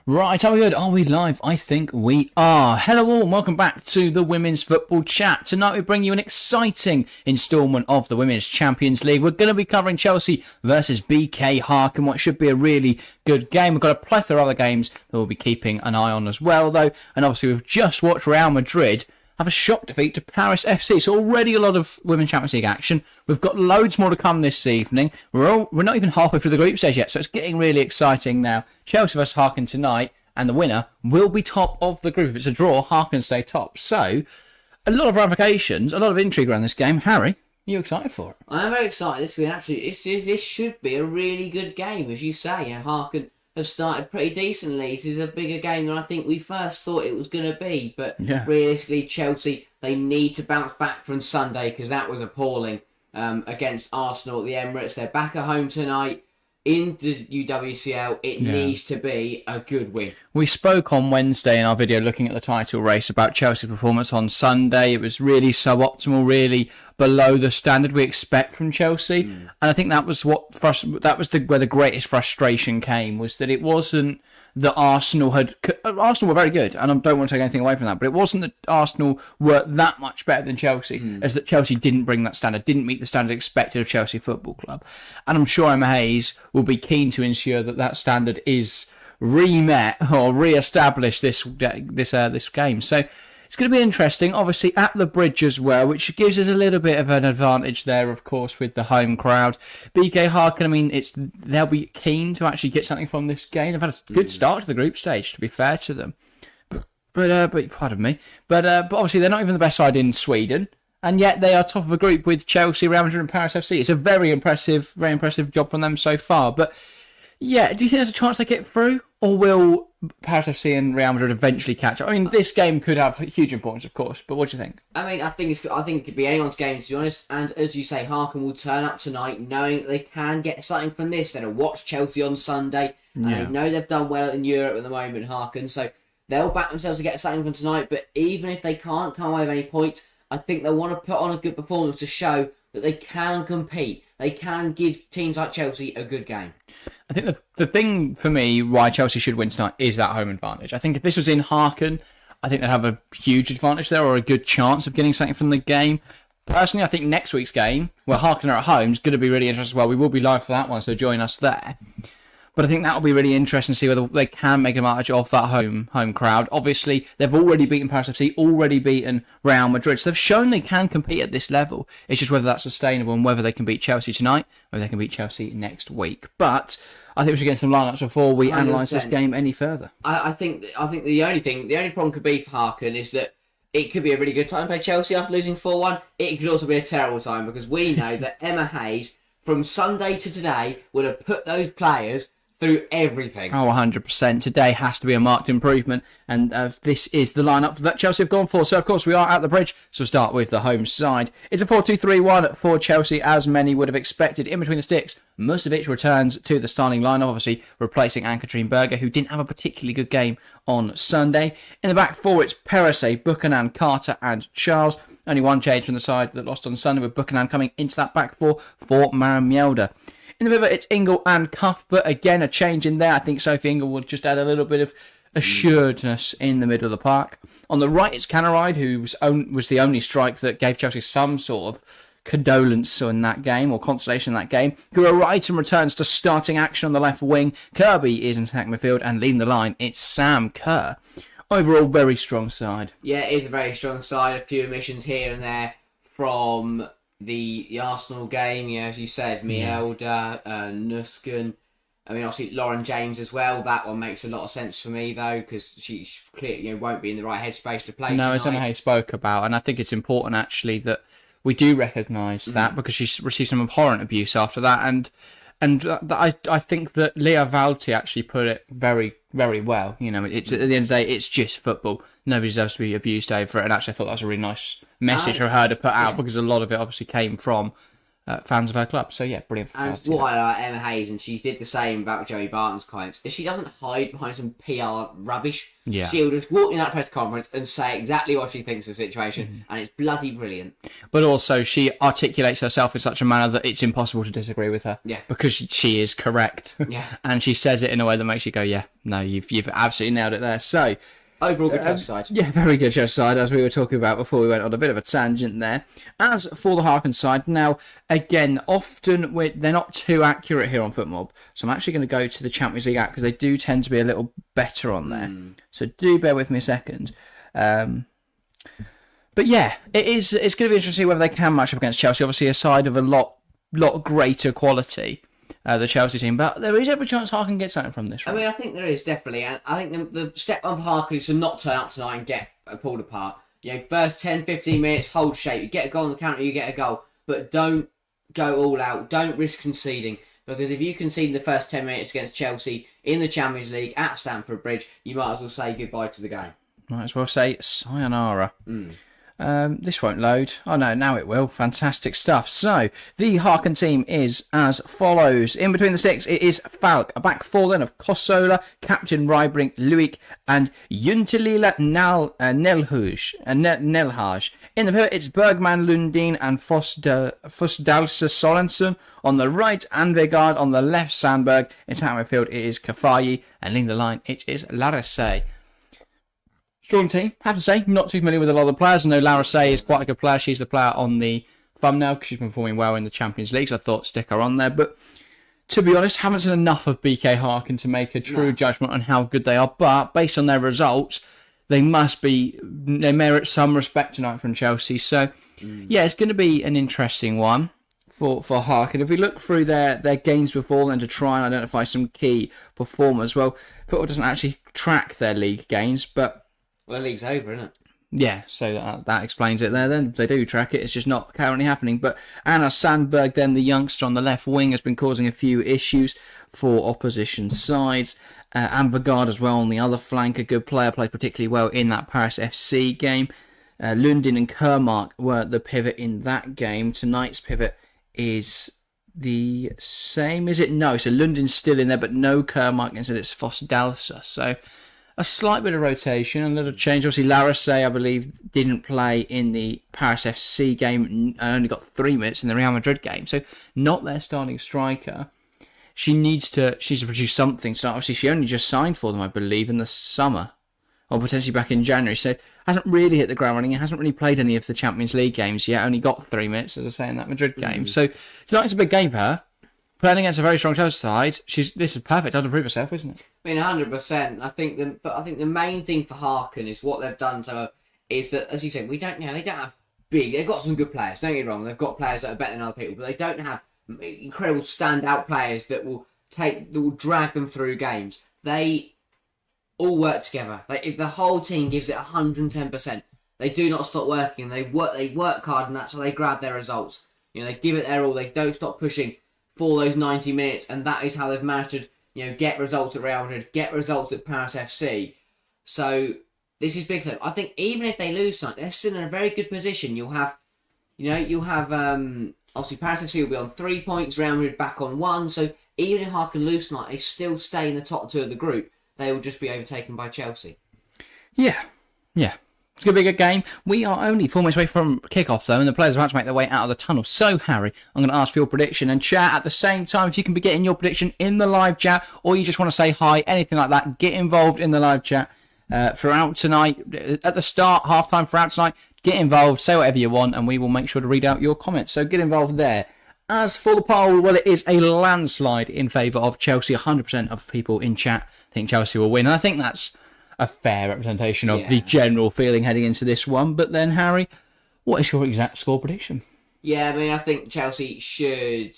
Right, are we good? Are we live? I think we are. Hello all, and welcome back to the Women's Football Chat. Tonight we bring you an exciting instalment of the Women's Champions League. We're going to be covering Chelsea versus BK Häcken, what should be a really good game. We've got a plethora of other games that we'll be keeping an eye on as well, though. And obviously we've just watched Real Madrid have a shock defeat to Paris FC. So already a lot of Women's Champions League action. We've got loads more to come this evening. We're not even halfway through the group stage yet, so it's getting really exciting now. Chelsea vs Häcken tonight, and the winner will be top of the group. If it's a draw, Häcken stay top. So a lot of ramifications, a lot of intrigue around this game. Harry, are you excited for it? I am very excited. This should be a really good game, as you say. Häcken have started pretty decently. This is a bigger game than I think we first thought it was going to be. But realistically, Chelsea, they need to bounce back from Sunday because that was appalling against Arsenal at the Emirates. They're back at home tonight in the UWCL. It needs to be a good win. We spoke on Wednesday in our video looking at the title race about Chelsea's performance on Sunday. It was really suboptimal, really below the standard we expect from Chelsea. And I think that was where the greatest frustration came, was that it wasn't that Arsenal were very good, and I don't want to take anything away from that, but it wasn't that Arsenal were that much better than Chelsea, as that Chelsea didn't bring that standard, didn't meet the standard expected of Chelsea Football Club. And I'm sure Emma Hayes will be keen to ensure that that standard is re-met or re-established this game. So it's going to be interesting, obviously at the Bridge as well, which gives us a little bit of an advantage there, of course, with the home crowd. BK Häcken, I mean, they'll be keen to actually get something from this game. They've had a good start to the group stage, to be fair to them. But pardon me. But obviously they're not even the best side in Sweden, and yet they are top of a group with Chelsea, Real Madrid, and Paris FC. It's a very impressive job from them so far. But yeah, do you think there's a chance they get through, or will Paris FC and Real Madrid eventually catch up? I mean, this game could have huge importance, of course, but what do you think? I mean, I think it could be anyone's game, to be honest. And as you say, Häcken will turn up tonight knowing that they can get something from this. They'll watch Chelsea on Sunday, and they know they've done well in Europe at the moment, Häcken. So they'll back themselves to get something from tonight. But even if they can't come away with any points, I think they'll want to put on a good performance to show that they can compete. They can give teams like Chelsea a good game. I think the thing for me why Chelsea should win tonight is that home advantage. I think if this was in Häcken, I think they'd have a huge advantage there, or a good chance of getting something from the game. Personally, I think next week's game, where Häcken are at home, is going to be really interesting as well. We will be live for that one, so join us there. But I think that will be really interesting to see whether they can make advantage of that home crowd. Obviously, they've already beaten Paris FC, already beaten Real Madrid. So they've shown they can compete at this level. It's just whether that's sustainable and whether they can beat Chelsea tonight, whether they can beat Chelsea next week. But I think we should get some lineups before we analyse this game any further. I think the only problem could be for Häcken is that it could be a really good time to play Chelsea after losing 4-1. It could also be a terrible time, because we know that Emma Hayes, from Sunday to today, would have put those players through everything. Oh, 100%. Today has to be a marked improvement, and this is the lineup that Chelsea have gone for. So, of course, we are at the Bridge, so we'll start with the home side. It's a 4-2-3-1 for Chelsea, as many would have expected. In between the sticks, Musovic returns to the starting lineup, obviously replacing Ann-Katrin Berger, who didn't have a particularly good game on Sunday. In the back four, it's Perese, Buchanan, Carter, and Charles. Only one change from the side that lost on Sunday, with Buchanan coming into that back four for Maramielda. In the middle, it's Ingle and Cuthbert. Again, a change in there. I think Sophie Ingle would just add a little bit of assuredness in the middle of the park. On the right, it's Canaride, who was the only strike that gave Chelsea some sort of condolence in that game, or consolation in that game. Gura Wrighton returns to starting action on the left wing. Kirby is in attack midfield, and leading the line, it's Sam Kerr. Overall, very strong side. Yeah, it is a very strong side. A few omissions here and there from the Arsenal game, as you said, Mielda, Nusken. I mean, obviously Lauren James as well. That one makes a lot of sense for me, though, because she clearly won't be in the right headspace to play. No, as Emma Hayes spoke about, and I think it's important actually that we do recognise that, because she received some abhorrent abuse after that, and I think that Leah Valti actually put it very, very well. It's at the end of the day, it's just football. Nobody deserves to be abused over it, and actually I thought that was a really nice message for her to put out, because a lot of it obviously came from fans of her club. So yeah, brilliant. And what I like Emma Hayes, and she did the same about Joey Barton's comments, is she doesn't hide behind some PR rubbish. Yeah. She'll just walk in that press conference and say exactly what she thinks of the situation, and it's bloody brilliant. But also, she articulates herself in such a manner that it's impossible to disagree with her. Yeah. Because she is correct. Yeah. And she says it in a way that makes you go, yeah, no, you've absolutely nailed it there. So, overall, good Chelsea side. Yeah, very good Chelsea side, as we were talking about before we went on a bit of a tangent there. As for the Häcken side, now, again, often they're not too accurate here on FootMob, so I'm actually going to go to the Champions League app because they do tend to be a little better on there. So do bear with me a second. But yeah, it's going to be interesting to see whether they can match up against Chelsea. Obviously, a side of a lot greater quality. The Chelsea team, but there is every chance Häcken gets something from this. Right? I mean, I think there is definitely, and I think the step one for Häcken is to not turn up tonight and get pulled apart. First 10, 15 minutes, hold shape. You get a goal on the counter, you get a goal, but don't go all out. Don't risk conceding, because if you concede in the first 10 minutes against Chelsea in the Champions League at Stamford Bridge, you might as well say goodbye to the game. Might as well say sayonara. This won't load. Oh no, now it will. Fantastic stuff. So, the Häcken team is as follows. In between the sticks, it is Falk. A back four then of Kossola, Captain Rybring, Luik, and Juntilila Nelhage. In the pivot, it's Bergman, Lundin, and Fosdalse Sorensen. On the right, Anvegard. On the left, Sandberg. In centre midfield, it is Kafayi. And leading the line, it is Larisse. Strong team, have to say. Not too familiar with a lot of the players. I know Larisse is quite a good player. She's the player on the thumbnail because she's been performing well in the Champions League. So I thought stick her on there. But to be honest, haven't seen enough of BK Häcken to make a true judgment on how good they are. But based on their results, they merit some respect tonight from Chelsea. So yeah, it's going to be an interesting one for Häcken. If we look through their games before then to try and identify some key performers, well, football doesn't actually track their league games, but well, the league's over, isn't it? Yeah, so that explains it there then. If they do track it, it's just not currently happening. But Anna Sandberg, then the youngster on the left wing, has been causing a few issues for opposition sides. Anvegard as well on the other flank, a good player, played particularly well in that Paris FC game. Lundin and Kermark were the pivot in that game. Tonight's pivot is the same, is it? No, so Lundin's still in there, but no Kermark, instead it's Fosdalse. So a slight bit of rotation, a little change. Obviously, Larisse, I believe, didn't play in the Paris FC game and only got 3 minutes in the Real Madrid game. So, not their starting striker. She needs to produce something. So, obviously, she only just signed for them, I believe, in the summer. Or potentially back in January. So, hasn't really hit the ground running. It hasn't really played any of the Champions League games yet. Only got 3 minutes, as I say, in that Madrid game. So, tonight's a big game for her. Playing against a very strong Chelsea side, this is perfect. How to prove herself, isn't it? I mean, 100%. I think the main thing for Häcken is what they've done to her is that, as you said, they don't have big. They've got some good players. Don't get me wrong. They've got players that are better than other people, but they don't have incredible standout players that will drag them through games. They all work together. If the whole team gives it 110%, they do not stop working. They work hard, and that's how they grab their results. They give it their all. They don't stop pushing for those 90 minutes, and that is how they've managed to get results at Real Madrid, get results at Paris FC. So this is big for them. I think even if they lose tonight, they're still in a very good position. You'll have obviously Paris FC will be on 3 points, Real Madrid back on 1. So even if Häcken lose tonight, they still stay in the top 2 of the group. They will just be overtaken by Chelsea. Yeah. It's going to be a good game. We are only 4 minutes away from kickoff, though, and the players are about to make their way out of the tunnel. So, Harry, I'm going to ask for your prediction and chat at the same time. If you can be getting your prediction in the live chat, or you just want to say hi, anything like that, get involved in the live chat throughout tonight. At the start, halftime, throughout tonight, get involved, say whatever you want, and we will make sure to read out your comments. So get involved there. As for the poll, well, it is a landslide in favour of Chelsea. 100% of people in chat think Chelsea will win, and I think that's a fair representation of the general feeling heading into this one. But then, Harry, what is your exact score prediction? Yeah, I mean, I think Chelsea should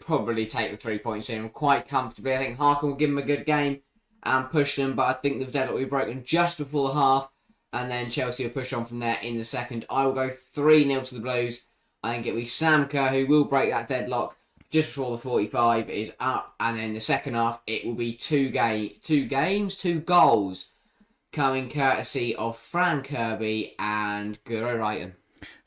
probably take the 3 points in quite comfortably. I think Häcken will give them a good game and push them, but I think the deadlock will be broken just before the half, and then Chelsea will push on from there in the second. I will go 3-0 to the Blues. I think it'll be Sam Kerr who will break that deadlock just before the 45 is up, and then the second half it will be two goals coming courtesy of Fran Kirby and Guro Wrighton.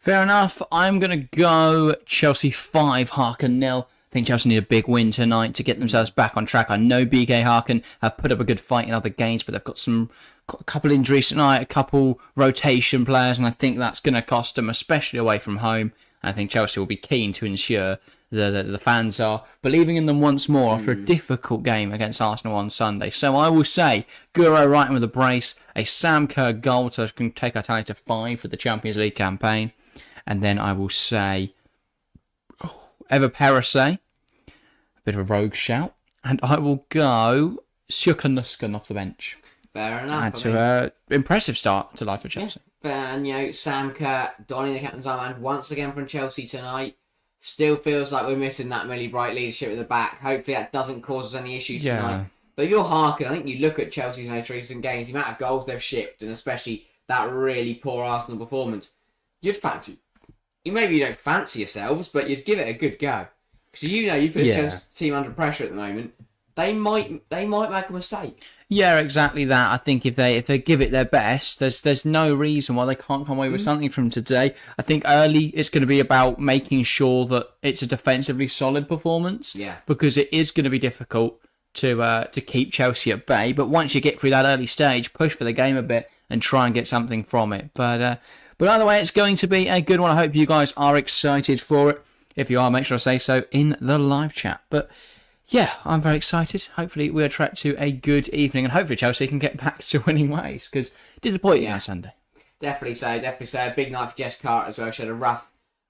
Fair enough. I'm going to go Chelsea 5, Häcken 0. I think Chelsea need a big win tonight to get themselves back on track. I know BK Häcken have put up a good fight in other games, but they've got a couple injuries tonight, a couple rotation players, and I think that's going to cost them, especially away from home. I think Chelsea will be keen to ensure the fans are believing in them once more after a difficult game against Arsenal on Sunday. So I will say Guro Wrighton with a brace, a Sam Kerr goal to take our tally to 5 for the Champions League campaign. And then I will say Eva Perisse, a bit of a rogue shout. And I will go Sjukanuskan off the bench. Fair enough. And to an impressive start to life for Chelsea. Yeah. And, Sam Kerr donning the captain's armband once again from Chelsea tonight. Still feels like we're missing that Millie Bright leadership at the back. Hopefully that doesn't cause us any issues tonight. But if you're Häcken, I think you look at Chelsea's most recent games, the amount of goals they've shipped, and especially that really poor Arsenal performance, you'd fancy. Maybe you don't fancy yourselves, but you'd give it a good go. Because you put the Chelsea team under pressure at the moment, they might make a mistake. Yeah, exactly that. I think if they give it their best, there's no reason why they can't come away with something from today. I think early it's going to be about making sure that it's a defensively solid performance. Yeah. Because it is going to be difficult to keep Chelsea at bay. But once you get through that early stage, push for the game a bit and try and get something from it. But either way, it's going to be a good one. I hope you guys are excited for it. If you are, make sure to say so in the live chat. But yeah, I'm very excited. Hopefully we're tracked to a good evening, and hopefully Chelsea can get back to winning ways, because disappointing on Sunday. Definitely so. A big night for Jess Carter as well. She had a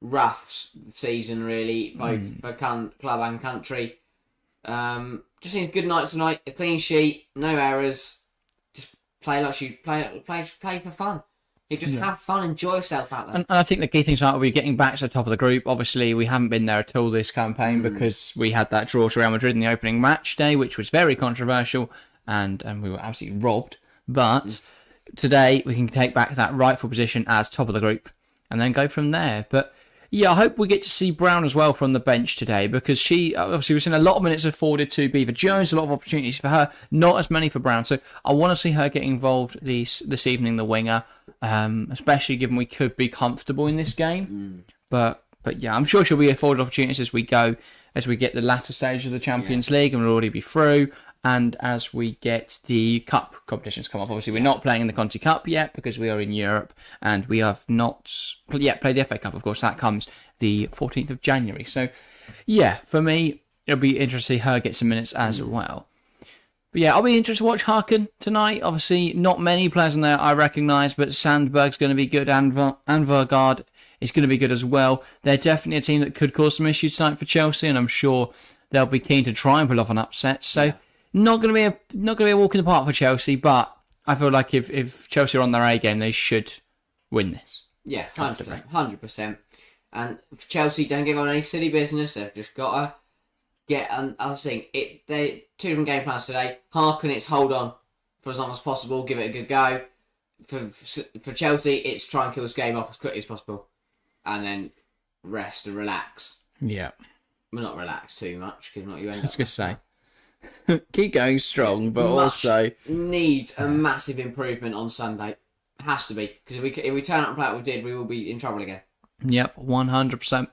rough season, really, both for club and country. Just needs a good night tonight. A clean sheet, no errors. Just play like she play for fun. You just have fun, enjoy yourself out there. And I think the key things are we're getting back to the top of the group. Obviously, we haven't been there at all this campaign because we had that draw to Real Madrid in the opening match day, which was very controversial, and we were absolutely robbed. But today, we can take back that rightful position as top of the group and then go from there. But yeah, I hope we get to see Brown as well from the bench today, because she, obviously, we've seen a lot of minutes afforded to Beaver Jones, a lot of opportunities for her, not as many for Brown. So I want to see her get involved this evening, the winger, especially given we could be comfortable in this game. But yeah, I'm sure she'll be afforded opportunities as we get the latter stage of the Champions League, and we'll already be through. And as we get the cup competitions come up, obviously we're not playing in the Conti Cup yet because we are in Europe, and we have not yet played the FA Cup. Of course, that comes the 14th of January. So, yeah, for me, it'll be interesting to see her get some minutes as well. But yeah, I'll be interested to watch Häcken tonight. Obviously, not many players in there I recognise, but Sandberg's going to be good, and Vergaard is going to be good as well. They're definitely a team that could cause some issues tonight for Chelsea, and I'm sure they'll be keen to try and pull off an upset. So. Not going to be a walk in the park for Chelsea, but I feel like if Chelsea are on their A game, they should win this. Yeah, 100%. And for Chelsea, don't give on any silly business. They've just got to get. I was saying they 2 different game plans today. Häcken, it's hold on for as long as possible, give it a good go. For Chelsea, it's try and kill this game off as quickly as possible, and then rest and relax. Yeah, well, not relax too much because not you end up. I was going to say. Keep going strong, but also needs a massive improvement on Sunday. Has to be, because if we turn up and play what we did, we will be in trouble again. Yep, 100%. And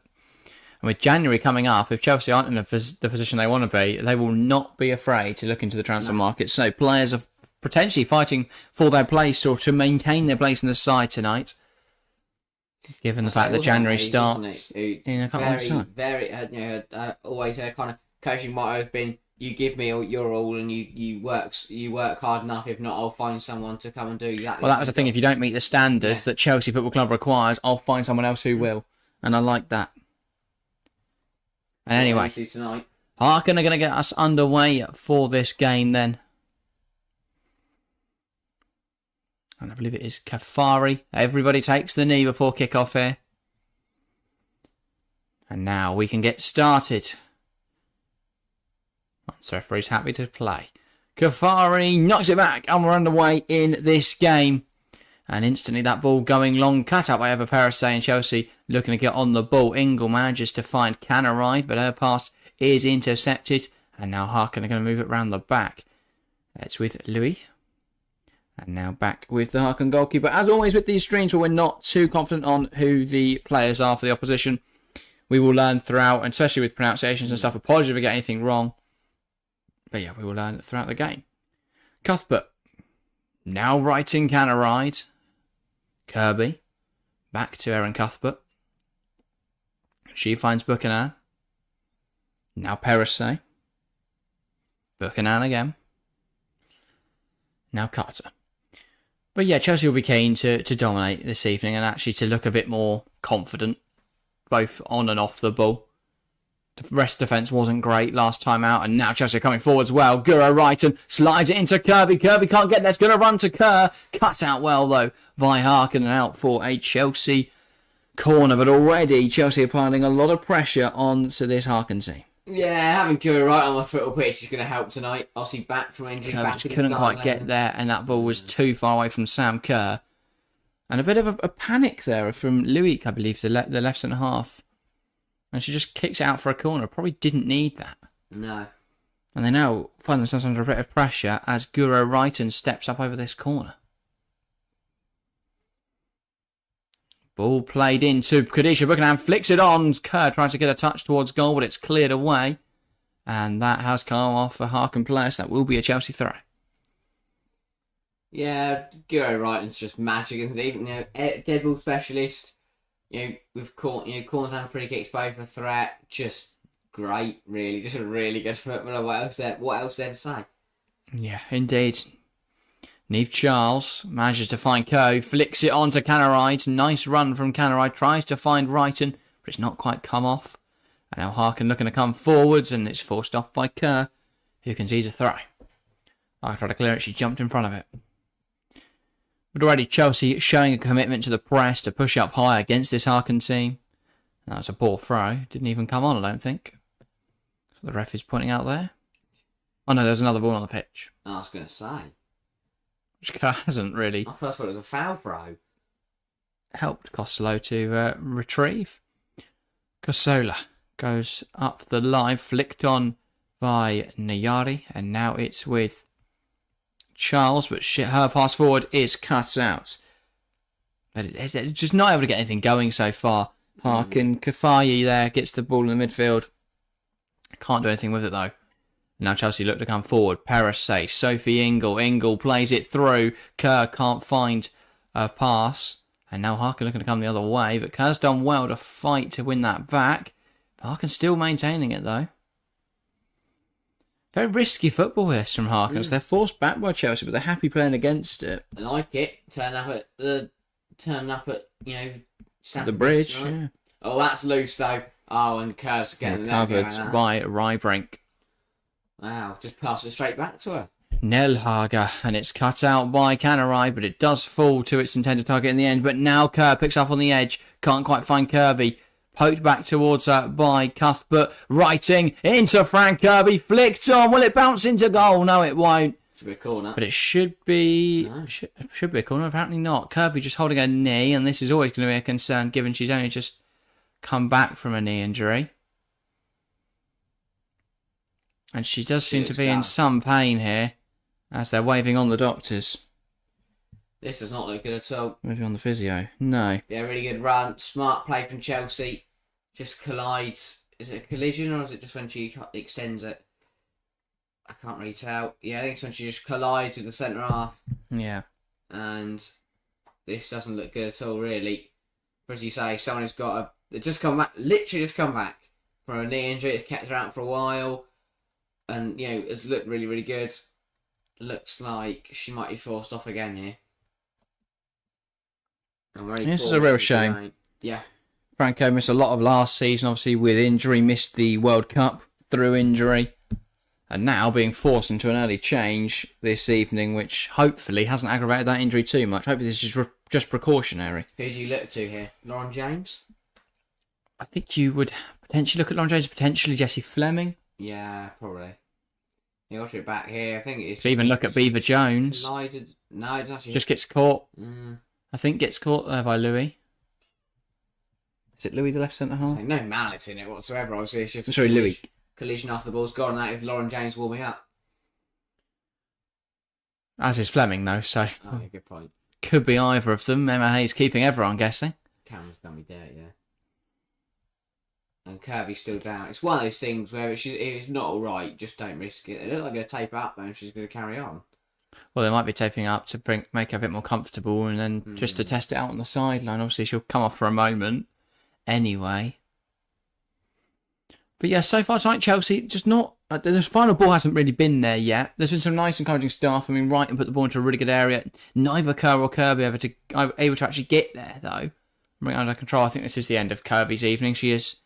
with January coming up, if Chelsea aren't in the position they want to be, they will not be afraid to look into the transfer market. So players are potentially fighting for their place or to maintain their place in the side tonight. Given the fact that January starts in a couple of months' time. Always kind of coaching motto has been, you give me your all, and you work hard enough. If not, I'll find someone to come and do exactly. Well, that was the thing. If you don't meet the standards that Chelsea Football Club requires, I'll find someone else who will, and I like that. And anyway, Häcken are going to get us underway for this game then, and I believe it is Kafari. Everybody takes the knee before kick-off here, and now we can get started. So referee's happy to play. Kafari knocks it back, and we're underway in this game. And instantly that ball going long, cut out by Eva Perisse, and Chelsea looking to get on the ball. Ingle manages to find Canaride, but her pass is intercepted. And now Häcken are going to move it round the back. It's with Louis. And now back with the Häcken goalkeeper. As always with these streams where we're not too confident on who the players are for the opposition, we will learn throughout, and especially with pronunciations and stuff. Apologies if we get anything wrong. But yeah, we will learn throughout the game. Cuthbert. Now writing can I ride. Kirby. Back to Erin Cuthbert. She finds Buchanan. Now Perisset. Buchanan again. Now Carter. But yeah, Chelsea will be keen to dominate this evening and actually to look a bit more confident, both on and off the ball. The rest defence wasn't great last time out, and now Chelsea are coming forwards well. Guro Wrighton slides it into Kirby. Kirby can't get there. It's going to run to Kerr. Cuts out well, though, by Häcken, and out for a Chelsea corner. But already, Chelsea are piling a lot of pressure onto this Häcken team. Yeah, having Guro right on the football pitch is going to help tonight. Obviously, back from injury. Kerr just couldn't quite get there, and that ball was too far away from Sam Kerr. And a bit of a panic there from Luik, I believe, the left centre half. And she just kicks it out for a corner. Probably didn't need that. No. And they now find themselves under a bit of pressure as Guro Wrighton steps up over this corner. Ball played into Khadisha Buchanan, flicks it on. Kerr tries to get a touch towards goal, but it's cleared away. And that has come off a Häcken player, so that will be a Chelsea throw. Yeah, Guro Wrighton's just magic, isn't he? You know, dead ball specialist. We've caught, corners and free kicks both a threat. Just great, really. Just a really good footballer. What else there to say? Yeah, indeed. Niamh Charles manages to find Kerr, flicks it on to Canaride. Nice run from Canaride. Tries to find Wrighton, but it's not quite come off. And now Häcken looking to come forwards, and it's forced off by Kerr, who concedes a throw. After trying to clear it, she jumped in front of it. But already Chelsea showing a commitment to the press to push up high against this Häcken team. That was a poor throw. Didn't even come on, I don't think. That's what the ref is pointing out there. Oh no, there's another ball on the pitch. I was going to say. Which hasn't really... I first thought it was a foul throw. Helped Costello to retrieve. Cosola goes up the line, flicked on by Nayari, and now it's with Charles, but her pass forward is cut out. But it's just not able to get anything going so far. Häcken, Kafayi there gets the ball in the midfield. Can't do anything with it though. Now Chelsea look to come forward. Perisset, Sophie Ingle plays it through. Kerr can't find a pass. And now Häcken looking to come the other way. But Kerr's done well to fight to win that back. Häcken still maintaining it though. Very risky football this from Häcken. They're forced back by Chelsea, but they're happy playing against it. I like it. Turn up at the bridge. Right? Yeah. Oh, that's loose though. Oh, and Kerr's getting covered by Rybrink. Wow, just pass it straight back to her. Nelhager, and it's cut out by Canary, but it does fall to its intended target in the end. But now Kerr picks up on the edge. Can't quite find Kirby. Poked back towards her by Cuthbert. Writing into Frank Kirby. Flicked on. Will it bounce into goal? No, it won't. Should be a corner. But it should be... No. Should be a corner. Apparently not. Kirby just holding her knee, and this is always going to be a concern given she's only just come back from a knee injury. And she does seem to be in some pain here as they're waving on the doctors. This does not look good at all. Moving on the physio. No. Yeah, really good run. Smart play from Chelsea. Just collides. Is it a collision or is it just when she extends it? I can't really tell. Yeah, I think it's when she just collides with the centre half. Yeah. And this doesn't look good at all, really. But as you say, someone has got a... just come back, literally just come back from a knee injury. It's kept her out for a while. And, it's looked really, really good. Looks like she might be forced off again here. This is a real shame. Yeah. Franco missed a lot of last season, obviously, with injury. Missed the World Cup through injury. And now being forced into an early change this evening, which hopefully hasn't aggravated that injury too much. Hopefully this is just precautionary. Who do you look to here? Lauren James? I think you would potentially look at Lauren James, potentially Jessie Fleming. Yeah, probably. You got it back here. I think it's... Even look at Beaver Jones. Collided. No, it's actually... Just gets caught. I think gets caught there by Louis. Is it Louis the left centre half? No malice in it whatsoever. Obviously, it's just Louis. Collision after the ball's gone, and that is Lauren James warming up. As is Fleming, though, so... Oh, yeah, good point. Could be either of them. Emma Hayes keeping everyone guessing. Cameron's done me dirty there. And Kirby's still down. It's one of those things where if it's not all right, just don't risk it. They look like they're going to tape up, though, and she's going to carry on. Well, they might be taping up to make her a bit more comfortable and then just to test it out on the sideline. Obviously, she'll come off for a moment anyway. But yeah, so far tonight, Chelsea just not... the final ball hasn't really been there yet. There's been some nice encouraging stuff. I mean, Wright put the ball into a really good area. Neither Kerr or Kirby able to actually get there, though. Bring it under control. I think this is the end of Kirby's evening. She is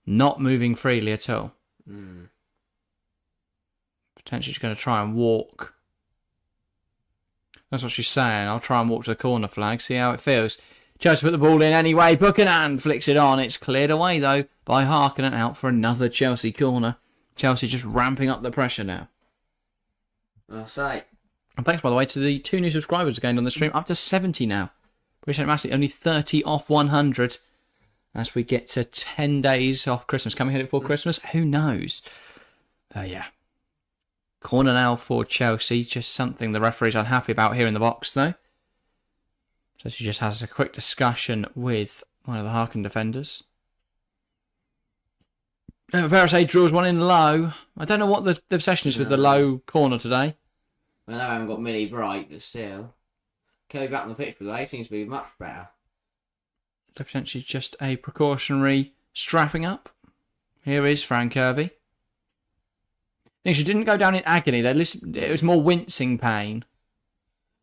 not moving freely at all. Potentially she's going to try and walk. That's what she's saying. I'll try and walk to the corner flag, see how it feels. Chelsea put the ball in anyway. Buchanan flicks it on. It's cleared away, though, by Harkin and out for another Chelsea corner. Chelsea just ramping up the pressure now. I'll say. And thanks, by the way, to the 2 new subscribers again on the stream. Up to 70 now. Appreciate it massively. Only 30 off 100. As we get to 10 days off Christmas. Can we hit it before Christmas? Who knows? Yeah. Corner now for Chelsea. Just something the referee's unhappy about here in the box, though. So she just has a quick discussion with one of the Harkin defenders. Verisay draws one in low. I don't know what the obsession is with the low corner today. Well, I haven't got Millie Bright, but still. Kirby back on the pitch, but they seems to be much better. Potentially just a precautionary strapping up. Here is Fran Kirby. I think she didn't go down in agony. It was more wincing pain.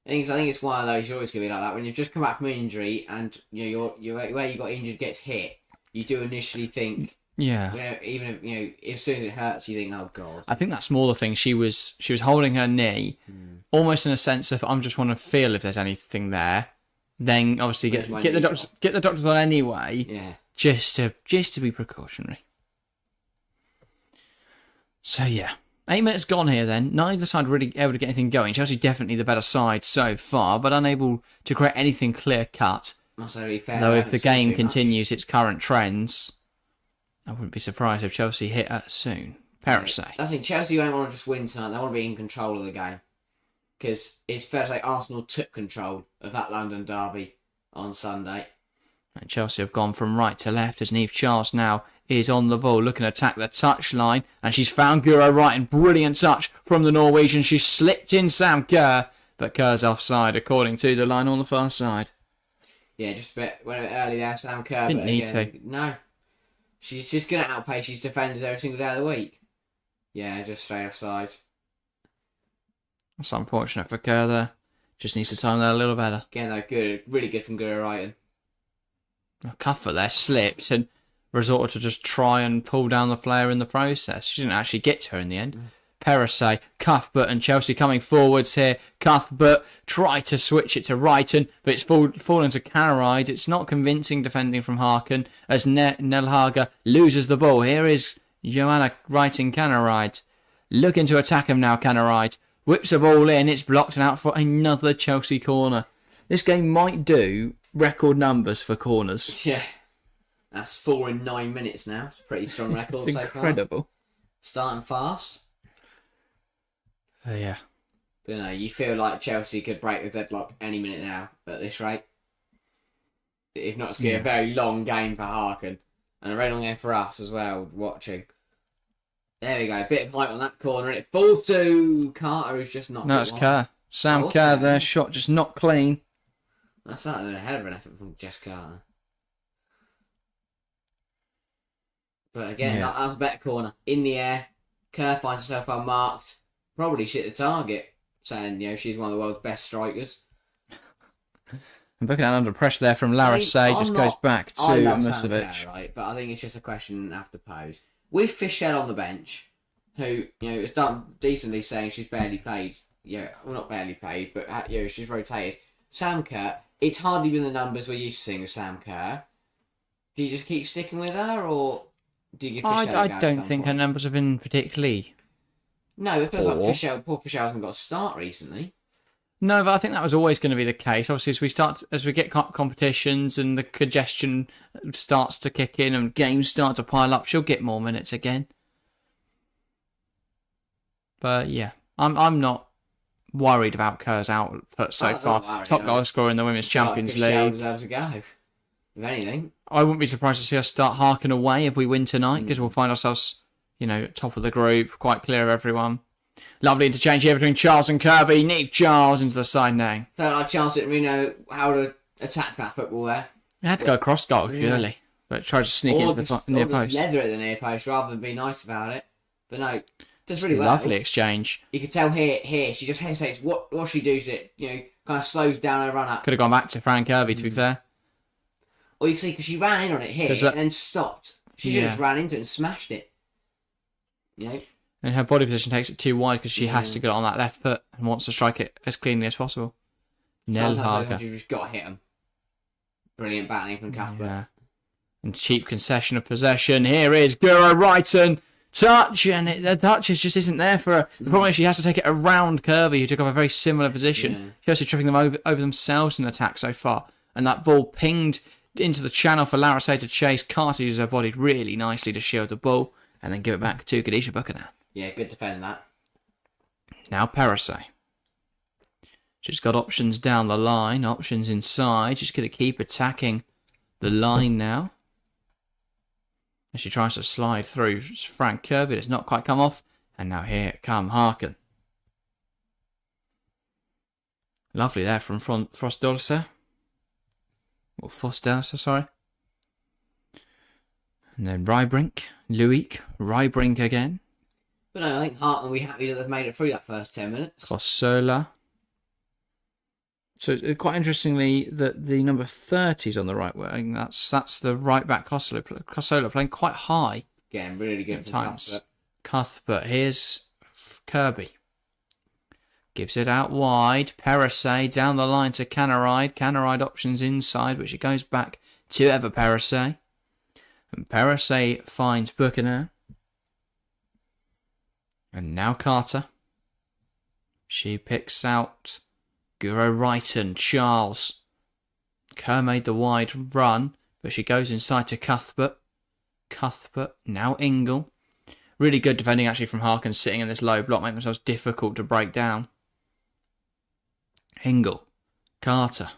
I think it's one of those, you're always going to be like that. When you've just come back from injury and where you got injured gets hit, you do initially think... Yeah. Even if, as soon as it hurts, you think, oh, God. I think that smaller thing, she was holding her knee, almost in a sense of, I'm just want to feel if there's anything there. Then, obviously, get the doctors on anyway. Yeah. Just to be precautionary. So, yeah. 8 minutes gone here then. Neither side really able to get anything going. Chelsea definitely the better side so far, but unable to create anything clear-cut. That's really fair. Though if the game continues its current trends, I wouldn't be surprised if Chelsea hit it soon. Parasite. I think Chelsea don't want to just win tonight. They want to be in control of the game. Because it's fair to say Arsenal took control of that London derby on Sunday. And Chelsea have gone from right to left as Niamh Charles now is on the ball, looking to attack the touchline. And she's found Guro Wright. Brilliant touch from the Norwegian. She slipped in Sam Kerr, but Kerr's offside according to the line on the far side. Yeah, just went a bit early there, Sam Kerr. Didn't need to. No. She's just going to outpace his defenders every single day of the week. Yeah, just straight offside. That's unfortunate for Kerr there. Just needs to time that a little better. Again, though, good. Really good from Guro Wright. Cuthbert there slipped and resorted to just try and pull down the player in the process. She didn't actually get to her in the end. Parasay, Cuthbert and Chelsea coming forwards here. Cuthbert tried to switch it to Wrighton, but it's fallen to Canaride. It's not convincing defending from Harkin as Nelhager loses the ball. Here is Joanna Wrighton Canaride. Looking to attack him now, Canaride. Whips the ball in. It's blocked and out for another Chelsea corner. This game might do record numbers for corners. Yeah. That's 4 in 9 minutes now. It's a pretty strong record It's so far. incredible. Starting fast. Yeah. But you feel like Chelsea could break the deadlock any minute now at this rate. If not, it's going to be a very long game for Harkin. And a very long game for us as well, watching. There we go. A bit of height on that corner. And it falls to Carter, who's just not... No, it's Kerr. Sam Kerr there. Shot just not clean. That's not a hell of an effort from Jess Carter. But again, that was a better corner. In the air. Kerr finds herself unmarked. Probably shit the target. Saying, she's one of the world's best strikers. And Buchanan under pressure there from Larissay. Just goes back to Musovic. Right, but I think it's just a question I have to pose. With Fischel on the bench, who, has done decently saying she's barely played. Yeah, well, not barely played, but, she's rotated. Sam Kerr, it's hardly been the numbers we're used to seeing with Sam Kerr. Do you just keep sticking with her, or do you give Fischel a go I don't think her numbers have been particularly... No, it feels like poor Fischel hasn't got a start recently. No, but I think that was always going to be the case. Obviously, as we get competitions and the congestion starts to kick in and games start to pile up, she'll get more minutes again. But yeah, I'm not worried about Kerr's output so far. Top goal scorer in the Women's Champions League. Deserves a go, if anything. I wouldn't be surprised to see us start Häcken away if we win tonight, because we'll find ourselves, top of the group, quite clear of everyone. Lovely interchange here between Charles and Kirby. Nick Charles into the side now. Felt like Charles didn't really know how to attack that football there. He had to go across goal purely, but tried to sneak into the near post. Leather at the near post rather than be nice about it. But no, does really well. Lovely exchange. You can tell here she just hesitates. What she does it, kind of slows down her run up. Could have gone back to Fran Kirby, to be fair. Or you can see because she ran in on it here and then stopped. She just ran into it and smashed it. And her body position takes it too wide because she has to get on that left foot and wants to strike it as cleanly as possible. Sometimes you've just got to hit them. Brilliant battling from Cuthbert. Yeah. And cheap concession of possession. Here is Guro Wrighton. Touch, and the touch just isn't there for her. The problem is she has to take it around Kirby, who took up a very similar position. She's actually tripping them over themselves in attack so far. And that ball pinged into the channel for Larissé to chase. Carter uses her body really nicely to shield the ball and then give it back to Khadija Buchanan. Yeah, good defend that. Now Parasay. She's got options down the line, options inside. She's going to keep attacking the line now. As she tries to slide through Frank Kirby, it's not quite come off. And now here come Häcken. Lovely there from Frostdolce. Or Frostdolce, sorry. And then Rybrink, Rybrink again. But no, I think Häcken will be happy that they've made it through that first 10 minutes. Kosola. So quite interestingly, that the number 30 is on the right wing. That's the right back Kosola playing quite high. Again, really good at times. Cuthbert. Here's Kirby. Gives it out wide. Parasay down the line to Canaride. Canaride options inside, but she goes back to Eva Parasay. And Parasay finds Buchanan. And now Carter. She picks out Guro Wrighton, Charles. Kerr made the wide run, but she goes inside to Cuthbert. Cuthbert, now Ingle. Really good defending actually from Häcken, sitting in this low block, making themselves difficult to break down. Ingle. Carter.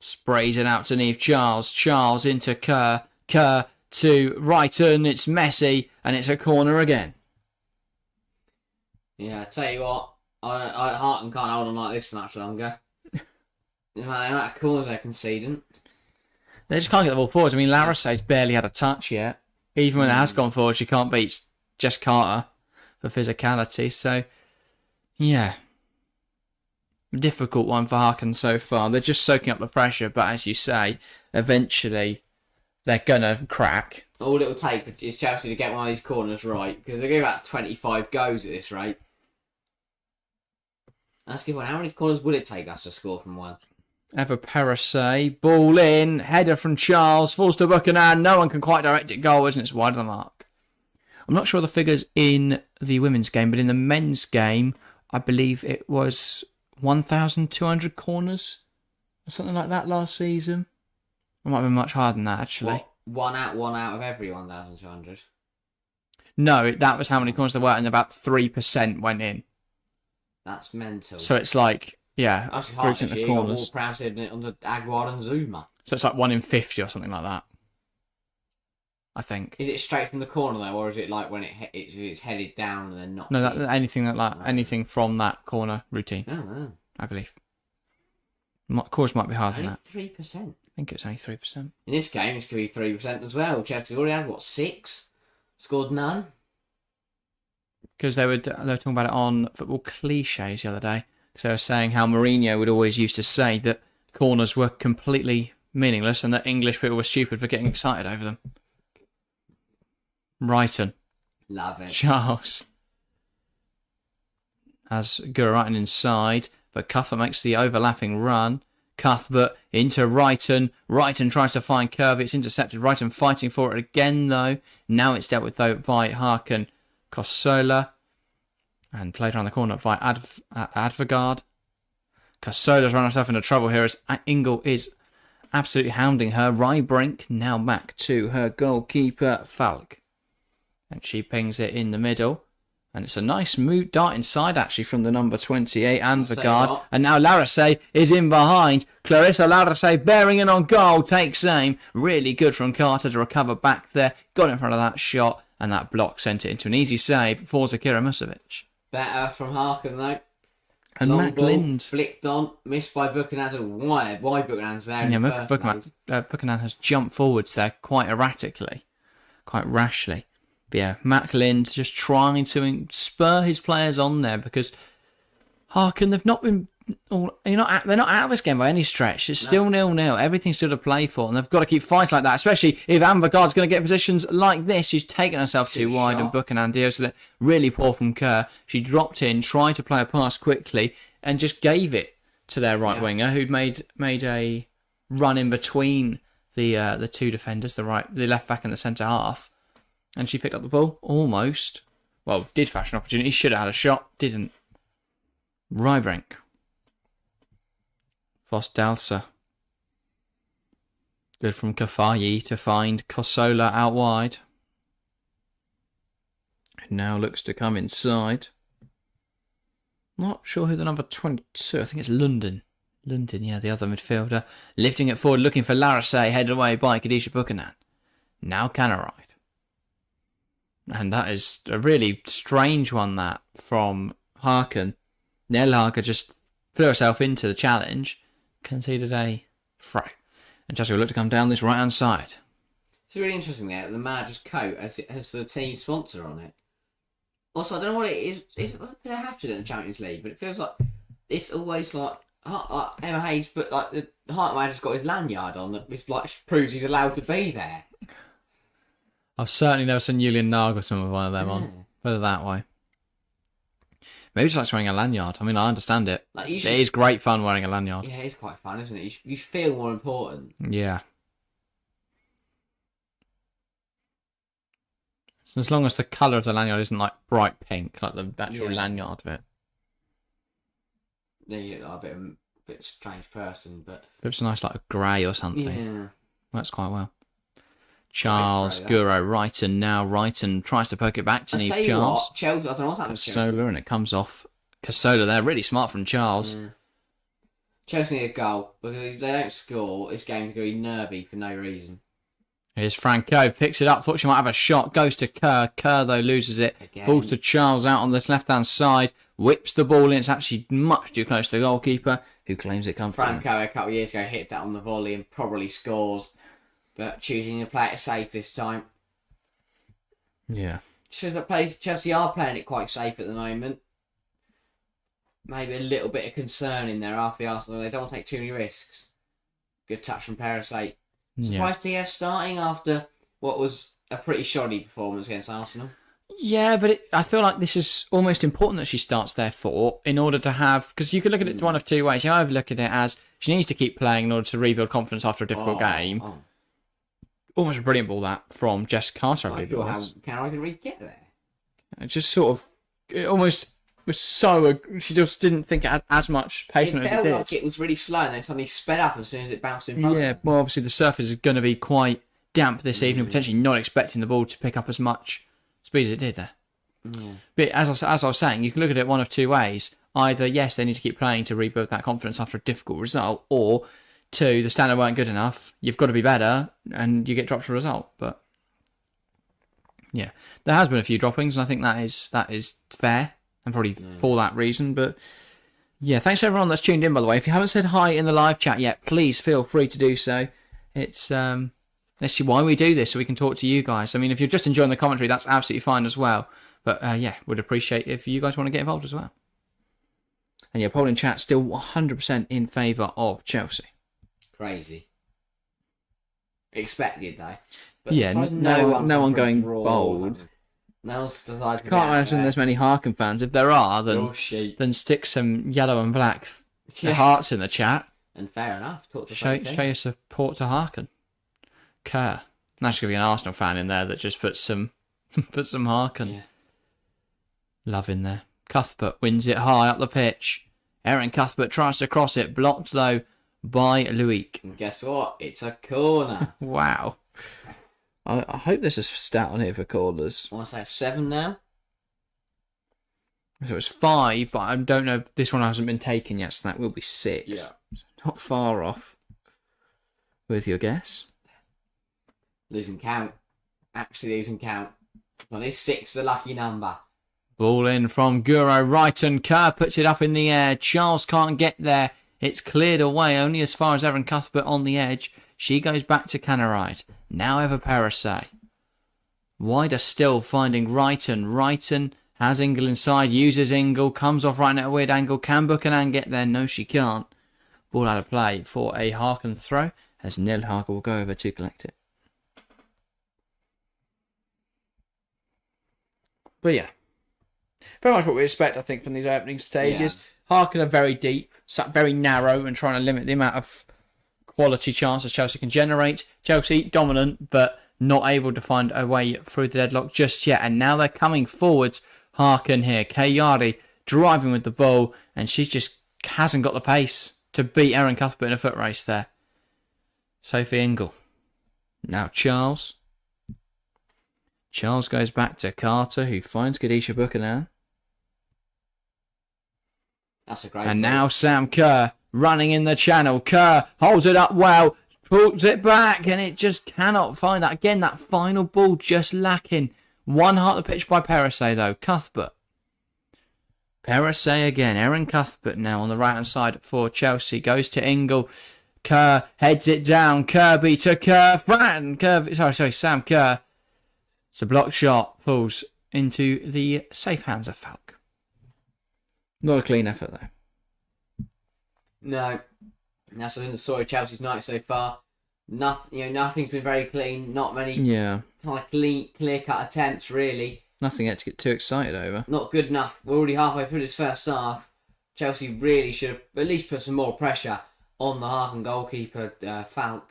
Sprays it out to Neve Charles. Charles into Kerr. Kerr to Wrighton. It's messy, and it's a corner again. Yeah, I tell you what. Häcken can't hold on like this for much longer. The amount of corners they're conceding. They just can't get the ball forward. I mean, Larissay's barely had a touch yet. Even when it has gone forward, she can't beat Jess Carter for physicality. So, yeah. Difficult one for Häcken so far. They're just soaking up the pressure, but as you say, eventually they're going to crack. All it'll take is Chelsea to get one of these corners right, because they're going about 25 goes at this rate. That's a good one. How many corners would it take us to score from one? Eva Parasay, ball in, header from Charles, falls to Buchanan. No one can quite direct it goalwards, and it's wide of the mark. I'm not sure the figures in the women's game, but in the men's game, I believe it was 1,200 corners or something like that last season. It might have been much higher than that, actually. What? One out of every 1,200? No, that was how many corners there were, and about 3% went in. That's mental. So it's like, yeah, that's 3% of the corners. Ward-Prowse did it under Aguiar and Zuma. So it's like 1 in 50 or something like that, I think. Is it straight from the corner though, or is it like when it's headed down and then not? No, anything from that corner routine. Oh, I believe. Corners might be higher than that. 3%. I think it's only 3%. In this game, it's going to be 3% as well. Chelsea already had 6, scored none. Because they were talking about it on Football Cliches the other day. Because they were saying how Mourinho would always used to say that corners were completely meaningless and that English people were stupid for getting excited over them. Wrighton. Love it. Charles. As Guro Wrighton inside, but Cuthbert makes the overlapping run. Cuthbert into Wrighton. Wrighton tries to find Kirby. It's intercepted. Wrighton fighting for it again, though. Now it's dealt with, though, by Häcken. Kosola. And played around the corner by Advogard. Kosola's run herself into trouble here as Ingle is absolutely hounding her. Rybrink now back to her goalkeeper, Falk. And she pings it in the middle. And it's a nice move, dart inside actually from the number 28 and the guard. And now Larissé is in behind. Clarissa Larissé bearing in on goal, takes aim. Really good from Carter to recover back there. Got in front of that shot, and that block sent it into an easy save for Zakira Musovic. Better from Harkin though. And Long Mac ball, Lind. flicked on, missed by Buchanan. Why Buchanan's there? Yeah, Buchanan has jumped forwards there quite erratically, quite rashly. But yeah, Mac Lind just trying to spur his players on there because Harkin, they've not been. They're not out of this game by any stretch. It's still 0-0. Everything's still to play for, and they've got to keep fighting like that. Especially if Ambergard's going to get positions like this. She's taken herself too wide, and Buchanan deals with it. Really poor from Kerr. She dropped in, tried to play a pass quickly, and just gave it to their right winger, who'd made a run in between the two defenders, the left back and the centre half, and she picked up the ball almost. Well, did fashion opportunity. Should have had a shot. Didn't. Rybrink. Fosdalsa. Good from Kafayi to find Kosola out wide. It now looks to come inside. Not sure who the number 22. I think it's London. Yeah, the other midfielder. Lifting it forward, looking for Larissé, headed away by Khadija Buchanan. Now Canaride. And that is a really strange one, that, from Harkin. Nell Harker just threw herself into the challenge. Conceded a throw. And Chelsea will look to come down this right-hand side. It's really interesting there. The Madras coat has the team sponsor on it. Also, I don't know what it is. They have to do in the Champions League, but it feels like it's always like Emma Hayes, but like the Heart Madras got his lanyard on that like proves he's allowed to be there. I've certainly never seen Julian Nagelsmann with one of them on. Put it that way. Maybe just like wearing a lanyard. I mean, I understand it. Like it is great fun wearing a lanyard. Yeah, it's quite fun, isn't it? You feel more important. Yeah. So as long as the colour of the lanyard isn't like bright pink, like the actual lanyard of it. Yeah, you look like a bit strange person, but it's a nice like a grey or something. Yeah. Works quite well. Charles Guro, Wrighton now. Wrighton tries to poke it back to Neve Charles. Chelsea, I don't know what's happening to Chelsea. Kasola, and it comes off Kasola there. Really smart from Charles. Yeah. Chelsea need a goal, because if they don't score, this game's going to be nervy for no reason. Here's Franco, picks it up, thought she might have a shot, goes to Kerr. Kerr, though, loses it. Again. Falls to Charles out on this left-hand side, whips the ball in. It's actually much too close to the goalkeeper, who claims it comes from Franco, a couple of years ago, hits that on the volley and probably scores. But choosing to play it safe this time. Yeah. Shows that Chelsea are playing it quite safe at the moment. Maybe a little bit of concern in there after the Arsenal. They don't want to take too many risks. Good touch from Parasite. Surprised TF starting after what was a pretty shoddy performance against Arsenal. Yeah, but I feel like this is almost important that she starts there in order to have... Because you could look at it one of two ways. You either look at it as she needs to keep playing in order to rebuild confidence after a difficult game. Almost a brilliant ball that from Jess Carter, I believe it was. How can I really get there? It just sort of... It almost was so... She just didn't think it had as much pace on it as it did. It felt like it was really slow and then suddenly sped up as soon as it bounced in front. Yeah, well, obviously the surface is going to be quite damp this evening, potentially not expecting the ball to pick up as much speed as it did there. Yeah. But as I was saying, you can look at it one of two ways. Either, yes, they need to keep playing to rebuild that confidence after a difficult result, or... Two, the standard weren't good enough. You've got to be better, and you get dropped for a result. But yeah, there has been a few droppings, and I think that is fair, and probably for that reason. But yeah, thanks to everyone that's tuned in. By the way, if you haven't said hi in the live chat yet, please feel free to do so. It's let's see why we do this, so we can talk to you guys. I mean, if you're just enjoying the commentary, that's absolutely fine as well. But yeah, would appreciate if you guys want to get involved as well. And yeah, polling chat still 100% in favour of Chelsea. Crazy. Expected though. But yeah, no one going bold. No I can't imagine there's many Harkin fans. If there are, then stick some yellow and black hearts in the chat. And fair enough. Show your support to Harkin. Kerr. There's going to be an Arsenal fan in there that just puts some Harkin love in there. Cuthbert wins it high up the pitch. Erin Cuthbert tries to cross it, blocked though by Luik. And guess what? It's a corner. Wow. I hope there's a stat on here for corners. I want to say 7 now. So it's 5, but I don't know if this one hasn't been taken yet, so that will be 6. Yeah. So not far off with your guess. Losing count. Actually losing count. Well, it's 6, the lucky number. Ball in from Guro. Wrighton. Kerr puts it up in the air. Charles can't get there. It's cleared away only as far as Erin Cuthbert on the edge. She goes back to Canaride. Now Eva Perisset. Wider still finding Wrighton. Wrighton has Ingle inside. Uses Ingle. Comes off right at a weird angle. Can Buchanan get there? No, she can't. Ball out of play for a Harkin throw as Neil Harker will go over to collect it. But yeah, very much what we expect, I think, from these opening stages. Yeah. Harkin are very deep, sat very narrow and trying to limit the amount of quality chances Chelsea can generate. Chelsea dominant, but not able to find a way through the deadlock just yet. And now they're coming forwards. Harkin here. Kayari driving with the ball, and she just hasn't got the pace to beat Erin Cuthbert in a foot race there. Sophie Ingle. Now Charles. Charles goes back to Carter, who finds Khadisha Buchanan. That's a great And now Sam Kerr running in the channel. Kerr holds it up well, pulls it back, and it just cannot find that. Again, that final ball just lacking. One heart of the pitch by Perisset, though. Cuthbert. Perisset again. Erin Cuthbert now on the right-hand side for Chelsea. Goes to Ingle. Kerr heads it down. Kirby to Kerr. Sam Kerr. It's a block shot. Falls into the safe hands of Falk. Not a clean effort, though. No. That's something the story of Chelsea's night so far. Nothing's been very clean. Not many kind of clear-cut attempts, really. Nothing yet to get too excited over. Not good enough. We're already halfway through this first half. Chelsea really should have at least put some more pressure on the Harkin goalkeeper, Falk.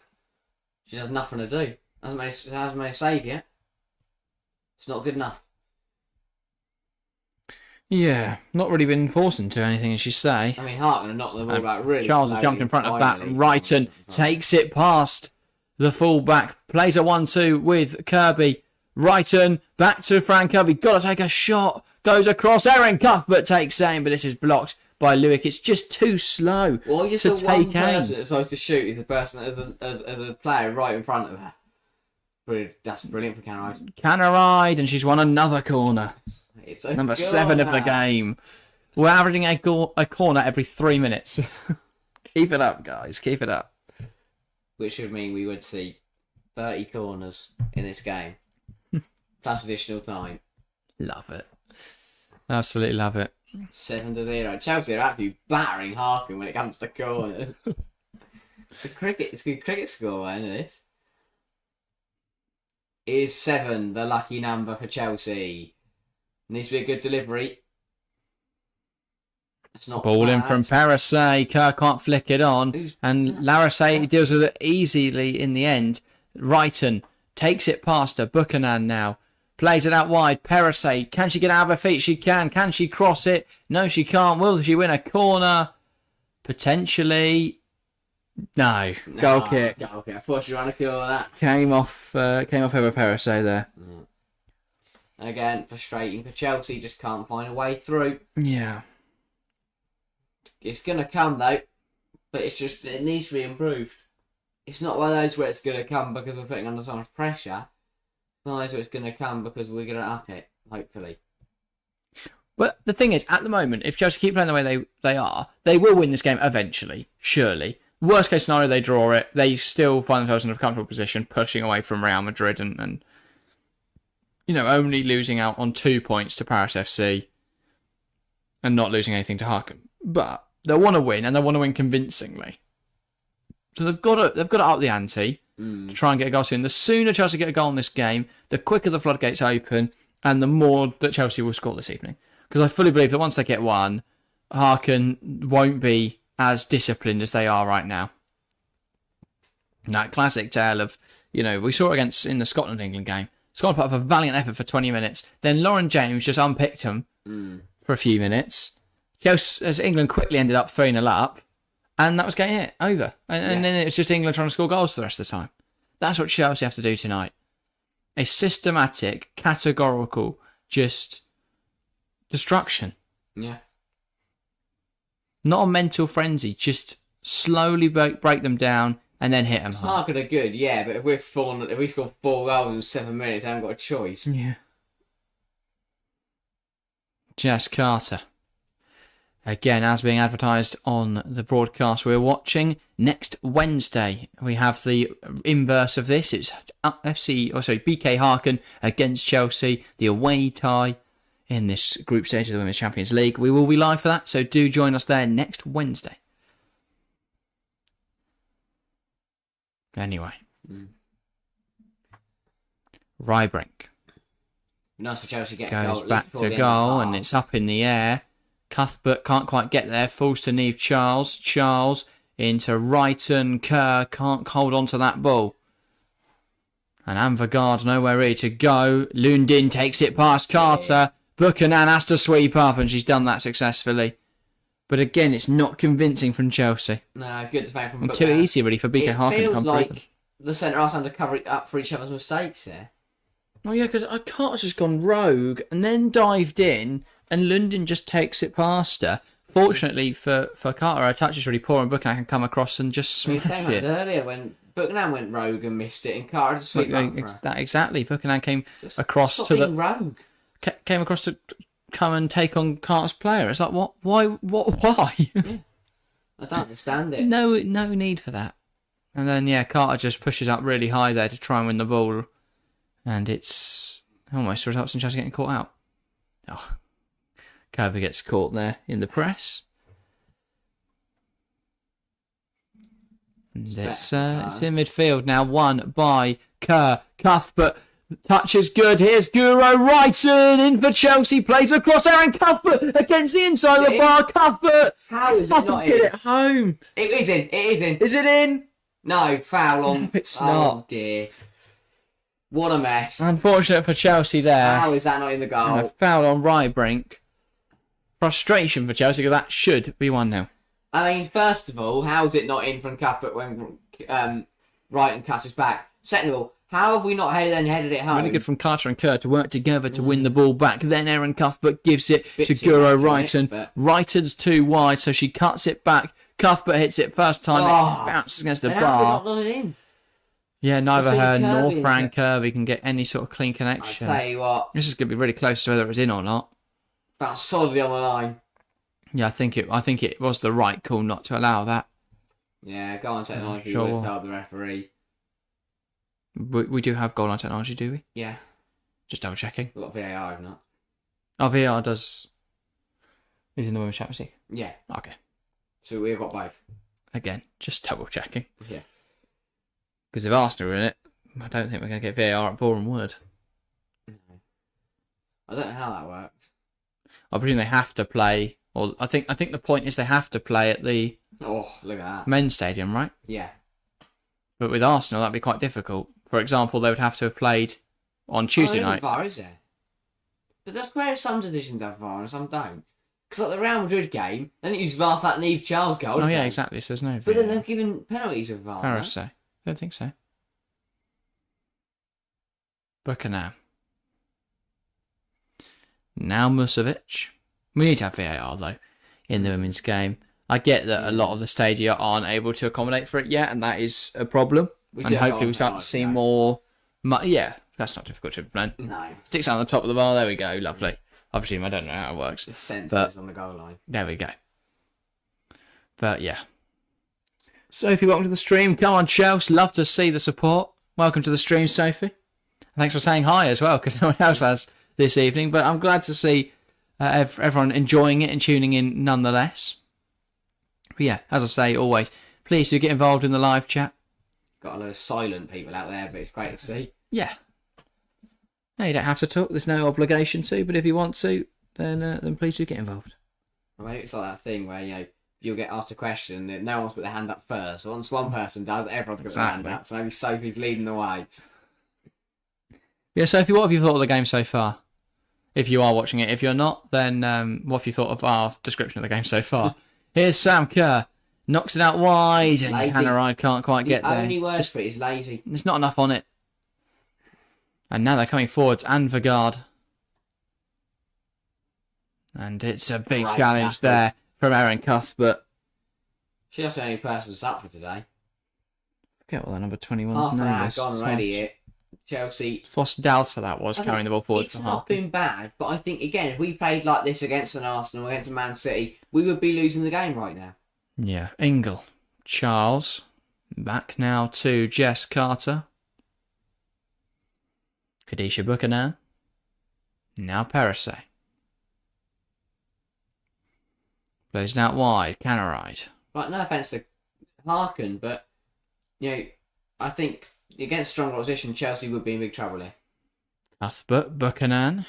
She's had nothing to do. Hasn't made a save yet. It's not good enough. Yeah, not really been forcing to anything, as you say. I mean, Harkin have knocked the ball back really. Charles has jumped in front of that. Wrighton takes it past the fullback. Plays a 1-2 with Kirby. Wrighton back to Fran Kirby. Got to take a shot. Goes across. Erin Cuthbert takes aim, but this is blocked by Lewick. It's just too slow to take aim. One person that's supposed to shoot is the person as a player right in front of her. That's brilliant for Canaride. Canaride, and she's won another corner. It's a Number 7 of the game. We're averaging a corner every 3 minutes. Keep it up, guys. Keep it up. Which would mean we would see 30 corners in this game. Plus additional time. Love it. Absolutely love it. 7-0. Chelsea are actually battering Harkin when it comes to corners. It's a good cricket score, isn't it? Is 7 the lucky number for Chelsea? Needs to be a good delivery. It's not ball bad. in from Perisset. Kerr can't flick it on. And Larissay deals with it easily in the end. Wrighton takes it past her. Buchanan now. Plays it out wide. Perisset. Can she get out of her feet? She can. Can she cross it? No, she can't. Will she win a corner? Potentially. No. Goal kick. Goal kick. I thought she was trying to kill that. Came off over Perisset there. Again, frustrating for Chelsea. Just can't find a way through. Yeah. It's going to come, though. But it needs to be improved. It's not one of those where it's going to come because we're putting under so much pressure. It's one of those where it's going to come because we're going to up it, hopefully. But the thing is, at the moment, if Chelsea keep playing the way they are, they will win this game eventually, surely. Worst case scenario, they draw it. They still find themselves in a comfortable position, pushing away from Real Madrid and only losing out on 2 points to Paris FC and not losing anything to Harkin. But they'll want to win, and they'll want to win convincingly. So they've got to up the ante to try and get a goal soon. The sooner Chelsea get a goal in this game, the quicker the floodgates open, and the more that Chelsea will score this evening. Because I fully believe that once they get one, Harkin won't be as disciplined as they are right now. That classic tale of, we saw it in the Scotland-England game. Scotland put up a valiant effort for 20 minutes. Then Lauren James just unpicked him for a few minutes. As England quickly ended up 3-0 up. And that was getting it over. And then it was just England trying to score goals for the rest of the time. That's what Chelsea have to do tonight. A systematic, categorical, just destruction Yeah. Not a mental frenzy, just slowly break them down and then hit them hard. Harken are good, yeah, but if we score 4 goals in 7 minutes, I haven't got a choice. Yeah. Jess Carter. Again, as being advertised on the broadcast we're watching, next Wednesday we have the inverse of this. It's BK Häcken against Chelsea, the away tie in this group stage of the Women's Champions League. We will be live for that, so do join us there next Wednesday. Anyway. Rybrink. Nice for Chelsea to get goes a goal. Back to goal, and it's up in the air. Cuthbert can't quite get there. Falls to Neve Charles. Charles into Wrighton. Kerr can't hold on to that ball. And Anvegard nowhere really to go. Lundin takes it past Carter. Buchanan has to sweep up, and she's done that successfully. But again, it's not convincing from Chelsea. No, good defense from Buchanan. Too easy, really, for BK Häcken to come through. It feels like like the centre-halves having to cover it up for each other's mistakes there. Oh, yeah, because Carter's just gone rogue and then dived in, and Lundin just takes it past her. Fortunately for Carter, her touch is really poor, and Buchanan can come across and just smash it. Earlier when Buchanan went rogue and missed it, and Carter just swept up for her. Exactly. Buchanan came Just across stop to the being rogue. Came across to come and take on Carter's player. It's like, what? Why? Yeah. I don't understand it. No need for that. And then Carter just pushes up really high there to try and win the ball, and it's almost results in Chelsea getting caught out. Oh, Kirby gets caught there in the press. And it's in midfield now, won by Kerr. Cuthbert. Touch is good. Here's Guro Wrighton in for Chelsea. Plays across Aaron Cuthbert against the inside of the bar. Cuthbert. How is it not in? Get it home. It is in. It is in. Is it in? No, foul on. No, it's oh, not. Dear. What a mess. Unfortunate for Chelsea there. How is that not in the goal? And a foul on Rybrink. Frustration for Chelsea because that should be 1-0. I mean, first of all, how is it not in from Cuthbert when Wrighton cuts his back? Second of all, how have we not headed it home? Really good from Carter and Kerr to work together to win the ball back. Then Aaron Cuthbert gives it to Guro Wrighton. Wrighton's too wide, so she cuts it back. Cuthbert hits it first time. It bounces against the bar. Not it in? Yeah, neither her nor Fran Kirby can get any sort of clean connection. I'll tell you what. This is going to be really close to whether it was in or not. That's solidly on the line. Yeah, I think it was the right call not to allow that. Yeah, go on technology. Sure. You would have told the referee. We do have goal line technology, do we? Yeah. Just double checking. We've got VAR, if not. Oh, VAR does. Is in the Women's Champions League. Yeah. Okay. So we've got both. Again, just double checking. Yeah. Because if Arsenal are in it, I don't think we're going to get VAR at Boreham Wood. No. I don't know how that works. I presume they have to play, or I think the point is they have to play at the look at that. men's stadium, right? Yeah. But with Arsenal, that'd be quite difficult. For example, they would have to have played on Tuesday night. VAR, is there? But that's where some divisions have VAR and some don't. Because like the Real Madrid game, they didn't use VAR for that Neve Charles goal. Oh yeah, exactly. So there's no VAR. But then they're given penalties with VAR. Paris say. I don't think so. Buchanan. Now Musovic. We need to have VAR though in the women's game. I get that a lot of the stadia aren't able to accommodate for it yet, and that is a problem. And hopefully we start to see more. Yeah, that's not difficult to implement. No. Sticks on the top of the bar. There we go. Lovely. Obviously, I don't know how it works. The sensors on the goal line. There we go. But yeah. Sophie, welcome to the stream. Come on, Chelsea. Love to see the support. Welcome to the stream, Sophie. Thanks for saying hi as well, because no one else has this evening. But I'm glad to see everyone enjoying it and tuning in nonetheless. But yeah, as I say, always, please do get involved in the live chat. Got a lot of silent people out there, but it's great to see. Yeah. No, you don't have to talk. There's no obligation to, but if you want to, then please do get involved. Well, maybe it's like that thing where, you'll get asked a question and no one's put their hand up first. So once one person does, everyone's got their hand up. So maybe Sophie's leading the way. Yeah, Sophie, what have you thought of the game so far? If you are watching it. If you're not, then what have you thought of our description of the game so far? Here's Sam Kerr. Knocks it out wide, and Hannah Ride can't quite get there. The only word for it is lazy. There's not enough on it. And now they're coming forwards. Anvegard. And it's a big challenge there from Erin Cuthbert. She's the only person that's up for today. Forget what the number 21's Half an name hour is. gone already here. Chelsea. Foss Dalsa that was carrying the ball forward. It's not been bad, but I think, again, if we played like this against an Arsenal, against a Man City, we would be losing the game right now. Yeah. Ingle. Charles. Back now to Jess Carter. Khadisha Buchanan. Now Perisset. Plays out wide. Canaride. Right, no offence to Häcken, but, I think against strong opposition, Chelsea would be in big trouble here. Cuthbert, Buchanan.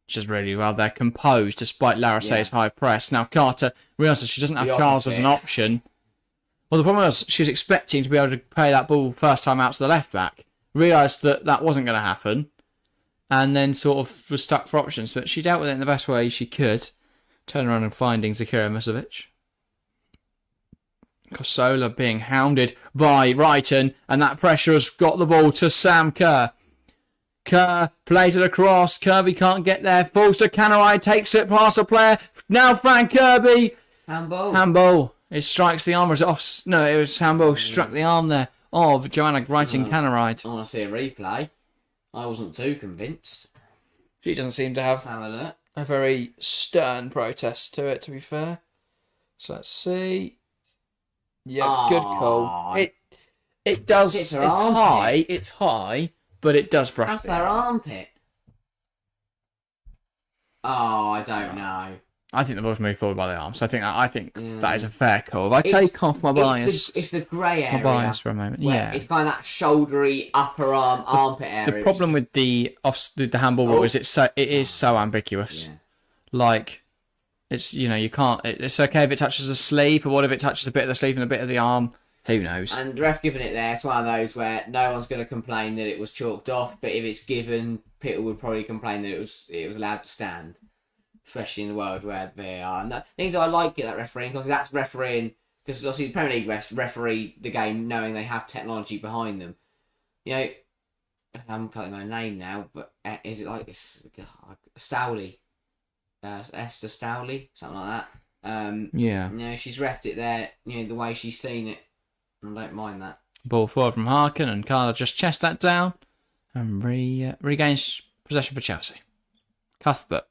Just really well. They're composed despite Larisse's high press. Now Carter realises she doesn't have Charles as an option. Well, the problem was she was expecting to be able to play that ball first time out to the left back. Realised that wasn't going to happen. And then sort of was stuck for options. But she dealt with it in the best way she could. Turn around and finding Zakira Musovic. Kosola being hounded by Wrighton, and that pressure has got the ball to Sam Kerr. Kerr plays it across. Kirby can't get there. Falls to Canaride, takes it past a player. Now Frank Kirby. Handball. It strikes the arm. Or is it off? No, it was handball. Struck the arm there of Joanna Wrighton Canaride. I want to see a replay. I wasn't too convinced. She doesn't seem to have a very stern protest to it, to be fair. So let's see. Yeah, good call. It does. It's high. It's high, but it does brush. How's their armpit? Oh, I don't know. I think the ball's moved forward by the arm, so I think that is a fair call. If I take off my bias, it's the grey area. My bias for a moment. Yeah, it's kind of that shouldery upper arm armpit area. The problem with the handball rule is it is so ambiguous. Yeah. Like. It's, you can't... It's okay if it touches the sleeve, but what if it touches a bit of the sleeve and a bit of the arm? Who knows? And the ref giving it there, it's one of those where no one's going to complain that it was chalked off, but if it's given, people would probably complain that it was allowed to stand. Especially in the world where they are. And things I like at that refereeing, because that's refereeing... Because obviously the Premier League refs referee the game knowing they have technology behind them. I'm cutting my name now, but is it like... Stowley? Esther Stowley, something like that. She's refed it there, the way she's seen it. I don't mind that. Ball forward from Häcken, and Carla just chests that down and regains possession for Chelsea. Cuthbert.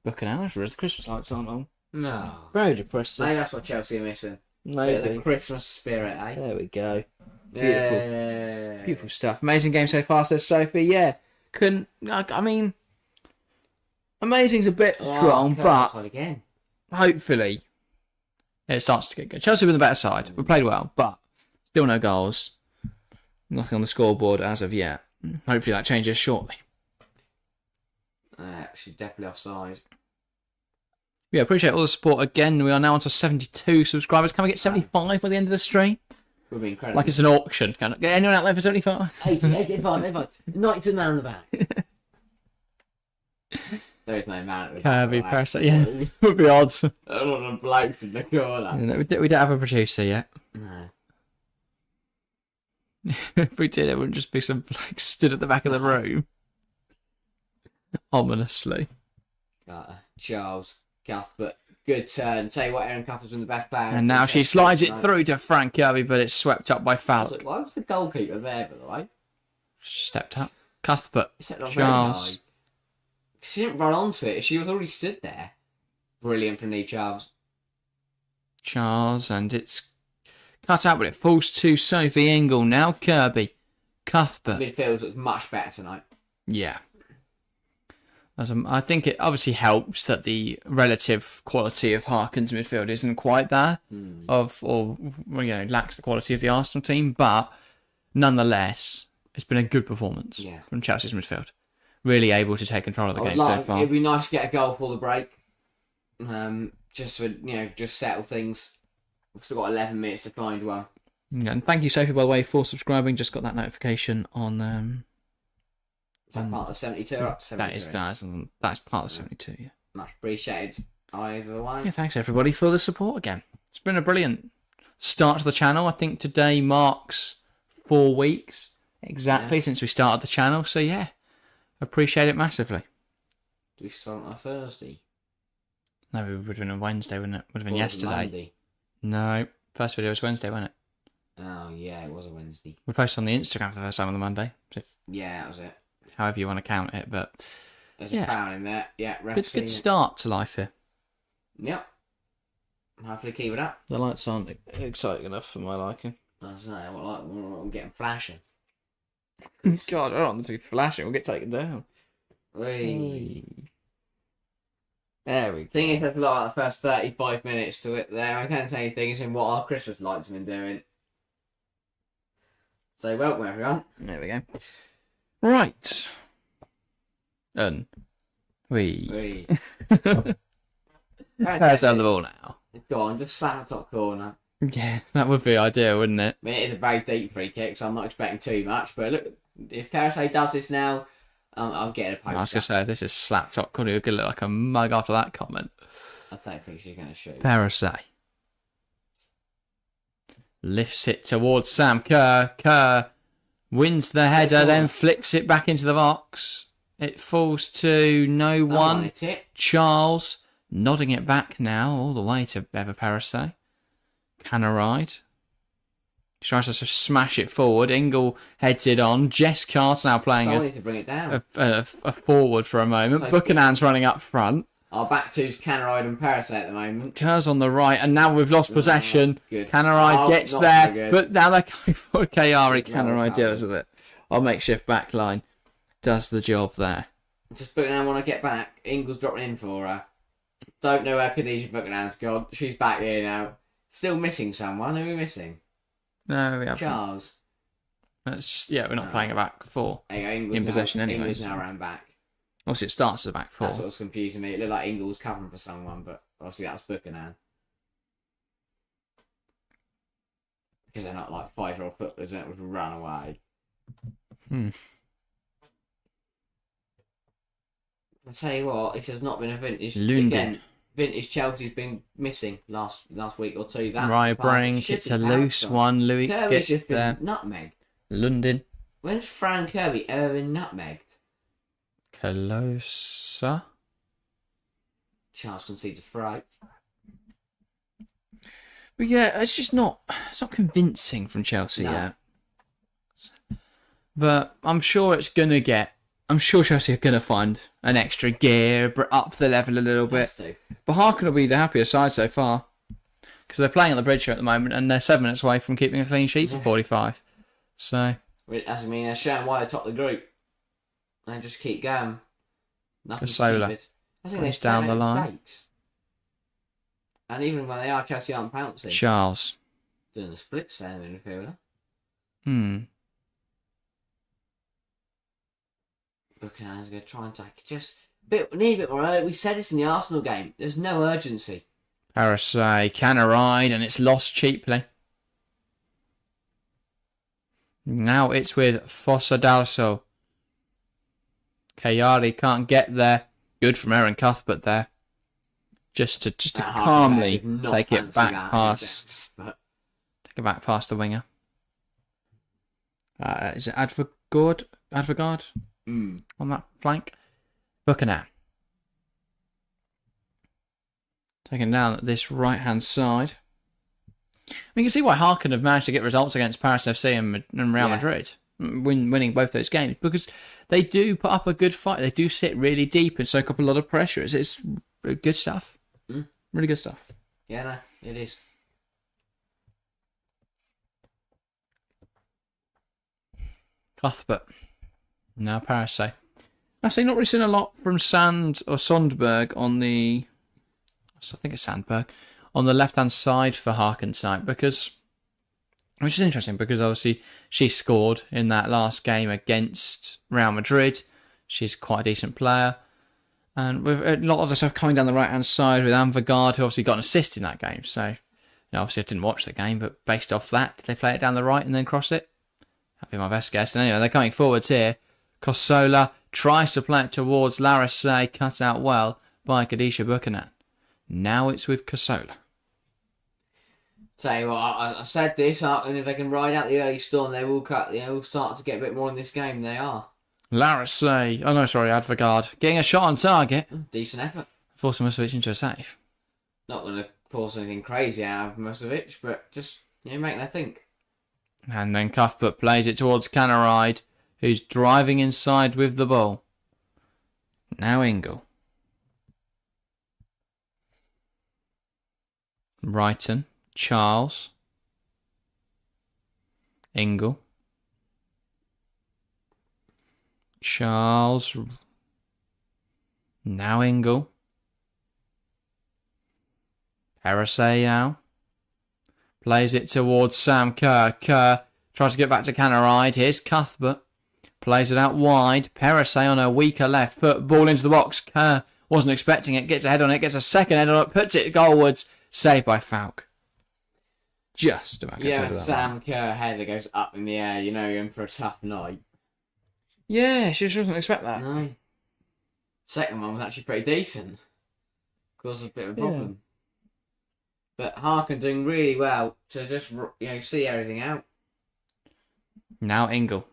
Buchanan, where's the Christmas lights on? No. Very depressing. Maybe that's what Chelsea are missing. Maybe. The Christmas spirit, eh? There we go. Beautiful. Yeah. Beautiful stuff. Amazing game so far, says Sophie. Yeah. Amazing's a bit strong, but hopefully it starts to get good. Chelsea were the better side. We played well, but still no goals. Nothing on the scoreboard as of yet. Hopefully that changes shortly. She's definitely offside. Yeah, appreciate all the support again. We are now on to 72 subscribers. Can we get 75 by the end of the stream? Would be incredible. Like it's an auction. Can I get anyone out there for 75? 85. 92 man on the back. There is no man. Kirby Perisset, yeah. Would be odd. A lot of blokes in the corner. We don't have a producer yet. No. If we did, it wouldn't just be some bloke stood at the back of the room. Ominously. Charles Cuthbert. Good turn. Tell you what, Erin Cuthbert's been the best player. And now she slides it through to Frank Kirby, but it's swept up by Falk. Why was the goalkeeper there, by the way? Stepped up. Cuthbert. Charles. She didn't run onto it. She was already stood there. Brilliant from Lee Charles. And it's cut out, but it falls to Sophie Ingle. Now Kirby. Cuthbert. Midfield looks much better tonight. Yeah. I think it obviously helps that the relative quality of Häcken's midfield isn't quite there, lacks the quality of the Arsenal team, but nonetheless, it's been a good performance from Chelsea's midfield. Really able to take control of the game so far. It'd be nice to get a goal for the break, just for just settle things. We've still got 11 minutes to find one. Yeah, and thank you, Sophie, by the way, for subscribing. Just got that notification on. Is that part of the 72 or up to 73? That's part of the 72, yeah. Much appreciated either way. Yeah, thanks everybody for the support again. It's been a brilliant start to the channel. I think today marks 4 weeks exactly since we started the channel. So yeah, appreciate it massively. Do we start on a Thursday? No, it would have been on Wednesday, wouldn't it? Would have been yesterday. Monday. No, first video was Wednesday, wasn't it? Oh, yeah, it was a Wednesday. We posted on the Instagram for the first time on the Monday. So yeah, that was it. However you want to count it, but... There's a pound in there. Yeah, good start to life here. Yep. Hopefully keep it up. The lights aren't exciting enough for my liking. I was like, I'm getting flashing. God, I don't want them to be flashing. We'll get taken down. Whee. There we go. Thing is, there's a lot of the first 35 minutes to it there. I can't say anything. It's in what our Christmas lights have been doing. So, welcome everyone. There we go. Right. We. Paris down the ball now. Go on, just slap the top corner. Yeah, that would be ideal, wouldn't it? I mean, it is a very deep free kick, so I'm not expecting too much. But look, if Paris does this now, I'm getting a post. I was going to say, if this is slap top corner, you're going to look like a mug after that comment. I don't think she's going to shoot. Paris lifts it towards Sam Kerr. Kerr wins the header, then flicks it back into the box. It falls to no one. Charles nodding it back now, all the way to Eva Parise. Canaride. She tries to smash it forward. Ingle heads it on. Jess Carter now playing as to bring it down. A forward for a moment. So Buchanan's running up front. Our back two's Canaride and Parise at the moment. Kerr's on the right, and now we've lost possession. Canaride gets there, but now they're going for Kayari. Canaride deals with it. Our makeshift back line does the job there. Just Buchanan want to get back. Ingle's dropping in for her. Don't know where Khadija Buchanan's gone. She's back here now. Still missing someone. Who are we missing? No, we haven't. Charles. That's just, we're not playing a back four in possession anyway. Ingle's now around back. Obviously, it starts as a back four. That's what was confusing me. It looked like Ingle's covering for someone, but obviously that was Buchanan. Because they're not like 5-year-old footballers that would run away. I tell you what, it has not been a vintage. Lundin. Again, vintage Chelsea's been missing last week or two. Right, Brink, it's a loose one. Louis Kirby's gets there. Nutmeg. London. When's Fran Kirby ever been nutmegged? Closer. Charles concedes a throw. But yeah, it's not convincing from Chelsea yet. But I'm sure Chelsea are going to find an extra gear, up the level a little bit. But Häcken will be the happiest side so far. Because they're playing at the bridge here at the moment and they're 7 minutes away from keeping a clean sheet for 45. So. As I mean, they're showing why they top the group. They just keep going. Nothing Solar. stupid. I think they're down the line. Fakes. And even when they are, Chelsea aren't pouncing. Charles. Doing the splits there in the midfielder. Buchanan's going to try and take it. Need a bit more urgency. We said this in the Arsenal game. There's no urgency. Parise, Canaride, and it's lost cheaply. Now it's with Fossa Dalso. Kayari can't get there. Good from Aaron Cuthbert there. Just to calmly take it back past. Take it back past the winger. Is it Advogard? On that flank. Buchanan. Taking down this right hand side. We can see why Häcken have managed to get results against Paris FC and Real Madrid. Winning both those games. Because they do put up a good fight. They do sit really deep and soak up a lot of pressure. It's good stuff. Really good stuff. Yeah, no, it is. Cuthbert. Now Paris. Actually, not really seen a lot from Sandberg on the... I think it's Sandberg. On the left-hand side for Häcken's side. Which is interesting because obviously she scored in that last game against Real Madrid. She's quite a decent player. And with a lot of the stuff coming down the right-hand side with Anvegard, who obviously got an assist in that game. So, obviously I didn't watch the game, but based off that, did they play it down the right and then cross it? That'd be my best guess. And anyway, they're coming forwards here. Kosola tries to play it towards Larissé, cut out well by Khadija Buchanan. Now it's with Kosola. Tell you what, I said this, and if they can ride out the early storm, they will start to get a bit more in this game. They are. Larissé, Advogard, getting a shot on target. Decent effort. Forcing him to switch into a save. Not going to force anything crazy out of Musovic, but just, make her think. And then Cuthbert plays it towards Canaride, who's driving inside with the ball. Now Ingle. Brighton. Charles. Ingle. Charles. Now Ingle. Perissé now. Plays it towards Sam Kerr. Kerr tries to get back to Canaride. Here's Cuthbert. Plays it out wide. Perissé on a weaker left foot. Ball into the box. Kerr wasn't expecting it. Gets a head on it. Gets a second head on it. Puts it goalwards. Saved by Falk. Just about. Yeah, Sam Kerr header goes up in the air. You're in for a tough night. Yeah, she just wasn't expect that. No. Second one was actually pretty decent. Caused a bit of a problem. But Häcken doing really well to just, see everything out. Now Ingle.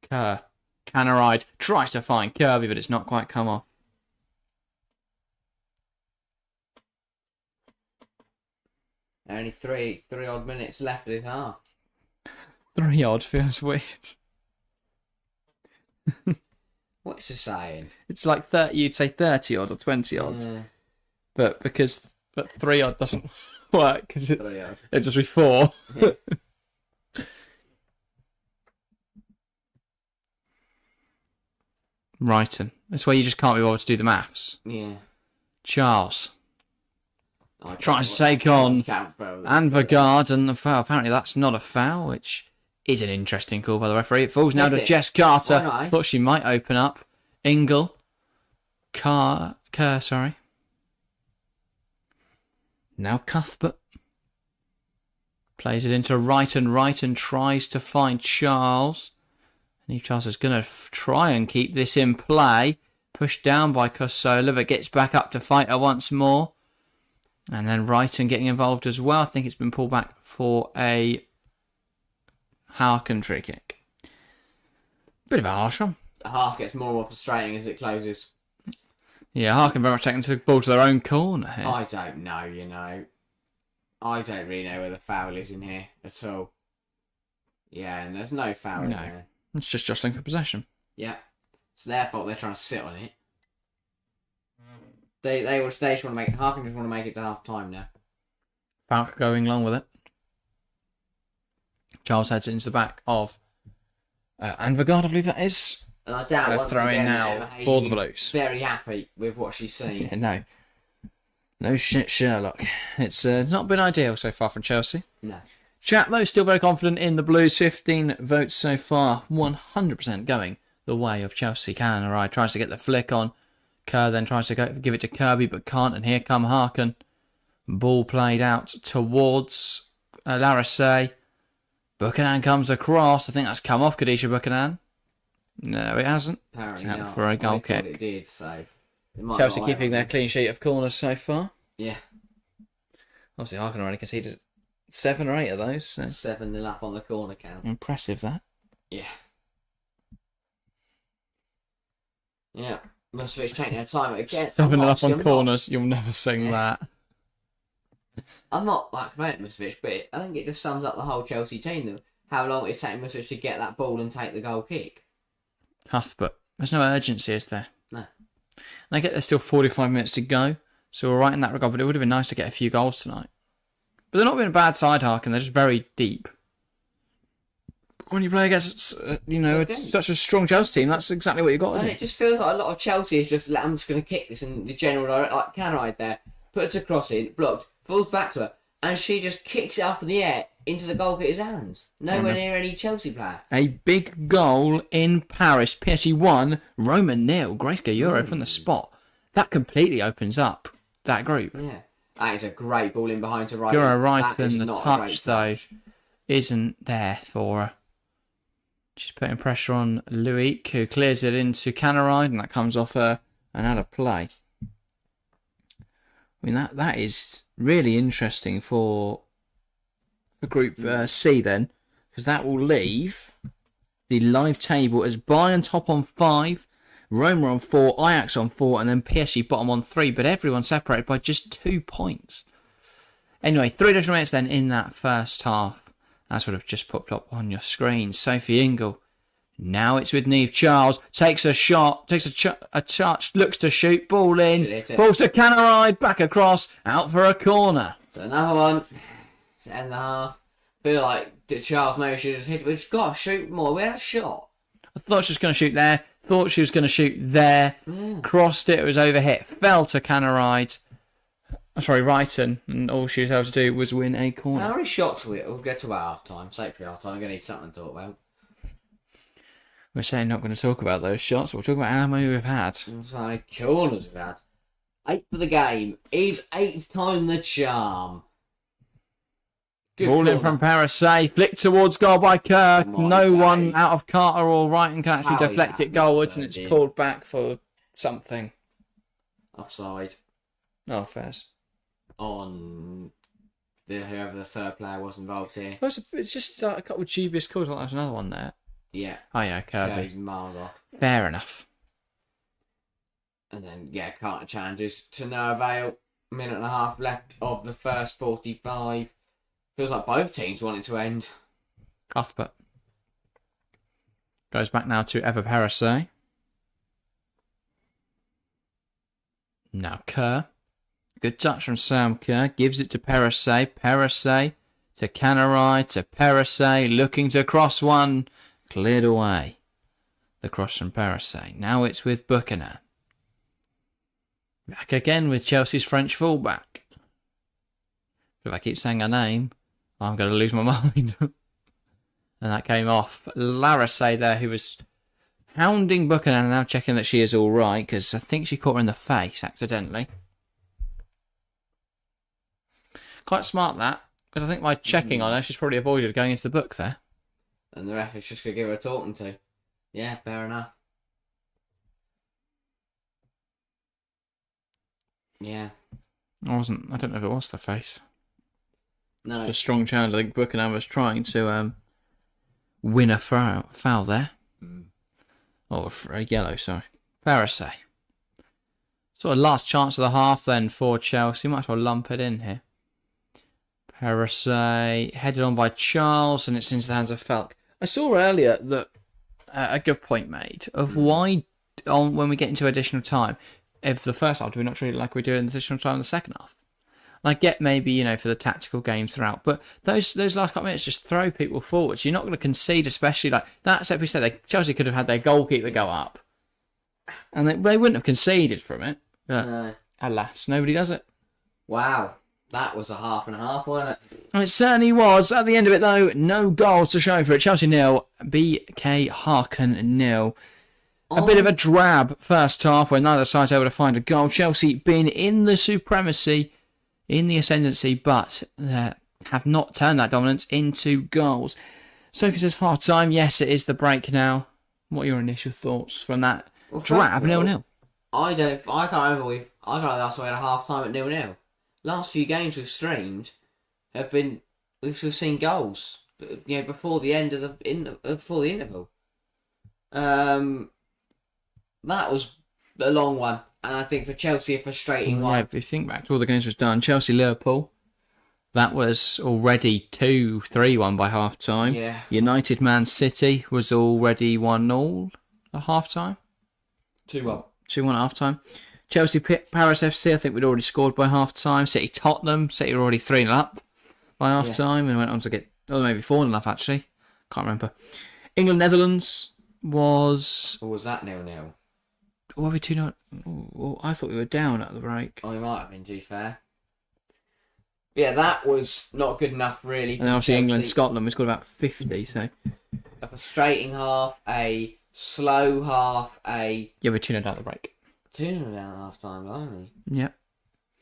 Kerr. Canaride tries to find Kirby, but it's not quite come off. Only three odd minutes left of this half. 3 odd feels weird. What's the saying? It's like 30, you'd say 30 odd or 20 odd. But 3 odd doesn't work because it'd just be 4. Yeah. Brighton. That's where you just can't be able to do the maths. Yeah. Charles. Tries to take on Anvergaard and the foul. Apparently that's not a foul, which is an interesting call by the referee. It falls now to Jess Carter. Thought she might open up. Ingle. Kerr, sorry. Now Cuthbert. Plays it into Wrighton tries to find Charles. And Charles is going to try and keep this in play. Pushed down by Kosola, but gets back up to fight her once more. And then Wrighton getting involved as well. I think it's been pulled back for a Häcken free kick. Bit of a harsh one. The half gets more and more frustrating as it closes. Yeah, Häcken very much taking the ball to their own corner here. I don't know, I don't really know where the foul is in here at all. Yeah, and there's no foul in there. It's just jostling for possession. Yeah. It's their fault they're trying to sit on it. They just want to make it. Häcken just want to make it to half time now. Falk going along with it. Charles heads into the back of Anvergaard, I believe that is. And I doubt they're throwing now for the Blues. Very happy with what she's seen. Yeah, no shit, Sherlock. It's not been ideal so far from Chelsea. No. Chat though still very confident in the Blues. 15 votes so far, 100% going the way of Chelsea. Canaride tries to get the flick on. Kerr then tries to give it to Kirby, but can't. And here come Häcken. Ball played out towards Larissé. Buchanan comes across. I think that's come off Khadija Buchanan. No, it hasn't. Apparently it's out not. for a goal kick. It did, so Chelsea keeping their clean sheet of corners so far. Yeah. Obviously, Häcken already conceded 7 or 8 of those. So. 7-0 up on the corner count. Impressive, that. Yeah. Yeah. Musovic taking their time again. 7-0 up on corners. You'll never sing that. I'm not like about Musovic, but I think it just sums up the whole Chelsea team. Though, how long it's taking Musovic to get that ball and take the goal kick. Cuthbert. There's no urgency, is there? No. And I get there's still 45 minutes to go, so we're right in that regard, but it would have been nice to get a few goals tonight. But they're not being a bad side, Häcken. They're just very deep. When you play against, such a strong Chelsea team, that's exactly what you got to do. It just feels like a lot of Chelsea is just, I'm just going to kick this in the general direction, like Canaride there, puts a cross in, blocked, falls back to her, and she just kicks it up in the air into the goalkeeper's hands. Nowhere near any Chelsea player. A big goal in Paris. PSG 1, Roma 0. Great Euro from the spot. That completely opens up that group. Yeah. That is a great ball in behind to Wrighton. You're right, and the touch, though, isn't there for her. She's putting pressure on Luik, who clears it into Canaride, and that comes off her and out of play. I mean, that is really interesting for Group C then, because that will leave the live table as Bayern top on 5, Roma on 4, Ajax on 4, and then PSG bottom on 3. But everyone separated by just 2 points. Anyway, 3 additional minutes then in that first half. That's what have just popped up on your screen. Sophie Ingle. Now it's with Niamh Charles. Takes a shot. Takes a charge. Looks to shoot. Ball in. Balls to Canaride. Back across. Out for a corner. So another one. It's end of the half. Feel like Charles maybe should have hit. We've got to shoot more. We had a shot. I thought she was going to shoot there. Thought she was going to shoot there. Crossed it. It was overhit. Fell to Canaride. Sorry, Wrighton. And all she was able to do was win a corner. How many shots we'll get to half time? Safe for half time. I'm going to need something to talk about. We're saying not going to talk about those shots. We'll talk about how many we've had. How many corners we've had. 8 for the game. Is 8th time the charm? Ball in from Parasay. Flick towards goal by Kirk. No one out of Carter or Wrighton can actually deflect it goalwards, and it's pulled back for something. Offside. Oh, fairs. On whoever the third player was involved here. It's just a couple of dubious calls. Like there's another one there. Yeah. Oh yeah, Kirby. He's miles off. Fair enough. And then Carter challenges to no avail. Minute and a half left of the first 45. Feels like both teams want it to end. Cuthbert goes back now to Eva Parasay. Now Kerr. Good touch from Sam Kerr. Gives it to Parasay. Parasay to Canaride to Parasay. Looking to cross one. Cleared away. The cross from Parasay. Now it's with Buchanan. Back again with Chelsea's French fullback. If I keep saying her name, I'm going to lose my mind. And that came off. Larissay there, who was hounding Buchanan, now checking that she is all right, because I think she caught her in the face accidentally. Quite smart that, because I think by checking on her, she's probably avoided going into the book there. And the ref is just going to give her a talking to. Yeah, fair enough. Yeah. I don't know if it was the face. No. A strong challenge. I think Buchanan was trying to win a foul there. Or a yellow, sorry. Parasay. Sort of last chance of the half then for Chelsea. Might as well lump it in here. Parasay headed on by Charles, and it's into the hands of Falk. I saw earlier that a good point made of why when we get into additional time, if the first half do we not treat it like we do in additional time in the second half? And I get maybe, for the tactical game throughout, but those last couple of minutes just throw people forward. So you're not going to concede, especially like that. Set we said, Chelsea could have had their goalkeeper go up, and they wouldn't have conceded from it. But No. Alas, nobody does it. Wow. That was a half and a half, wasn't it? It certainly was. At the end of it, though, no goals to show for it. Chelsea 0, BK Häcken 0. A bit of a drab first half where neither side's able to find a goal. Chelsea being in the supremacy, in the ascendancy, but have not turned that dominance into goals. Sophie says half time. Yes, it is the break now. What are your initial thoughts from that drab 0-0? I can't remember we had a half time at 0-0. Last few games we've streamed we've seen goals, before the end of before the interval. That was a long one, and I think for Chelsea a frustrating one. Yeah, if you think back to all the games was done, Chelsea-Liverpool, that was already 2-3-1 by half time. Yeah. United-Man City was already 1-0 at half time. 2-1. 2-1 at half time. Chelsea-Paris FC, I think we'd already scored by half time. City-Tottenham, City were already 3-0 up by half time and went on to get, maybe 4-0 actually. Can't remember. England-Netherlands was... Or was that 0-0? Were we 2-0? Oh, I thought we were down at the break. Oh, we might have been, to be fair. Yeah, that was not good enough, really. And then obviously England-Scotland, we scored about 50, so... A frustrating half, a slow half, Yeah, we're 2-0 at the break. 2-0 down at half time, aren't we? Yep.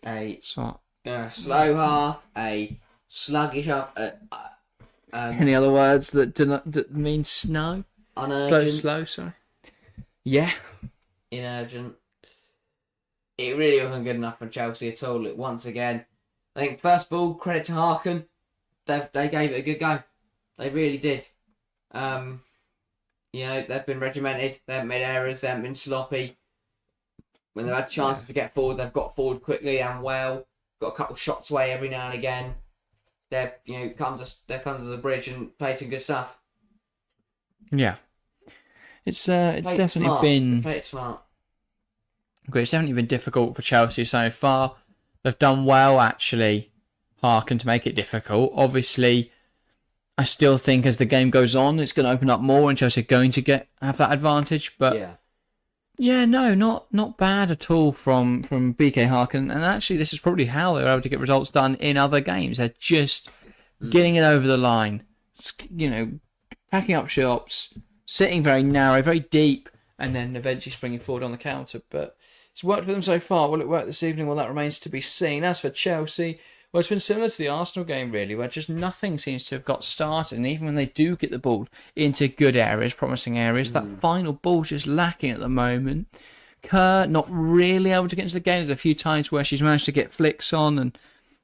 A So... slow half, a sluggish half. Any other words that mean snow? Unurgent. Slow, sorry. Yeah. Inurgent. It really wasn't good enough for Chelsea at all. Once again, I think first of all, credit to Häcken. They gave it a good go. They really did. they've been regimented. They haven't made errors. They haven't been sloppy. When they've had chances to get forward, they've got forward quickly and well. Got a couple of shots away every now and again. They've come to the bridge and played some good stuff. Yeah, it's definitely been played smart. It's definitely been difficult for Chelsea so far. They've done well actually, Harken, to make it difficult. Obviously, I still think as the game goes on, it's going to open up more, and Chelsea are going to have that advantage. But not bad at all from BK Häcken. And actually, this is probably how they were able to get results done in other games. They're just getting it over the line, packing up shots, sitting very narrow, very deep, and then eventually springing forward on the counter. But it's worked for them so far. Will it work this evening? Well, that remains to be seen. As for Chelsea, well, it's been similar to the Arsenal game, really, where just nothing seems to have got started. And even when they do get the ball into good areas, promising areas, that final ball's just lacking at the moment. Kerr not really able to get into the game. There's a few times where she's managed to get flicks on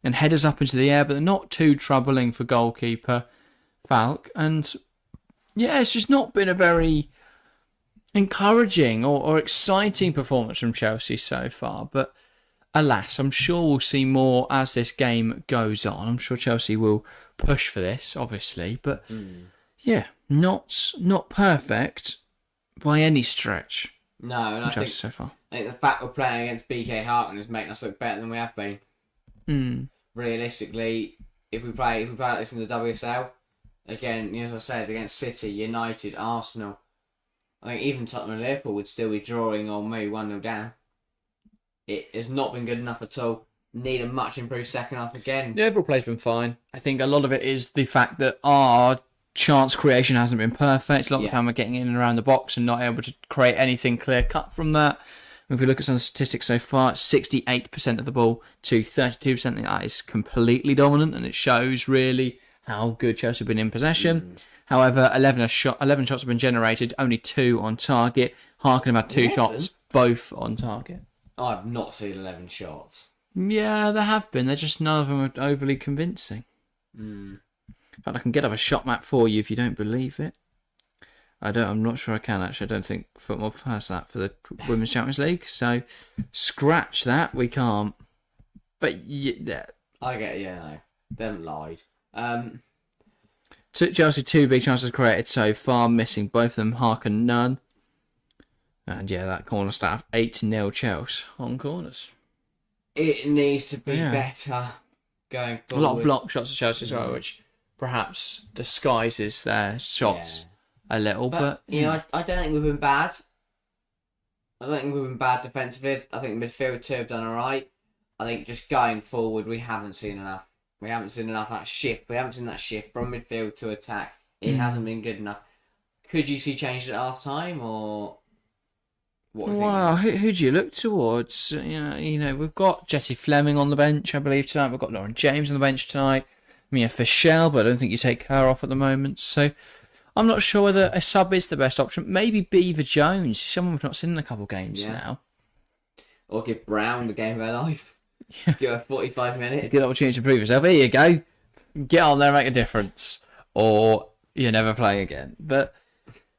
and headers up into the air, but they're not too troubling for goalkeeper Falk. And yeah, it's just not been a very encouraging or exciting performance from Chelsea so far. But alas, I'm sure we'll see more as this game goes on. I'm sure Chelsea will push for this, obviously. But yeah, not perfect by any stretch. No, and I think so far. I think the fact we're playing against BK Häcken is making us look better than we have been. Realistically, if we play like this in the WSL, again, as I said, against City, United, Arsenal, I think even Tottenham and Liverpool would still be drawing on me 1-0 down. It has not been good enough at all. Need a much improved second half again. The overall play's been fine. I think a lot of it is the fact that our chance creation hasn't been perfect. A lot of the time we're getting in and around the box and not able to create anything clear cut from that. If we look at some of the statistics so far, it's 68% of the ball to 32%. That is completely dominant, and it shows really how good Chelsea have been in possession. However, 11 shots have been generated, only 2 on target. Harken have had 2 shots, both on target. I've not seen 11 shots. Yeah, there have been. They're just none of them are overly convincing. In fact, I can get up a shot map for you if you don't believe it. I'm not sure I can actually. I don't think Football has that for the Women's Champions League. So scratch that. We can't. But yeah, I get no. They haven't lied. Chelsea 2 big chances created so far, missing both of them. Harken none. And yeah, that corner stat of 8-0 Chelsea on corners. It needs to be better going forward. A lot of block shots of Chelsea as well, which perhaps disguises their shots a little. But I don't think we've been bad. I don't think we've been bad defensively. I think midfield too have done alright. I think just going forward, we haven't seen enough. We haven't seen enough that shift. We haven't seen that shift from midfield to attack. It hasn't been good enough. Could you see changes at half time or? Well, who do you look towards? We've got Jessie Fleming on the bench, I believe, tonight. We've got Lauren James on the bench tonight. Mia Fischel, but I don't think you take her off at the moment. So I'm not sure whether a sub is the best option. Maybe Beaver Jones, someone we've not seen in a couple of games now. Or give Brown the game of her life. Give her 45 minutes. Good opportunity to prove yourself. Here you go. Get on there and make a difference. Or you never play again. But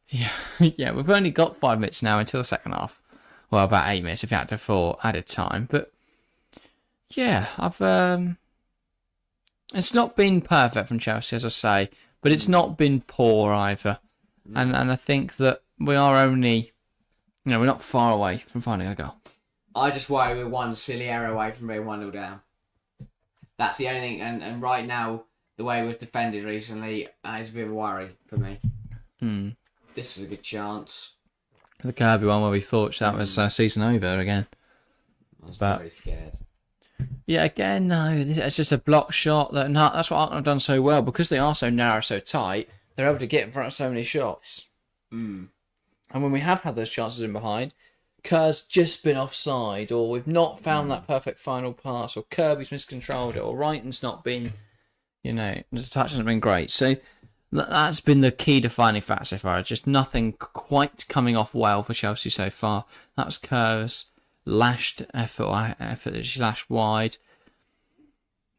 yeah, we've only got 5 minutes now until the second half. Well, about 8 minutes if you had to for added time. But yeah, it's not been perfect from Chelsea, as I say, but it's not been poor either. And I think that we are only, we're not far away from finding a goal. I just worry we're one silly error away from being 1-0 down. That's the only thing. And right now, the way we've defended recently is a bit of a worry for me. This was a good chance. The Kirby one where we thought that was season over again. I was very scared. Yeah, again, no. It's just a block shot. That's what Arsenal have done so well. Because they are so narrow, so tight, they're able to get in front of so many shots. And when we have had those chances in behind, Kerr's just been offside, or we've not found that perfect final pass, or Kirby's miscontrolled it, or Wrighton's not been, the touch hasn't been great. So that's been the key defining factor so far. Just nothing quite coming off well for Chelsea so far. That was Kerr's lashed effort that she lashed wide.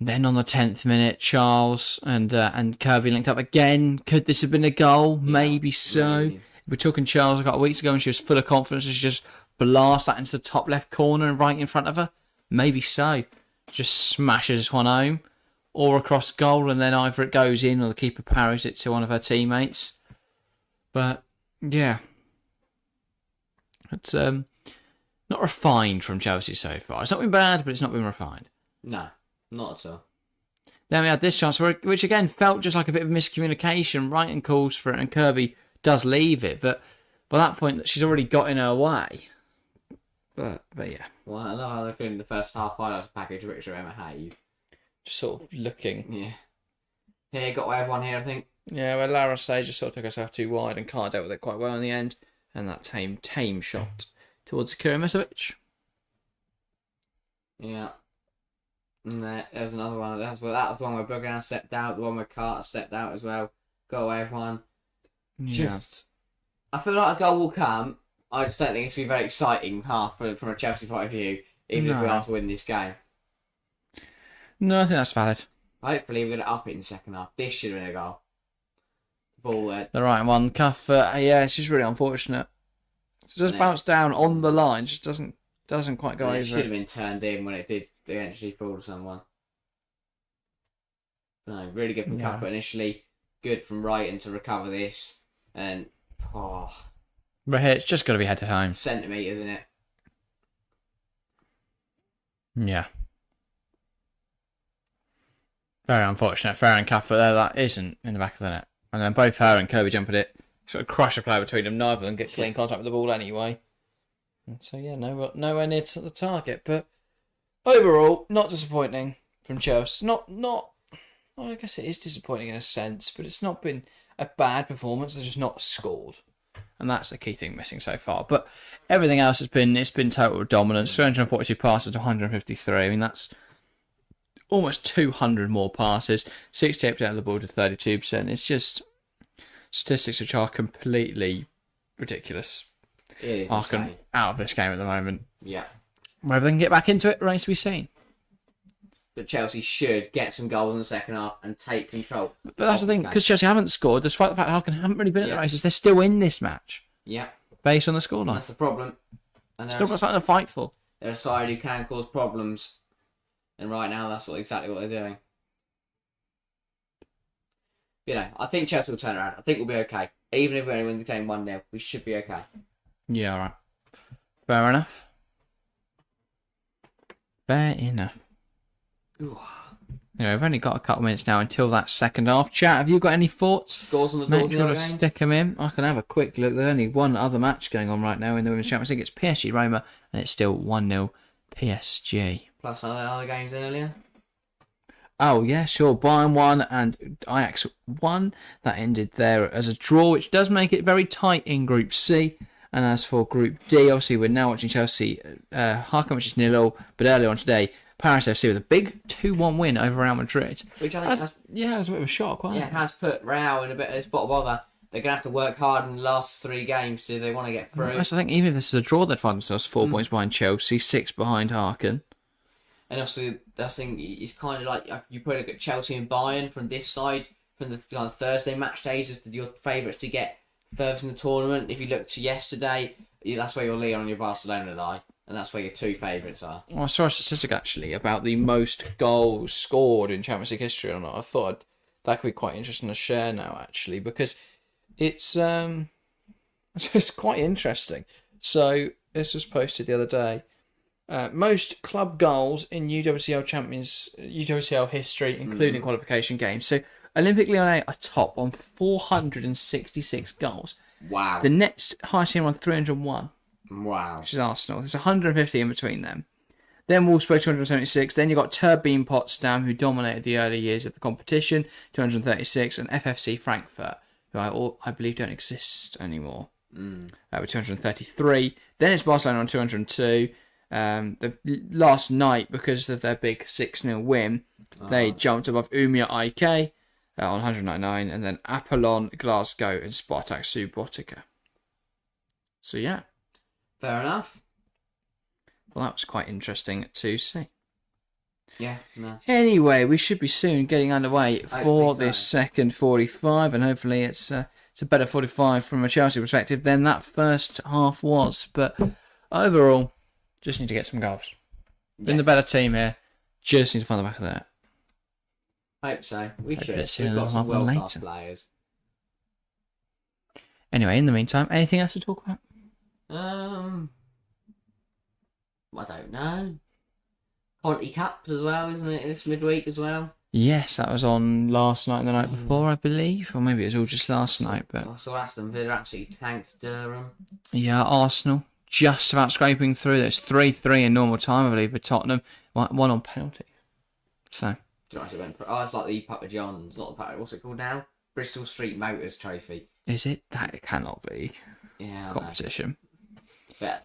Then on the 10th minute, Charles and Kirby linked up again. Could this have been a goal? Maybe so. we're talking Chelsea a couple of weeks ago and she was full of confidence and she just blasts that into the top left corner and right in front of her. Maybe so. Just smashes this one home or across goal, and then either it goes in or the keeper parries it to one of her teammates. But yeah, it's not refined from Chelsea so far. It's not been bad, but it's not been refined. No, not at all. Then we had this chance, which again felt just like a bit of miscommunication. Wrighton calls for it, and Kirby does leave it, but by that point, she's already got in her way. But yeah. Well, I love how they're doing the first half highlights package of Richard Emma Hayes. Just sort of looking. Yeah. Here, got everyone here, I think. Yeah, well, Lara Say just sort of took herself too wide and Carr dealt with it quite well in the end. And that tame shot towards Akira Misovic. Yeah. And there's another one. That was the one where Bugran stepped out, the one where Carter stepped out as well. Got away with one. Yeah. I feel like a goal will come. I just don't think it's going to be very exciting from a Chelsea point of view, even if we are to win this game. No, I think that's valid. Hopefully we're going to up it in the second half. This should have been a goal. Ball there. The right one, Cuff. Yeah, it's just really unfortunate. It just bounced down on the line. Just doesn't quite go over. It should have been turned in when it did eventually fall to someone. No, really good from Cuff initially. Good from Wrighton to recover this. And, But here, it's just got to be headed home. Centimetres, isn't it? Yeah. Very unfortunate. Fair and Cuff, there, that isn't in the back of the net. And then both her and Kirby jump at it. Sort of crush a player between them. Neither of them get clean contact with the ball anyway. And so, yeah, nowhere near to the target. But overall, not disappointing from Chelsea. Not. Well, I guess it is disappointing in a sense, but it's not been a bad performance. They've just not scored. And that's the key thing missing so far. But everything else it's been total dominance. 342 passes to 153. I mean, that's almost 200 more passes. 68% of the ball to 32%. It's just statistics which are completely ridiculous. It is Harken out of this game at the moment. Yeah. Whether they can get back into it remains to be seen. But Chelsea should get some goals in the second half and take control. But that's the thing, because Chelsea haven't scored, despite the fact Harken haven't really been at the races, they're still in this match. Yeah. Based on the scoreline. That's the problem. And still got something to fight for. They're a side who can cause problems. And right now, that's exactly what they're doing. I think Chelsea will turn around. I think we'll be okay. Even if we only win the game 1-0, we should be okay. Yeah, alright. Fair enough. Fair enough. Ooh. Anyway, we've only got a couple of minutes now until that second half. Chat, have you got any thoughts? Scores on the Mate, board. if you want to stick them in, I can have a quick look. There's only one other match going on right now in the Women's Champions League. It's PSG Roma, and it's still 1-0 PSG. Plus other games earlier. Oh, yeah, sure. Bayern 1 and Ajax 1. That ended there as a draw, which does make it very tight in Group C. And as for Group D, obviously, we're now watching Chelsea, Harken, which is 0-0, but earlier on today, Paris FC with a big 2-1 win over Real Madrid. Which I think it was a bit of a shock, wasn't it? It has put Real in a bit of a spot of bother. They're going to have to work hard in the last 3 games if they want to get through. I think even if this is a draw, they'd find themselves 4 points behind Chelsea, 6 behind Harken. And also, that thing is kind of like you put at Chelsea and Bayern from this side, from the Thursday match days, as your favourites to get furthest in the tournament. If you look to yesterday, that's where your Lyon and your Barcelona lie. And that's where your 2 favourites are. Well, I saw a statistic actually about the most goals scored in Champions League history or not. I thought that could be quite interesting to share now actually, because it's quite interesting. So this was posted the other day. Most club goals in UWCL history, including qualification games. So Olympique Lyonnais are top on 466 goals. Wow. The next highest team on 301. Wow. Which is Arsenal. There's 150 in between them. Then Wolfsburg 276. Then you've got Turbine Potsdam, who dominated the early years of the competition, 236, and FFC Frankfurt, who I believe don't exist anymore, with 233. Then it's Barcelona on 202. Last night, because of their big 6-0 win, they jumped above Umia IK on 199, and then Apollon, Glasgow, and Spartak Subotica. So yeah. Fair enough. Well, that was quite interesting to see. Yeah, no. Anyway, we should be soon getting underway for this second 45, and hopefully it's it's a better 45 from a Chelsea perspective than that first half was. But overall, just need to get some goals. Been the better team here. Just need to find the back of that. Hope so. We should. We've got some world-class players. Anyway, in the meantime, anything else to talk about? I don't know. Conti Cups as well, isn't it? This midweek as well. Yes, that was on last night and the night before, I believe. Or maybe it was all just last night. But I saw Aston Villa absolutely tanked Durham. Yeah, Arsenal just about scraping through. There's 3-3 in normal time, I believe, for Tottenham. One on penalty. So. It's like the Papa John's, not the Papa, what's it called now? Bristol Street Motors Trophy. Is it? That cannot be. Yeah. Competition.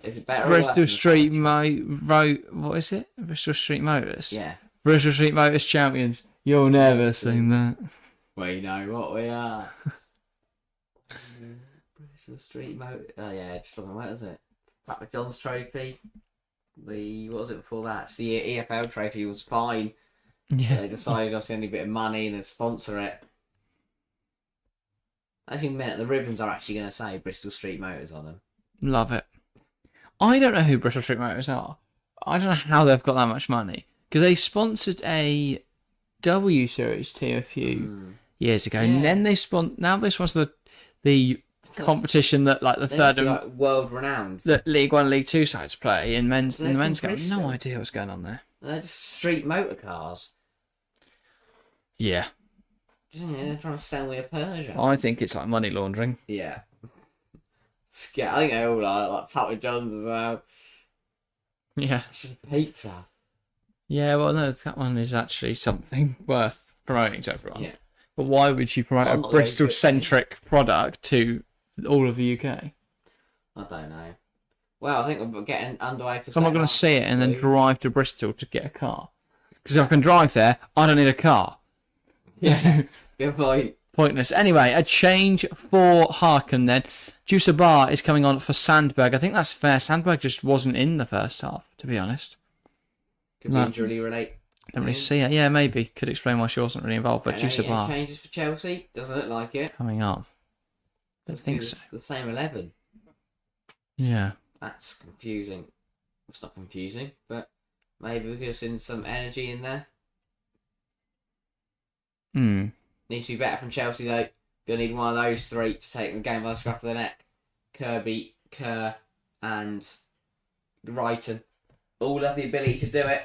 Is it better Bristol Street what is it? Bristol Street Motors? Yeah. Bristol Street Motors champions. You'll never sing that. We know what we are. Bristol Street Motors. Oh yeah, just something. What is it? Papa John's Trophy. What was it before that? The EFL Trophy was fine. Yeah. They decided to send a bit of money and then sponsor it. I think the ribbons are actually going to say Bristol Street Motors on them. Love it. I don't know who Bristol Street Motors are. I don't know how they've got that much money. Because they sponsored a W Series team a few years ago. Yeah. And then they sponsor the competition that like the third and world renowned that League 1, League 2 sides play in the men's game. No idea what's going on there. They're just street motor cars. Yeah. They're trying to sell me a Persia. I think it's like money laundering. Yeah. I think they all are, like Papa John's as well. Yeah. It's just pizza. Yeah, well, no, that one is actually something worth promoting to everyone. Yeah. But why would you promote a Bristol-centric product to all of the UK? I don't know. Well, I think we're getting underway for... So I'm not going to see it and then drive to Bristol to get a car. Because if I can drive there, I don't need a car. Yeah, good point. Pointless. Anyway, a change for Häcken then. Bar is coming on for Sandberg. I think that's fair. Sandberg just wasn't in the first half, to be honest. Could be injury relate. Don't really see it. Yeah, maybe. Could explain why she wasn't really involved. But Bar changes for Chelsea. Doesn't look like it. Coming on. Don't think so. The same 11. Yeah. That's confusing. It's not confusing, but maybe we could have seen some energy in there. Needs to be better from Chelsea though. Gonna need one of those three to take the game by the scruff of the neck. Kirby, Kerr, and Wrighton all have the ability to do it.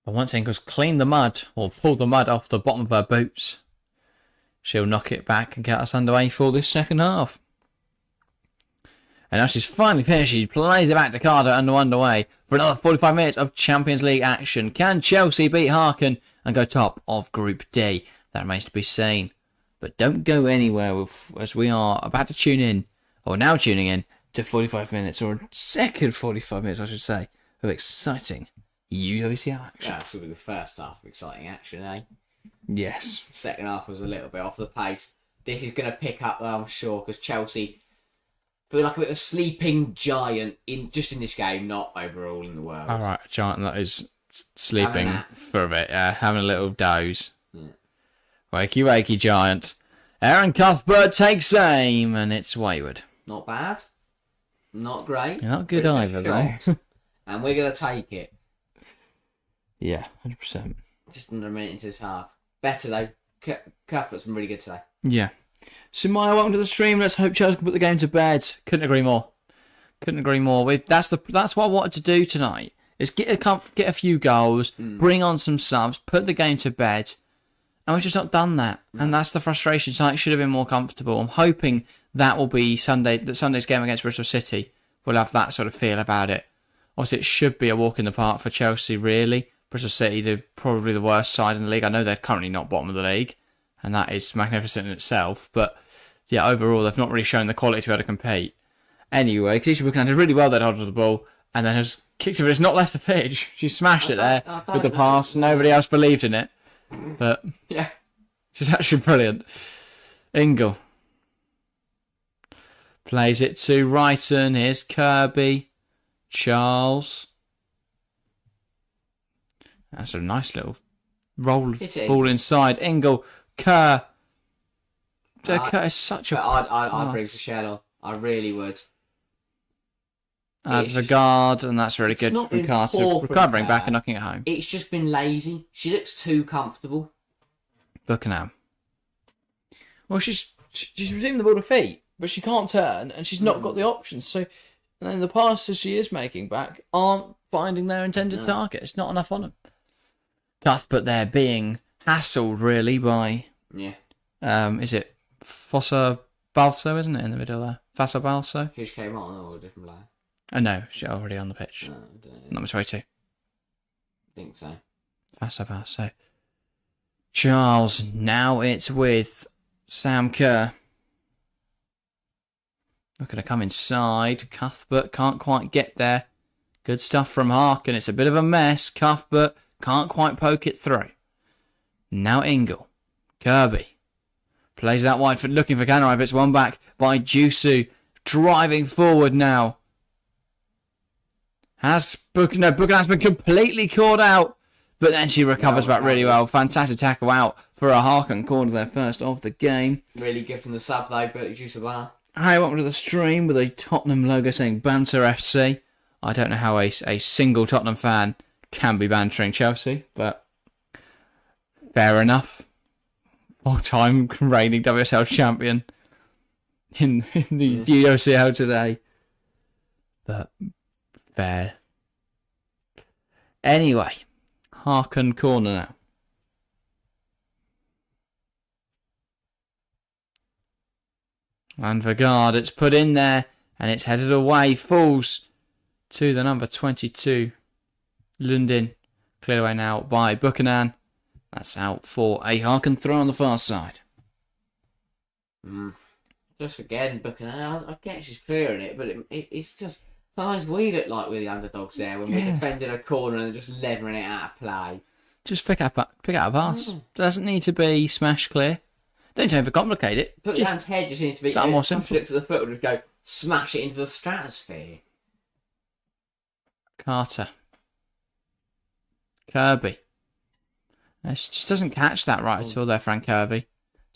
But once Ingles clean the mud or pull the mud off the bottom of her boots, she'll knock it back and get us underway for this second half. And now she's finally finished, she plays it back to Carter underway for another 45 minutes of Champions League action. Can Chelsea beat Häcken and go top of Group D? That remains to be seen. But don't go anywhere as we are about to tune in, or now tuning in, to 45 minutes, or a second 45 minutes, I should say, of exciting UWCL action. Yeah, this will be the first half of exciting action, eh? Yes. The second half was a little bit off the pace. This is going to pick up, though, I'm sure, because Chelsea feel like a bit of a sleeping giant in this game, not overall in the world. All right, a giant that is sleeping for a bit, having a little doze. Yeah. Wakey, wakey, giant. Aaron Cuthbert takes aim, and it's wayward. Not bad. Not great. Not good either, though. And we're going to take it. Yeah, 100%. Just under a minute into this half. Better, though. Cuthbert's been really good today. Yeah. Sumaya, welcome to the stream. Let's hope Chelsea can put the game to bed. Couldn't agree more. Couldn't agree more. That's what I wanted to do tonight. Is get a few goals, bring on some subs, put the game to bed, and we've just not done that. And that's the frustration. Tonight should have been more comfortable. I'm hoping that will be Sunday's game against Bristol City. We'll have that sort of feel about it. Obviously, it should be a walk in the park for Chelsea, really. Bristol City, they're probably the worst side in the league. I know they're currently not bottom of the league, and that is magnificent in itself. But yeah, overall, they've not really shown the quality to be able to compete. Anyway, Katisha Buchanan did really well that hold of the ball, and then has kicked it, but it's not left the pitch. She smashed it there with the pass. Nobody else believed in it. But yeah, she's actually brilliant. Ingle plays it to Wrighton. Here's Kirby. Charles. That's a nice little roll ball inside. Ingle. Kerr. It's such a... But I'd bring Michelle on. I really would. Advogard, and that's really good from Carter. Recovering back and knocking it home. It's just been lazy. She looks too comfortable. Buckingham. Well, she's redeemed the ball to feet, but she can't turn, and she's not got the options. So then the passes she is making back aren't finding their intended target. It's not enough on them. Cuthbert there being hassled, really, by... Yeah. Is it Fossa Balso, isn't it, in the middle there? Fossa Balso? Who came on, or a different player? Oh, no, she's already on the pitch. Number 22. I think so. Fossa Balso. Charles, now it's with Sam Kerr. Looking to come inside. Cuthbert can't quite get there. Good stuff from Harkin. It's a bit of a mess. Cuthbert can't quite poke it through. Now Ingle. Kirby. Plays that wide for looking for Canary. It's one back by Jusu. Driving forward now. Buchan has been completely caught out. But then she recovers back really well. Fantastic tackle out for a Harkin corner there first of the game. Really good from the sub though, but Jusu bar. Hi, welcome to the stream with a Tottenham logo saying Banter FC. I don't know how a single Tottenham fan can be bantering Chelsea, but fair enough. All-time reigning WSL champion in the UCL today. But fair. Anyway, Harkin corner now. And Vigard, it's put in there, and it's headed away. Falls to the number 22. Lundin. Cleared away now by Buchanan. That's out for a Harkin throw on the far side. Just again, Buchanan. I get she's clearing it, but it's just... Sometimes we look like we're the underdogs there when we're defending a corner and just levering it out of play. Just pick out a pass. Doesn't need to be smash clear. Don't overcomplicate it. Buchanan's head just needs to be... Something more simple. Look to the foot and just go smash it into the stratosphere. Carter. Kirby. She just doesn't catch that right at all there, Frank Kirby.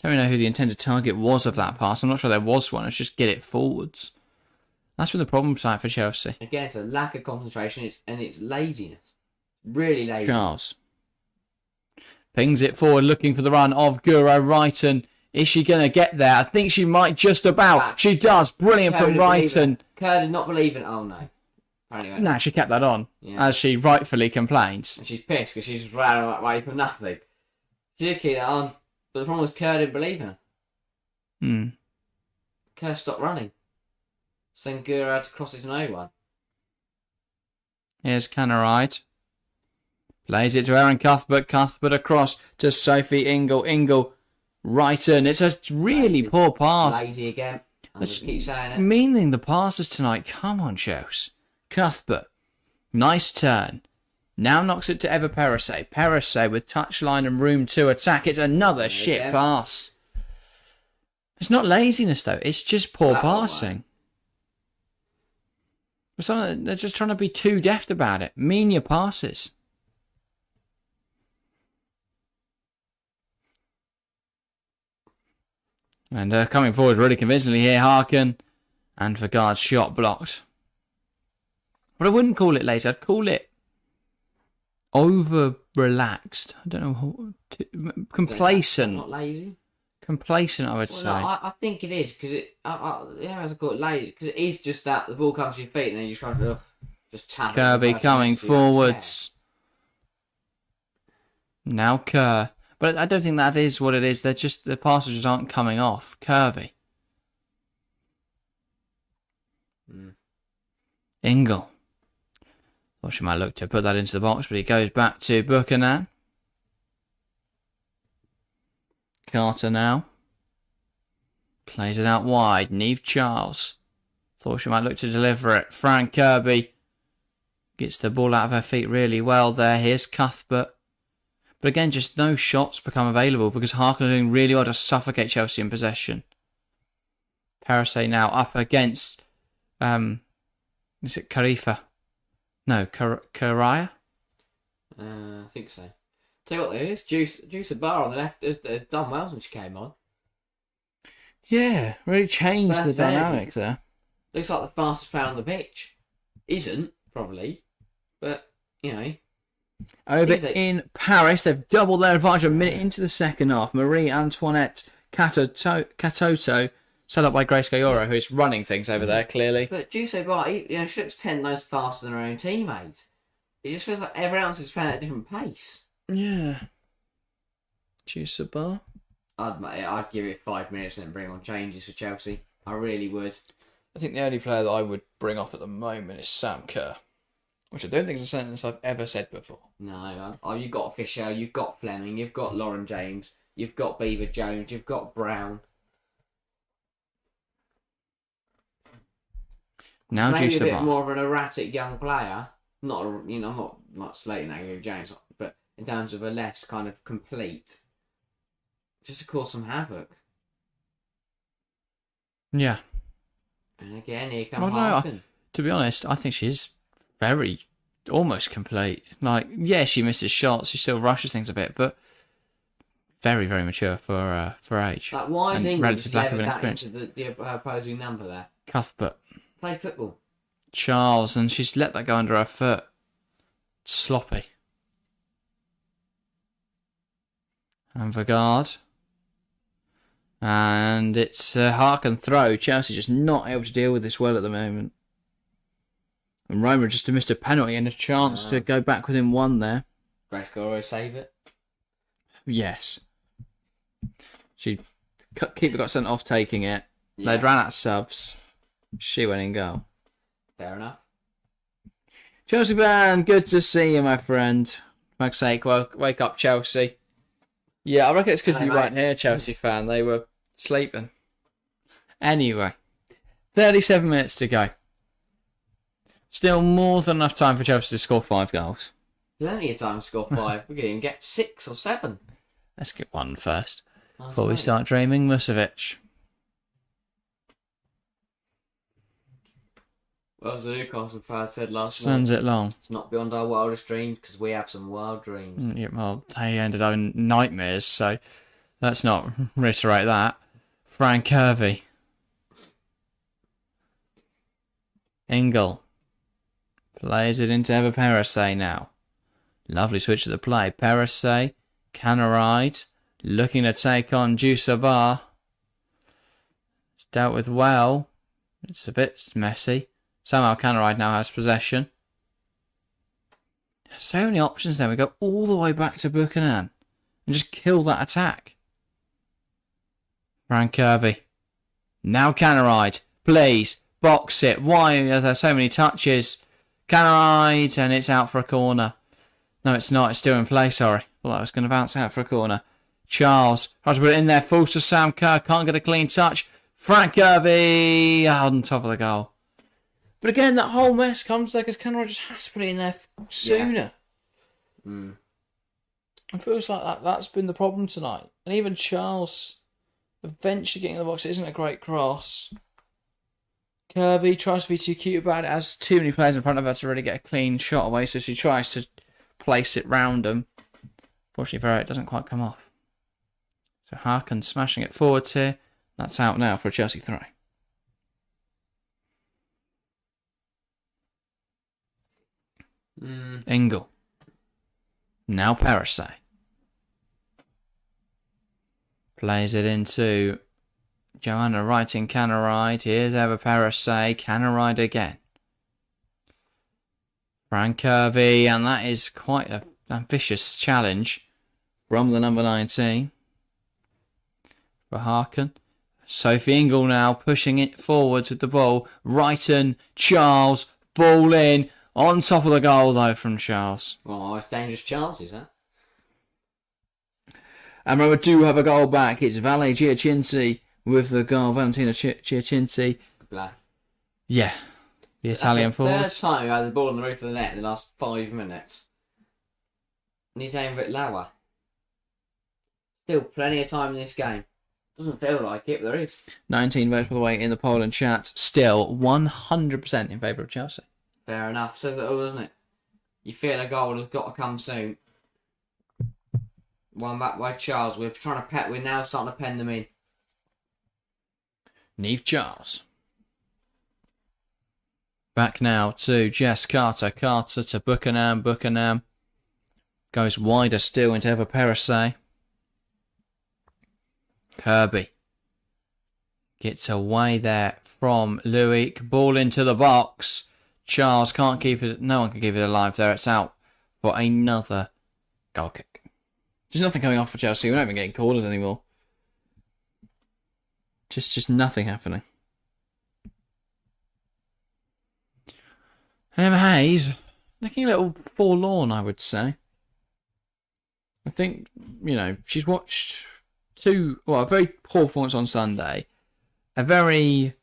Don't really know who the intended target was of that pass. I'm not sure there was one. It's just get it forwards. That's been the problem tonight for Chelsea. Again, it's a lack of concentration and it's laziness. Really lazy. Charles. Pings it forward, looking for the run of Guro Wrighton. Is she going to get there? I think she might just about. She does. Brilliant from Wrighton. Kerr did not believe it. Oh, no. Nah, she kept that on, as she rightfully complains. And she's pissed because she just ran away from nothing. She did keep that on, but the problem was Kerr didn't believe her. Kerr stopped running. So then Guro had to cross it to no one. Here's Canaride. Plays it to Aaron Cuthbert. Cuthbert across to Sophie Ingle. Ingle, Wrighton. It's a really poor pass. Lazy again. I just keep saying it. Meaning the passes tonight. Come on, Chelsea. Cuthbert. Nice turn. Now knocks it to Eva Perisse. Perisse with touchline and room to attack. It's another shit pass. It's not laziness, though. It's just poor passing. They're just trying to be too deft about it. Mean your passes. And coming forward really convincingly here, Harkin. And Vigard's shot blocked. But I wouldn't call it lazy. I'd call it over-relaxed. I don't know. Complacent. Not lazy. Complacent, I would say. No, I think it is, because I call it lazy, because it is just that the ball comes to your feet and then you try to just tap it. Kirby coming forwards. Now Kerr. But I don't think that is what it is. They're just, the passes just aren't coming off. Kirby. Ingle. Thought she might look to put that into the box, but he goes back to Buchanan. Carter now. Plays it out wide. Neve Charles. Thought she might look to deliver it. Frank Kirby gets the ball out of her feet really well there. Here's Cuthbert. But again, just no shots become available because Harkin are doing really well to suffocate Chelsea in possession. Perisse now up against... is it Carifa? No, Karaya? I think so. Tell you what, there is Juice Bar on the left has done well since she came on. Yeah, really changed the dynamic there. Looks like the fastest player on the pitch. Isn't, probably. But, Over in Paris, they've doubled their advantage a minute into the second half. Marie Antoinette Katoto, set up by Grace Gayoro, who's running things over there, clearly. But do you say, right, she looks 10 times faster than her own teammates. It just feels like everyone else is playing at a different pace. Yeah. Juice a bar. I'd give it 5 minutes and then bring on changes for Chelsea. I really would. I think the only player that I would bring off at the moment is Sam Kerr, which I don't think is a sentence I've ever said before. No, you've got Fisher, you've got Fleming, you've got Lauren James, you've got Beaver Jones, you've got Brown. Now maybe a bit more of an erratic young player. Not not slating Beaver Jones, but in terms of a less kind of complete, just to cause some havoc. Yeah. And again, here comes Harkin. To be honest, I think she's very almost complete. Like, yeah, she misses shots, she still rushes things a bit, but very, very mature for age. Like, why is England just levered that into the opposing number there? Cuthbert. Play football. Charles, and she's let that go under her foot. Sloppy. And Vigard. And it's a Harkin throw. Chelsea just not able to deal with this well at the moment. And Roma just missed a penalty and a chance to go back within one there. Grace Goro save it? Yes. Keeper got sent off taking it. Yeah. They'd ran out of subs. She went in goal. Fair enough. Chelsea fan, good to see you, my friend. For fuck's sake, well, wake up, Chelsea. Yeah, I reckon it's because we weren't here, Chelsea fan. They were sleeping. Anyway, 37 minutes to go. Still more than enough time for Chelsea to score 5 goals. Plenty of time to score 5. We could even get 6 or 7. Let's get one first. Before we start dreaming Musovic. Well, as the Newcastle fan said last night, Sends it long. It's not beyond our wildest dreams because we have some wild dreams. Yeah, well, they ended up in nightmares, so let's not reiterate that. Frank Kirby. Ingle. Plays it into Eva Perisse now. Lovely switch of the play. Perisse. Canaride. Looking to take on Jusabar. It's dealt with well. It's a bit messy. Somehow Canaride now has possession. So many options there. We go all the way back to Buchanan and just kill that attack. Frank Kirby. Now Canaride. Please. Box it. Why are there so many touches? Canaride, and it's out for a corner. No, it's not. It's still in play, sorry. Well, that was going to bounce out for a corner. Charles tries to put it in there. Falls to Sam Kerr. Can't get a clean touch. Frank Kirby on top of the goal. But again, that whole mess comes there because Canaride just has to put it in there sooner. Yeah. Mm. It feels like that's been the problem tonight. And even Charles eventually getting in the box. It isn't a great cross. Kirby tries to be too cute about it. Has too many players in front of her to really get a clean shot away. So she tries to place it round them. Fortunately for her, it doesn't quite come off. So Harkin smashing it forwards here. That's out now for a Chelsea throw. Ingle. Now Perisse. Plays it into Joanna Writing Canaride. Here's Eva Perisse. Canaride again. Frank Kirby, and that is quite an ambitious challenge from the number 19 for Harkin. Sophie Ingle now pushing it forwards with the ball. Wrighton, Charles, ball in. On top of the goal, though, from Charles. Oh, it's dangerous chances, huh? And Roma do have a goal back. It's Vale Giacinti with the goal. Valentina Giacinti. Black. Yeah. The Italian forward. Third time we had the ball on the roof of the net in the last 5 minutes. Need to aim a bit lower. Still plenty of time in this game. Doesn't feel like it, but there is. 19 votes, by the way, in the poll and chat. Still 100% in favour of Chelsea. Fair enough. Says it all, doesn't it? You feel a goal has got to come soon. One back by Charles. We're now starting to pen them in. Niamh Charles. Back now to Jess Carter. Carter to Buchanan. Buchanan goes wider still into Eva Perisset. Kirby gets away there from Luik. Ball into the box. Charles can't keep it. No one can keep it alive there. It's out for another goal kick. There's nothing going off for Chelsea. We're not even getting corners anymore. Just nothing happening. Emma Hayes looking a little forlorn, I would say. I think, she's watched a very poor performance on Sunday. A very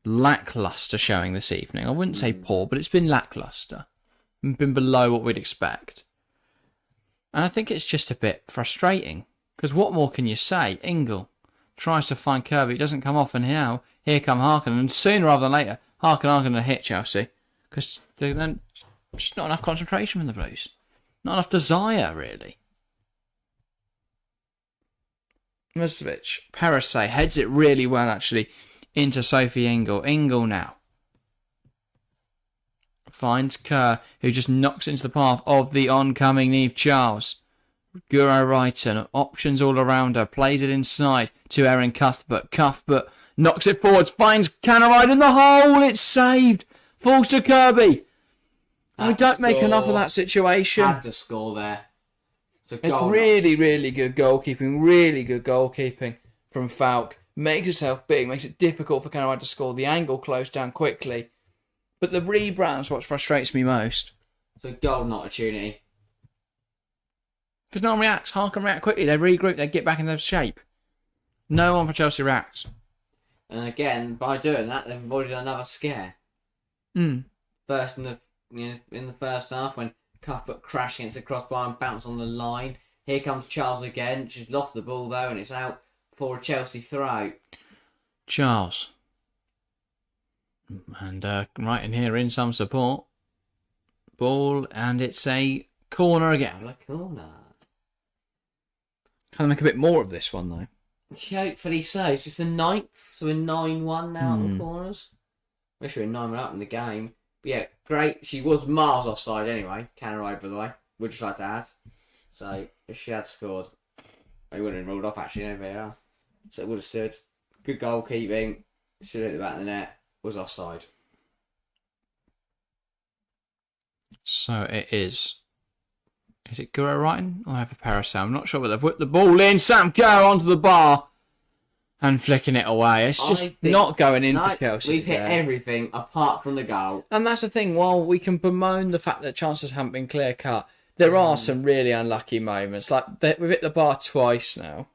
lacklustre showing this evening. I wouldn't say poor, but it's been lacklustre. It's been below what we'd expect. And I think it's just a bit frustrating. Because what more can you say? Ingle tries to find Kirby. It doesn't come off. And now, here come Harkin. And sooner rather than later, Harkin are going to hit Chelsea. Because there's just not enough concentration from the Blues. Not enough desire, really. Mustovic, Perisset heads it really well, actually, into Sophie Ingle. Ingle now finds Kerr, who just knocks into the path of the oncoming Niamh Charles. Guro Wrighton, options all around her, plays it inside to Erin Cuthbert. Cuthbert knocks it forwards, finds Canaride in the hole, it's saved, falls to Kirby. We don't make enough of that situation. Had to score there. It's really, really good goalkeeping from Falk. Makes itself big, makes it difficult for Canaride to score. The angle closed down quickly. But the rebound's what frustrates me most. It's a golden opportunity. Because no one reacts. Harkin react quickly. They regroup. They get back in their shape. No one for Chelsea reacts. And again, by doing that, they've avoided another scare. First in the first half, when Cuthbert crashed against the crossbar and bounced on the line. Here comes Charles again. She's lost the ball though, and it's out for a Chelsea throw. Charles. And right in here, in some support. Ball, and it's a corner again. A corner. Can I make a bit more of this one, though? Hopefully so. It's just the 9th, so we're 9-1 now on the corners. Wish we were 9-1 up in the game. But yeah, great. She was miles offside anyway. Canaride, by the way. Would just like to add. So, if she had scored, they wouldn't have rolled off actually, no VAR. So it would have stood. Good goalkeeping. Stood at the back of the net. Was offside. So it is. Is it Guro Wrighton or Eva Perisset? I'm not sure, but they've whipped the ball in. Sam Kerr onto the bar and flicking it away. It's just not going in for Chelsea. We've hit everything apart from the goal. And that's the thing. While we can bemoan the fact that chances haven't been clear cut, there are some really unlucky moments. Like we've hit the bar twice now.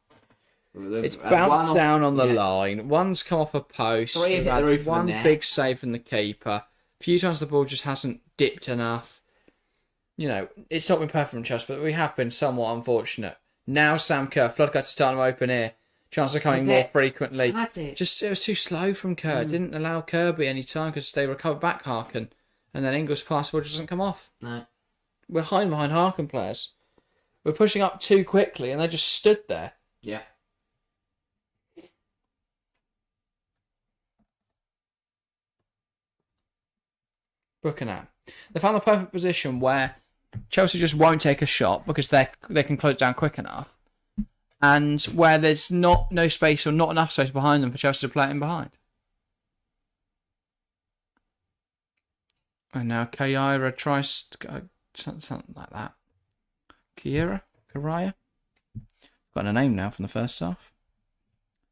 It's bounced down on the line. One's come off a post. Three hit the roof one of the net. Big save from the keeper. A few times the ball just hasn't dipped enough. It's not been perfect from Chelsea, but we have been somewhat unfortunate. Now Sam Kerr, floodgates starting to open here. Chances are coming more frequently. It was too slow from Kerr. Didn't allow Kirby any time because they recovered back Harkin. And then Ingle's pass ball just doesn't come off. No. We're hiding behind Harkin players. We're pushing up too quickly and they just stood there. Yeah. Buchanan. They found the perfect position where Chelsea just won't take a shot because they can close down quick enough, and where there's no space or not enough space behind them for Chelsea to play it in behind. And now Kaira tries to go something like that. Karaya? Got a name now from the first half.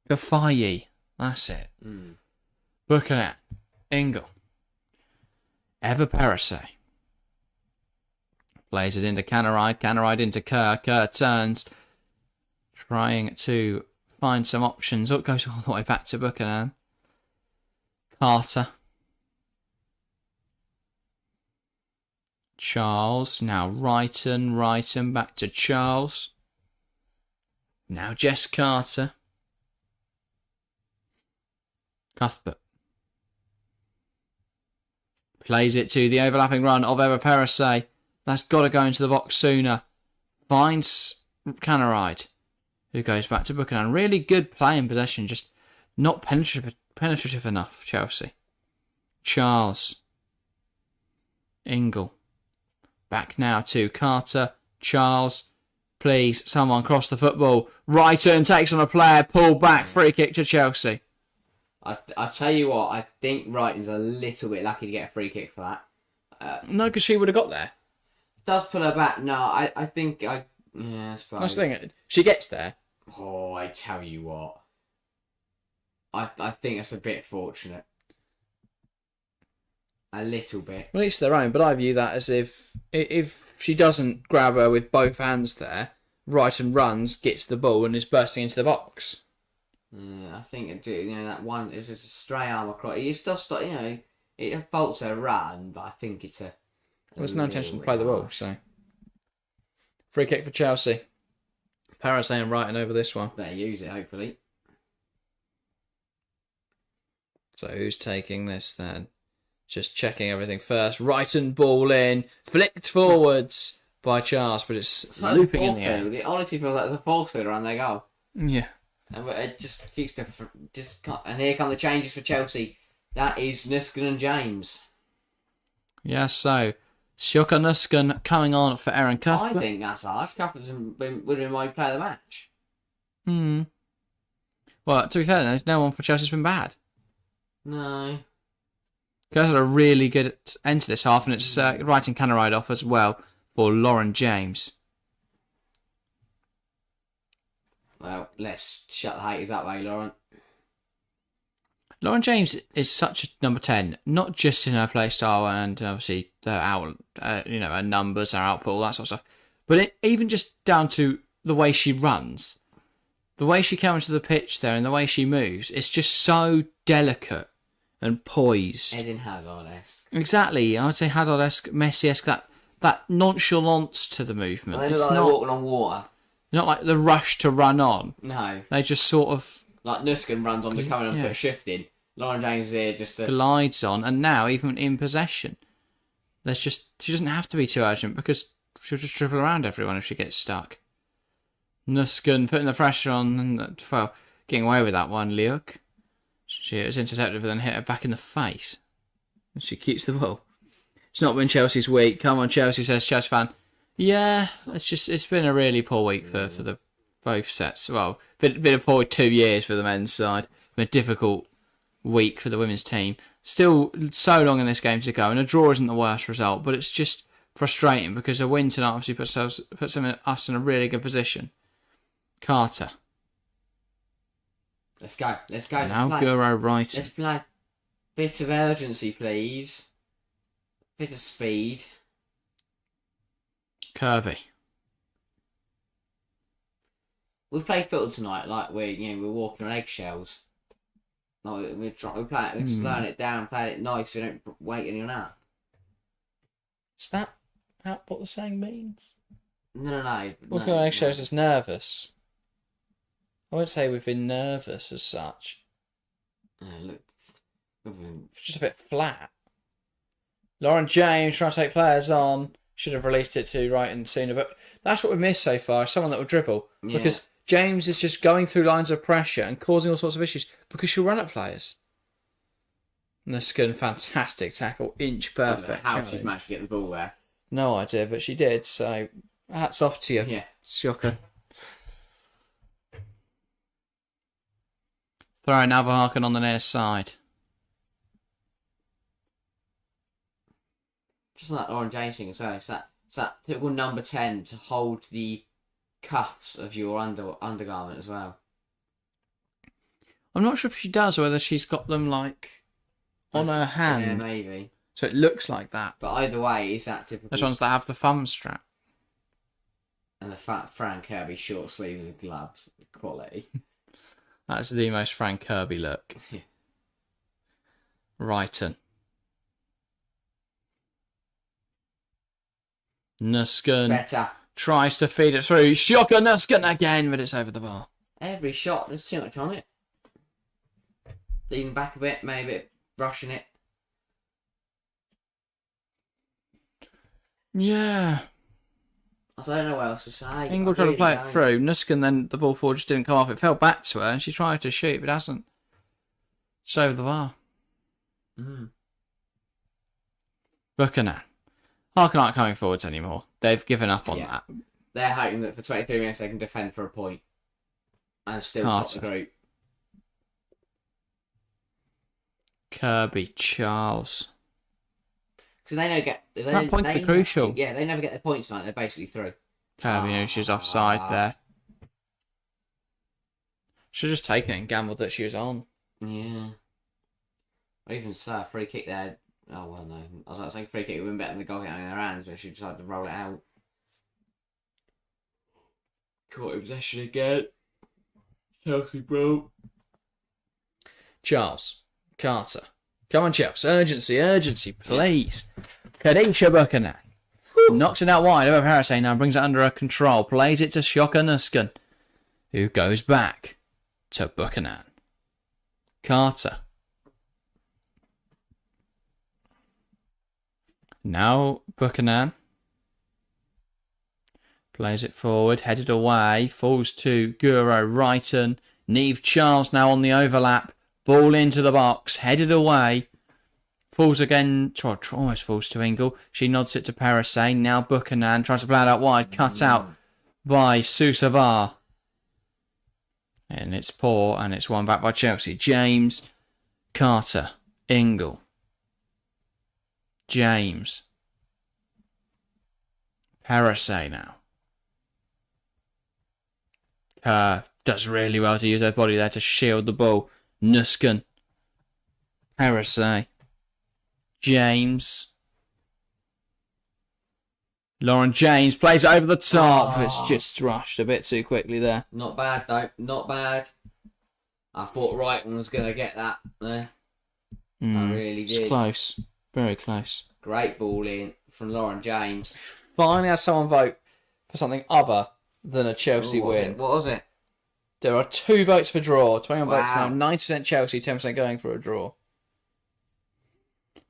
Gafayi. That's it. Buchanan. Ingle. Eva Perisset. Plays it into Canaride. Canaride into Kerr. Kerr turns. Trying to find some options. Oh, it goes all the way back to Buchanan. Carter. Charles. Now Wrighton back to Charles. Now Jess Carter. Cuthbert. Plays it to the overlapping run of Eva Perisset. That's got to go into the box sooner. Finds Canaride, who goes back to Buchanan. Really good play in possession, just not penetrative enough, Chelsea. Charles. Ingle. Back now to Carter. Charles. Please, someone cross the football. Wrighton takes on a player. Pull back. Free kick to Chelsea. I tell you what, I think Wrighton's a little bit lucky to get a free kick for that. No, because she would have got there. Does pull her back? No, I think I... Yeah, that's fine. That's the thing. She gets there. Oh, I tell you what. I think that's a bit fortunate. A little bit. Well, each their own, but I view that as if she doesn't grab her with both hands there, Wrighton runs, gets the ball, and is bursting into the box. I think that one is just a stray arm across. It's just it faults her run, but I think it's a. Well, there's no intention to play the ball, so free kick for Chelsea. Parasay and Wrighton over this one. Better use it, hopefully. So who's taking this then? Just checking everything first. Wrighton ball in, flicked forwards by Charles, but it's looping in the air. It honestly feels like there's a false field around their goal. Yeah. And it just keeps and here come the changes for Chelsea. That is Nuskin and James. Yeah, so Sjoeke Nuskin coming on for Aaron Cuthbert. I think that's harsh. Cuthbert's would have been my player of the match. Well, to be fair, no one for Chelsea's been bad. No. Guys had a really good end to this half, and it's Wrighton can ride off as well for Lauren James. Well, let's shut the haters up, Lauren. Lauren James is such a number 10, not just in her play style and obviously her numbers, her output, all that sort of stuff, but even just down to the way she runs, the way she comes to the pitch there, and the way she moves. It's just so delicate and poised. Eden Hazard-esque. Exactly, I would say Hazard-esque, Messi-esque, that nonchalance to the movement. Well, they look like they're walking on water. Not like the rush to run on. No. They just sort of... Like Nuskin runs on the coming and put a shift in. Lauren James here just... glides on, and now even in possession. She doesn't have to be too urgent because she'll just dribble around everyone if she gets stuck. Nuskin putting the pressure on and, well, getting away with that one, Leuk. She was intercepted but then hit her back in the face. And she keeps the ball. It's not been Chelsea's week. Come on, Chelsea, says Chelsea fan. Yeah, it's been a really poor week for the both sets. Well, been a poor 2 years for the men's side. Been a difficult week for the women's team. Still so long in this game to go, and a draw isn't the worst result, but it's just frustrating because a win tonight obviously puts us in a really good position. Carter. Let's go. Now Guro Wrighton. Let's play. Bit of urgency, please. Bit of speed. Kirby. We've played football tonight like we're walking on eggshells. Like we're slowing it down, playing it nice. We don't wake anyone up. Is that what the saying means? No. Walking on eggshells is nervous. I won't say we've been nervous as such. Look, it's just a bit flat. Lauren James trying to take players on. Should have released it to Wrighton sooner, but that's what we missed so far. Someone that will dribble because James is just going through lines of pressure and causing all sorts of issues because she'll run at players. Nuskin, fantastic tackle, inch perfect. How she's managed to get the ball there? No idea, but she did. So hats off to you, Sjoeke. Throwing Haken on the near side. Just like Lauren James thing as well. It's that typical number 10 to hold the cuffs of your undergarment as well. I'm not sure if she does or whether she's got them like on her hand. Yeah, maybe. So it looks like that. But either way, it's that typical. Those ones that have the thumb strap. And the fat Frank Kirby short sleeve with gloves. Quality. That's the most Frank Kirby look. Wrighton. Nuskin better tries to feed it through. Sjoeke Nuskin again, but it's over the bar. Every shot, there's too much on it. Leaning back a bit, maybe brushing it. Yeah. I don't know what else to say. Ingle tried to play it through. Nuskin then the ball forward just didn't come off. It fell back to her and she tried to shoot, but hasn't It's over the bar. Buchanan. Harken aren't coming forwards anymore. They've given up on that. They're hoping that for 23 minutes they can defend for a point and still top the group. Kirby, Charles. Because they don't get... That point could be crucial. Yeah, they never get their points tonight. They're basically through. Kirby knew she was offside there. Should have just taken it and gambled that she was on. Yeah. Or even so, a free kick there. Oh, well, no. I was like saying free kick would have been better than the goal getting in their hands, but she decided to roll it out. Caught in possession again. Chelsea broke. Charles. Carter. Come on, Chelsea. Urgency, please. Khadija Buchanan. Knocks it out wide over Parasay now, brings it under her control. Plays it to Shoka Nuskan, who goes back to Buchanan. Carter. Now Buchanan. Plays it forward, headed away, falls to Guro Wrighton. Neve Charles now on the overlap. Ball into the box, headed away. Falls again, almost falls to Ingle. She nods it to Parasay. Now Buchanan tries to play it out wide, cut out by Susavar. And it's poor, and it's won back by Chelsea. James, Carter, Ingle. James. Parasay now. Kerr does really well to use her body there to shield the ball. Nuskan. Parasay. James. Lauren James plays it over the top. It's just rushed a bit too quickly there. Not bad, though. Not bad. I thought Wrighton was going to get that there. I really did. It's close. Very close. Great ball in from Lauren James. Finally had someone vote for something other than a Chelsea win. What was it? There are 2 votes for draw. 21 votes now. 90% Chelsea, 10% going for a draw.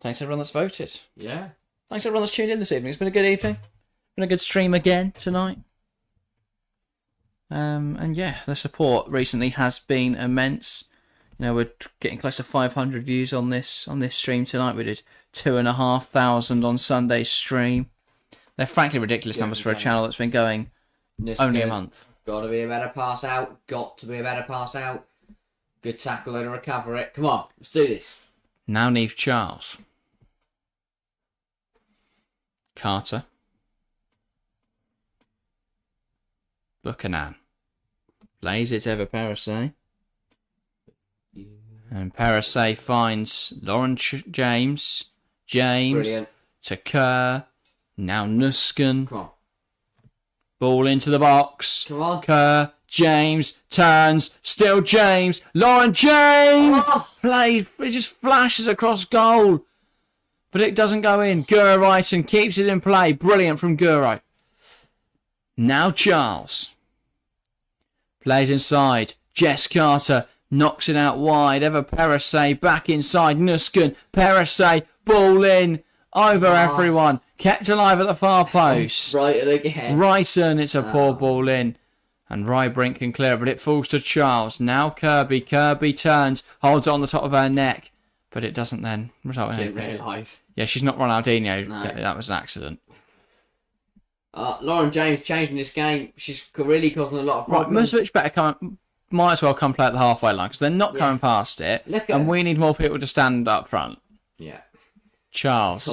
Thanks everyone that's voted. Yeah. Thanks everyone that's tuned in this evening. It's been a good evening. Been a good stream again tonight. And yeah, the support recently has been immense. You know, we're getting close to 500 views on this stream tonight. We did 2,500 on Sunday's stream. They're frankly ridiculous numbers for a channel that's been going only a month. Got to be a better pass out. Got to be a better pass out. Good tackle and recover it. Come on, let's do this. Now Neve Charles. Carter. Buchanan. Plays it over Parasay. Yeah. And Parasay finds Lauren James. Brilliant. To Kerr. Now Nuskan. Come on. Ball into the box. Come on. Kerr. James. Turns. Still James. Lauren James! Played. It just flashes across goal. But it doesn't go in. Guro Wrighton keeps it in play. Brilliant from Guro. Now Charles. Plays inside. Jess Carter knocks it out wide. Ever Parasay back inside. Nuskan. Parasay. Ball in. Over everyone. Kept alive at the far post. Wrighton again. Wrighton. It's a poor ball in. And Rybrink can clear it, but it falls to Charles. Now Kirby. Kirby turns. Holds it on the top of her neck. But it doesn't then result in anything. Didn't realise. Yeah, she's not Ronaldinho. No. That was an accident. Lauren James changing this game. She's really causing a lot of Right, problems. Musovic might as well come play at the halfway line because they're not coming past it. And we need more people to stand up front. Yeah. Charles.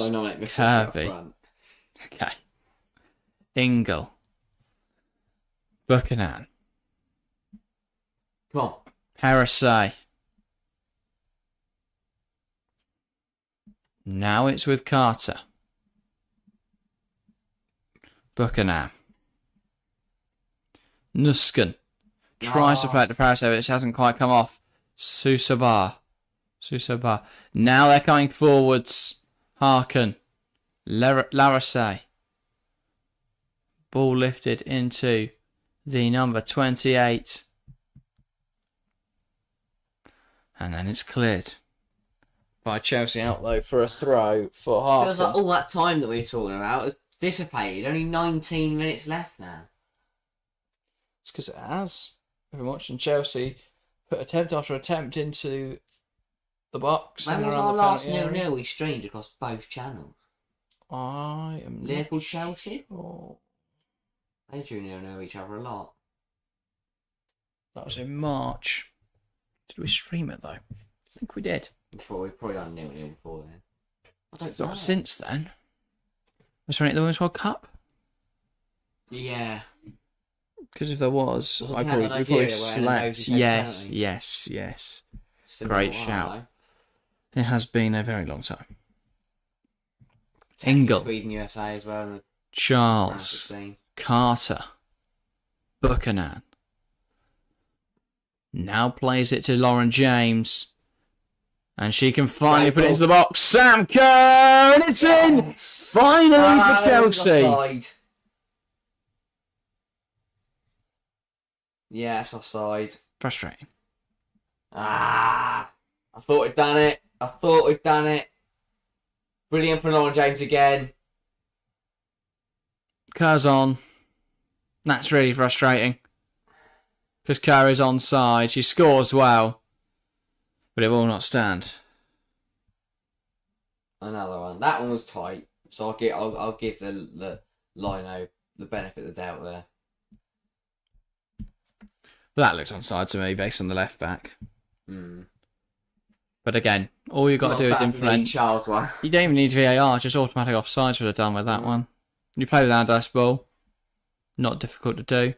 Kirby. Okay. Ingle. Buchanan. Come on. Parasay. Now it's with Carter. Buchanan. Nuskan. Tries to play it to Parasay, but it hasn't quite come off. Susavar. Now they're coming forwards. Harken. Larasay. Ball lifted into the number 28. And then it's cleared by Chelsea outlaw for a throw for Harken. Feels like all that time that we were talking about has dissipated. Only 19 minutes left now. It's because it has. We've been watching Chelsea put attempt after attempt into the box. When was our last 0-0 we streamed across both channels? I am Liverpool Chelsea? Sure. They drew 0-0 each other a lot. That was in March. Did we stream it though? I think we did. We've probably done 0-0 before then. I don't So know. since then. Was there any at the Women's World Cup? Yeah. Because if there was, we probably slept. Yes. Great shout. It has been a very long time. Engel. Sweden, USA as well. Charles. Carter. Buchanan. Now plays it to Lauren James. And she can finally put it into the box. Sam Kerr! And it's in! Finally for Chelsea. Offside. Yes, offside. Frustrating. I thought we'd done it. Brilliant for Lauren James again. Kerr's on. That's really frustrating. Because Kerr is onside. She scores well. But it will not stand. Another one. That one was tight. So I'll give the Lino the benefit of the doubt there. That looks onside to me based on the left back. Mm. But again, all you've got to do is implement. Charles one. You don't even need VAR, just automatic offsides would have done with that one. You play with our ball. Not difficult to do.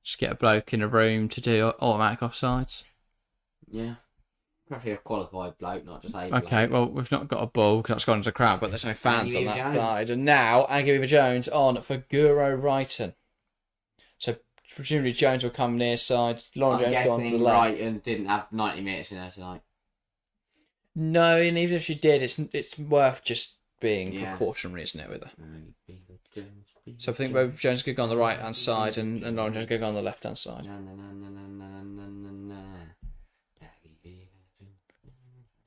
Just get a bloke in a room to do automatic offsides. Yeah. Probably a qualified bloke, not just a bloke. Okay, well, we've not got a ball because that's gone into the crowd, but there's no fans on that side. And now, Aggie Jones on for Guro Wrighton. So, presumably Jones will come near side. Lauren Jones gone to the left. Wrighton didn't have 90 minutes in there tonight. No, and even if she did, it's worth just being precautionary, isn't it, with her? So I think both Jones could go on the right hand side and Lauren Jones could go on the left hand side.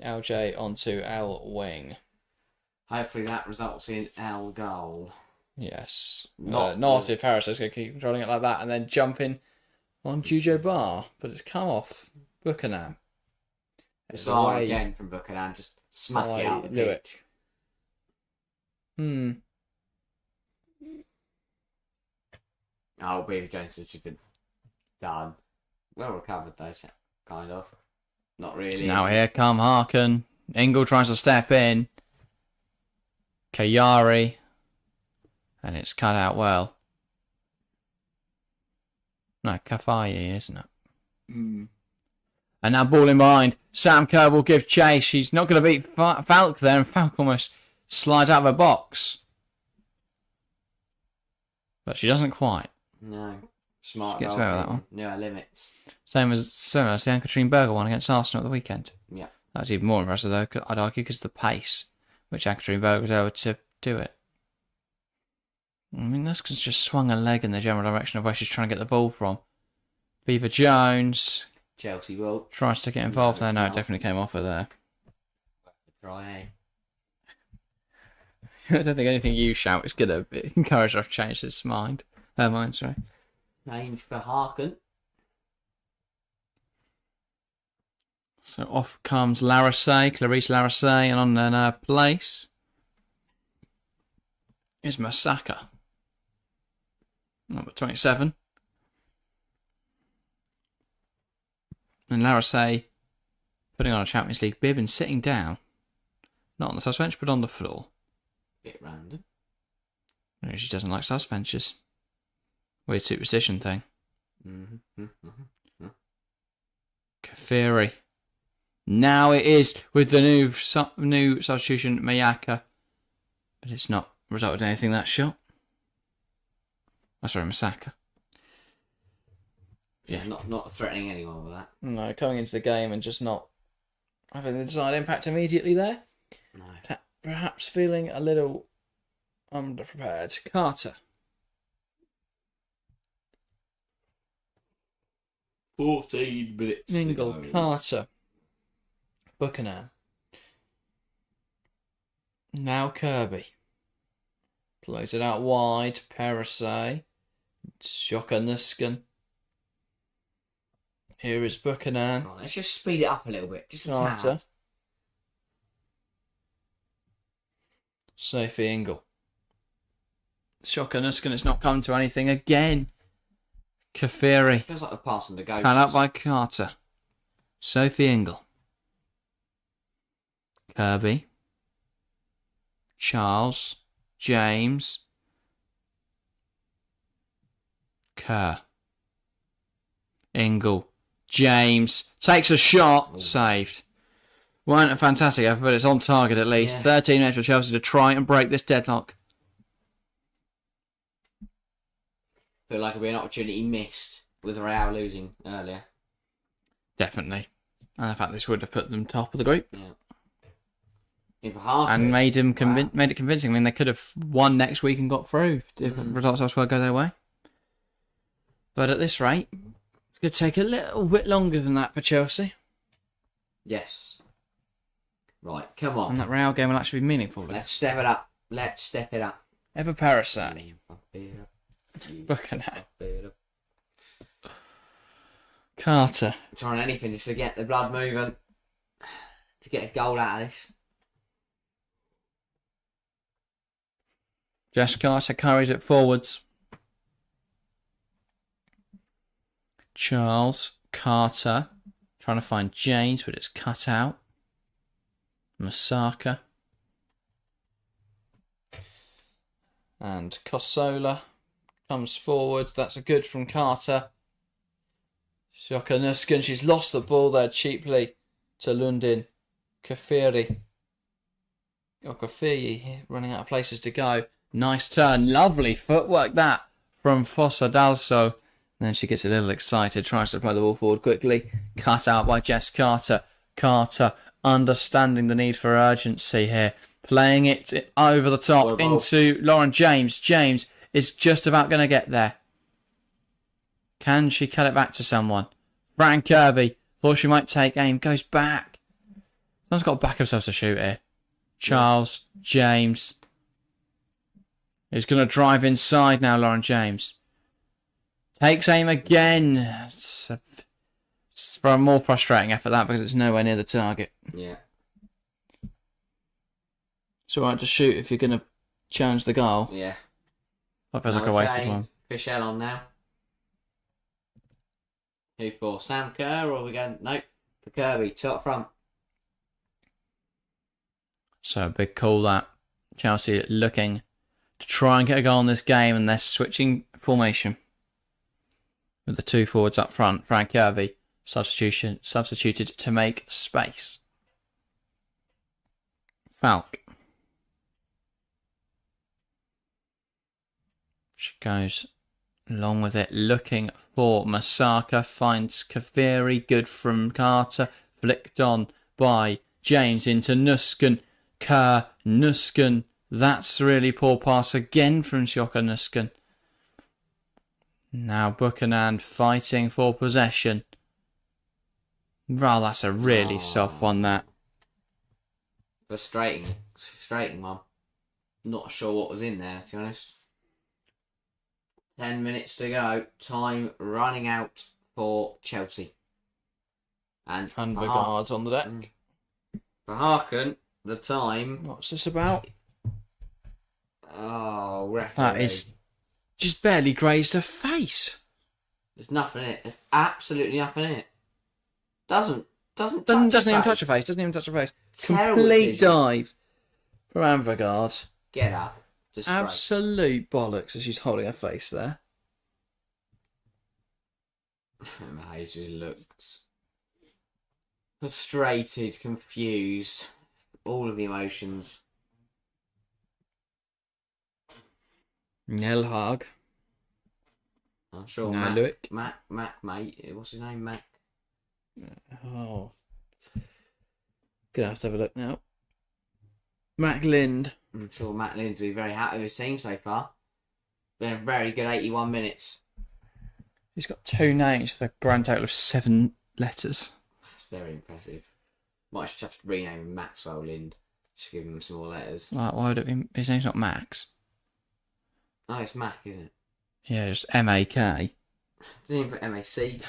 LJ onto L wing. Hopefully that results in L goal. Yes. Not if Harris is going to keep controlling it like that and then jumping on Jujo Bar, but it's come off Buchanan. It's on again from Buchanan, just smack it out the pitch. Oh, Beaver Jones should have been done. Well recovered though, kind of. Not really. Now here come Harkin. Engel tries to step in. Kayari. And it's cut out well. No, Kafai, isn't it? Mm. And now ball in behind. Sam Kerr will give chase. She's not going to beat Falk there. And Falk almost slides out of her box. But she doesn't quite. No. Smart. She gets away with that one. No limits. Same as the Anne-Katrine Berger one against Arsenal at the weekend. Yeah. That's even more impressive though, I'd argue, because of the pace which Anne-Katrine Berger was able to do it. I mean, Nuskin's just swung a leg in the general direction of where she's trying to get the ball from. Beaver Jones. Chelsea will. Tries to get involved there. No, it definitely came off her there. Try, I don't think anything you shout is going to encourage her to change his mind. Her mind, sorry. Change for Harkin. So off comes Clarice Larissé, and on in her place is Masaka. Number 27. And Larissé putting on a Champions League bib and sitting down. Not on the suspension, but on the floor. Bit random. Maybe she doesn't like suspensions. Weird superstition thing. Kafiri. Now it is with the new substitution, Mayaka. But it's not resulted in anything, that shot. Oh, sorry, Masaka. Yeah, not threatening anyone with that. No, coming into the game and just not having the desired impact immediately there. No. Perhaps feeling a little underprepared. Carter. 14 minutes. Engel, Carter. Buchanan. Now Kirby. Plays it out wide. Perisay. Shocker Nuskin. Here is Buchanan. Let's just speed it up a little bit. Just Carter. Sophie Ingle. Shocker Nuskin, it's not come to anything again. Kafiri. Feels like a passing to go. Cut out by Carter. Sophie Ingle. Kirby. Charles. James. Kerr. Ingle. James. Takes a shot. Ooh. Saved. Weren't a fantastic effort, but it's on target at least. 13 minutes for Chelsea to try and break this deadlock. Feel like it'll be an opportunity missed with Real losing earlier. Definitely. And the fact this would have put them top of the group. Yeah. And made it convincing. I mean, they could have won next week and got through if results elsewhere go their way. But at this rate, it's going to take a little bit longer than that for Chelsea. Yes. Right, come on. And that Real game will actually be meaningful. Let's step it up. Let's step it up. Ever Parasite. Buckingham. Carter. Trying anything just to get the blood moving. To get a goal out of this. Jess Carter carries it forwards. Charles. Carter. Trying to find James, but it's cut out. Masaka. And Kosola comes forward. That's a good from Carter. Shocker Nuskin. She's lost the ball there cheaply to Lundin. Kafiri. Kafiri running out of places to go. Nice turn. Lovely footwork that from Fossa Dalso. And then she gets a little excited. Tries to play the ball forward quickly. Cut out by Jess Carter. Carter understanding the need for urgency here. Playing it over the top into Lauren James. James is just about going to get there. Can she cut it back to someone? Fran Kirby thought she might take aim. Goes back. Someone's got to back themselves to shoot here. Charles. James. He's going to drive inside now, Lauren James. Takes aim again. It's for a more frustrating effort, that, because it's nowhere near the target. Yeah. It's alright to shoot if you're going to challenge the goal. Yeah. That feels like a waste of time. Fischel on now. Who for? Sam Kerr, or we go? Nope. For Kirby, top front. So a big call that. Chelsea looking to try and get a goal in this game, and they're switching formation. With the two forwards up front, Frank Kirby substituted to make space. Falk. She goes along with it, looking for Masaka, finds Kafiri, good from Carter, flicked on by James into Nuskin. Kerr, Nuskin. That's a really poor pass again from Shocker Nuskin. Now Buchanan fighting for possession. Well, that's a really soft one, that. Frustrating one. Not sure what was in there, to be honest. 10 minutes to go. Time running out for Chelsea. And Vegaard's on the deck. For Häcken, the time... What's this about? Oh, referee. That is just barely grazed her face. There's nothing in it. There's absolutely nothing in it. Doesn't even touch her face. Doesn't even touch her face. Terrible Complete decision. dive from Vegaard. Get up. Disgrace. Absolute bollocks as she's holding her face there. He just looks frustrated, confused, all of the emotions. Nelhag. I'm sure Mac, mate. What's his name, Mac? Oh. Gonna have to have a look now. Mac Lind. I'm sure Matt Lynn's will be very happy with his team so far. Been a very good 81 minutes. He's got two names with a grand total of 7 letters. That's very impressive. Might just have to rename him Maxwell Lind. Just give him some more letters. Like, why would it be? His name's not Max. Oh, it's Mac, isn't it? Yeah, just M-A-K. Doesn't even put M-A-C.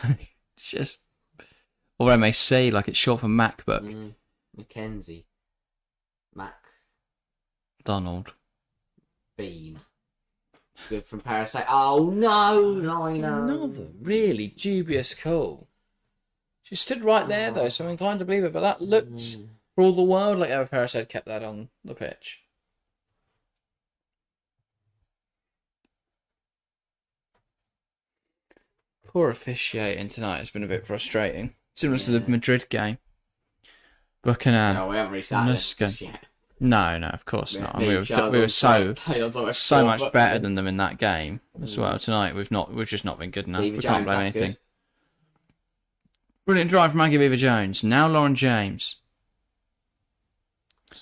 Just... Or M-A-C, like it's short for MacBook. Mackenzie. Mac. Donald. Bean. Good from Parasite. Oh no, no. Another really dubious call. She stood right there though, so I'm inclined to believe it. But that looked, for all the world, like Eva Parasite kept that on the pitch. Poor officiating tonight has been a bit frustrating. Similar to the Madrid game. Buchanan. No, we haven't reached that yet. No, of course not. And we were so much better than them in that game as well. Tonight we've just not been good enough. We can't blame anything. Good. Brilliant drive from Maggie Beaver-Jones. Now Lauren James.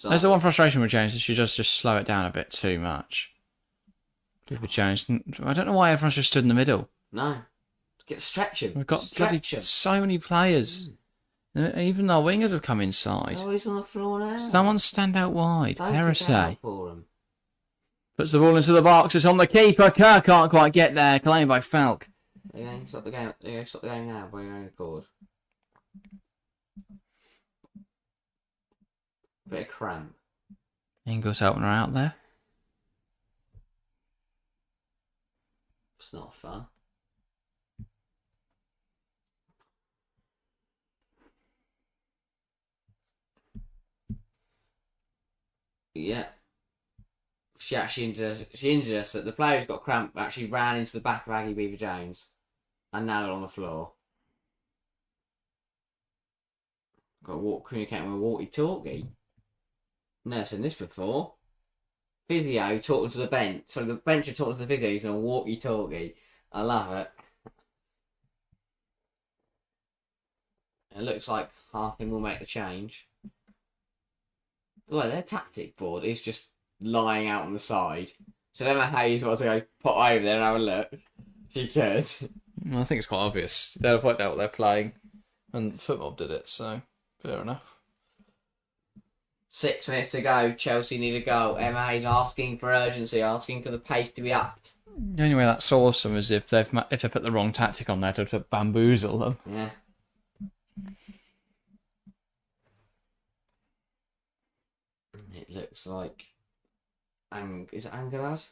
There's the one frustration with James is she does just slow it down a bit too much. Beaver-Jones. I don't know why everyone's just stood in the middle. No. Get stretching. We've got so many players. Even our wingers have come inside. Oh, he's on the floor now. Someone stand out wide. Heresy. Puts the ball into the box. It's on the keeper. Kerr can't quite get there. Claimed by Falk. Stop the game. Stop the game now by your own accord. Bit of cramp. Ingles helping her out there. It's not fun. Yeah. She injured us that the player who's got cramp actually ran into the back of Aggie Beaver-Jones. And now they're on the floor. Got to communicating with a walkie-talkie. Never seen this before. Physio talking to the bench. So the bench are talking to the physio using a walkie-talkie. I love it. It looks like Harkin will make the change. Well, their tactic board is just lying out on the side. So then Hayes wants to go pop over there and have a look. She could. Well, I think it's quite obvious. They've worked out what they're playing. And football did it, so fair enough. 6 minutes to go. Chelsea need a goal. Emma Hayes asking for urgency, asking for the pace to be upped. The only way that's awesome is if they put the wrong tactic on there to bamboozle them. Yeah. It looks like... Is it Angelad?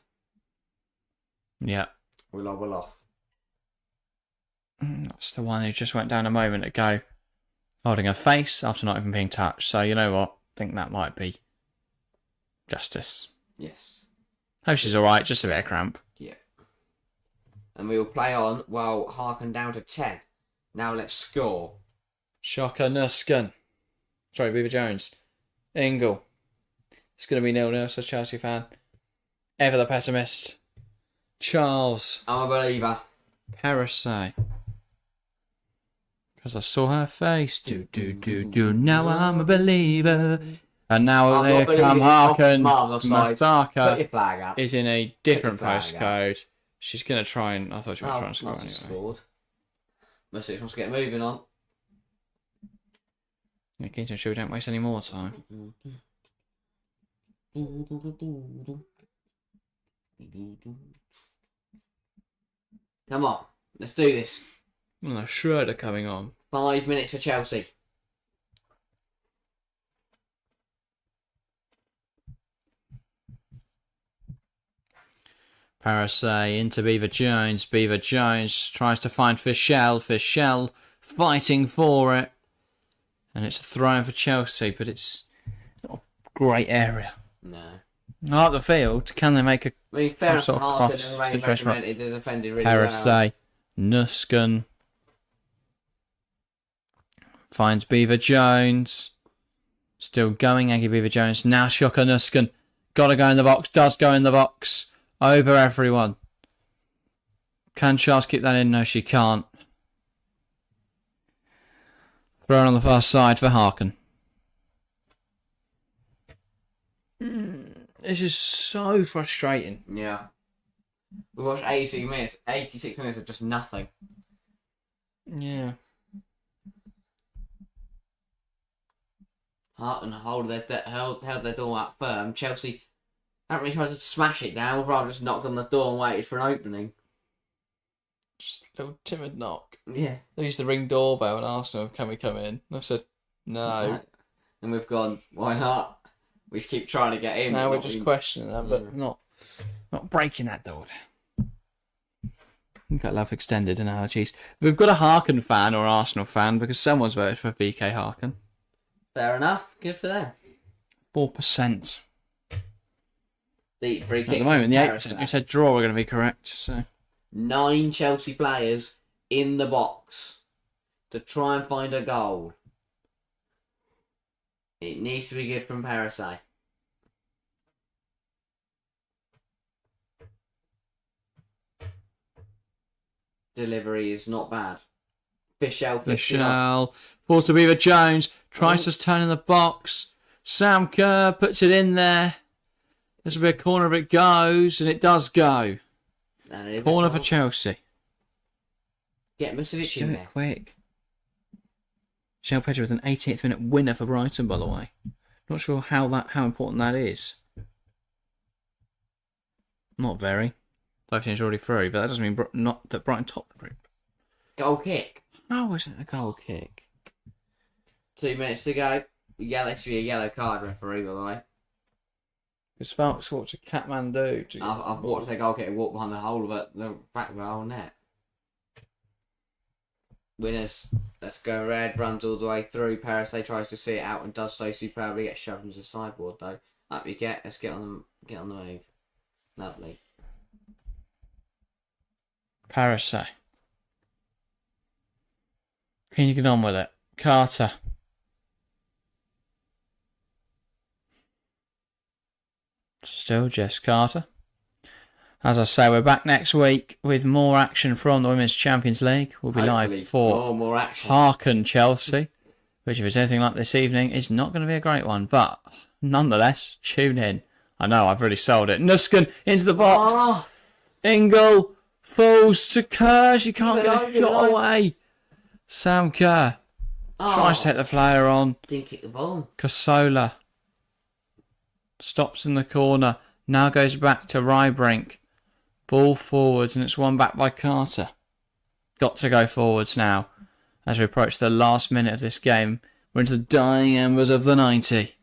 Yeah. Will off. That's the one who just went down a moment ago. Holding her face after not even being touched. So, you know what? I think that might be justice. Yes. Hope she's alright. Just a bit of cramp. Yeah. And we will play on while Harkin down to 10. Now let's score. Shocker Nuskin. Sorry, Beaver-Jones. Ingle. It's going to be 0-0, says Chelsea fan. Ever the pessimist. Charles. I'm a believer. Parasite. Because I saw her face. Now I'm a believer. And now here come Harkin. Masaka is in a different postcode. She's going to try and... I thought she was trying to score anyway. Scored. Mercy wants to get moving on. Making sure we don't waste any more time. Come on, let's do this. Oh, Schroeder coming on. 5 minutes for Chelsea. Parasay into Beaver-Jones. Beaver-Jones tries to find Fischel. Fischel fighting for it. And it's a throw for Chelsea, but it's not a great area. No. I like the field. Can they make a fair enough, Harkin and Ray they defended really Parasay, well. Nuskin finds Beaver-Jones. Still going, Aggie Beaver-Jones. Now Shocker Nuskin. Gotta go in the box. Does go in the box. Over everyone. Can Charles keep that in? No, she can't. Thrown on the far side for Harkin. This is so frustrating. Yeah. We watched 86 minutes of just nothing. Yeah. Harkin held their door up firm. Chelsea haven't really tried to smash it down, rather just knocked on the door and waited for an opening. Just a little timid knock. Yeah. They used to ring doorbell and ask them, can we come in? And I've said, no. And we've gone, why not? We just keep trying to get in. No, we're just questioning that, but not breaking that door down. I love extended analogies. We've got a Häcken fan or Arsenal fan because someone's voted for BK Häcken. Fair enough. Good for them. 4%. At the moment, the 8% who said draw are going to be correct. So 9 Chelsea players in the box to try and find a goal. It needs to be good from Parasite. Delivery is not bad. Fischel falls to Beaver Jones. Tries to turn in the box. Sam Kerr puts it in there. This will be a corner if it goes, and it does go. Corner for Chelsea. Get Musovic in there. Quick. Shell Pedro with an 88th minute winner for Brighton, by the way. Not sure how important that is. Not very. 5 teams already through, but that doesn't mean not that Brighton top the group. Goal kick. How is it a goal kick? 2 minutes to go. It should be a yellow card, referee, by the way. Because Falks watched a Kathmandu. I've watched a goal kick and walk behind the back of the whole net. Winners. Let's go red. Runs all the way through. Parasite tries to see it out and does so superbly. Gets shoved into the sideboard though. Up you get. Let's get on the move. Lovely. Parasite. Can you get on with it? Carter. Still just Carter. As I say, we're back next week with more action from the Women's Champions League. We'll be live for more action. Häcken Chelsea, which if it's anything like this evening is not going to be a great one. But nonetheless, tune in. I know, I've really sold it. Nusken into the box. Oh. Ingle falls to Kerr. She can't get a shot away. Sam Kerr tries to take the flare on. Didn't kick the ball. Casola stops in the corner. Now goes back to Rybrink. Ball forwards, and it's won back by Carter. Got to go forwards now as we approach the last minute of this game. We're into the dying embers of the 90.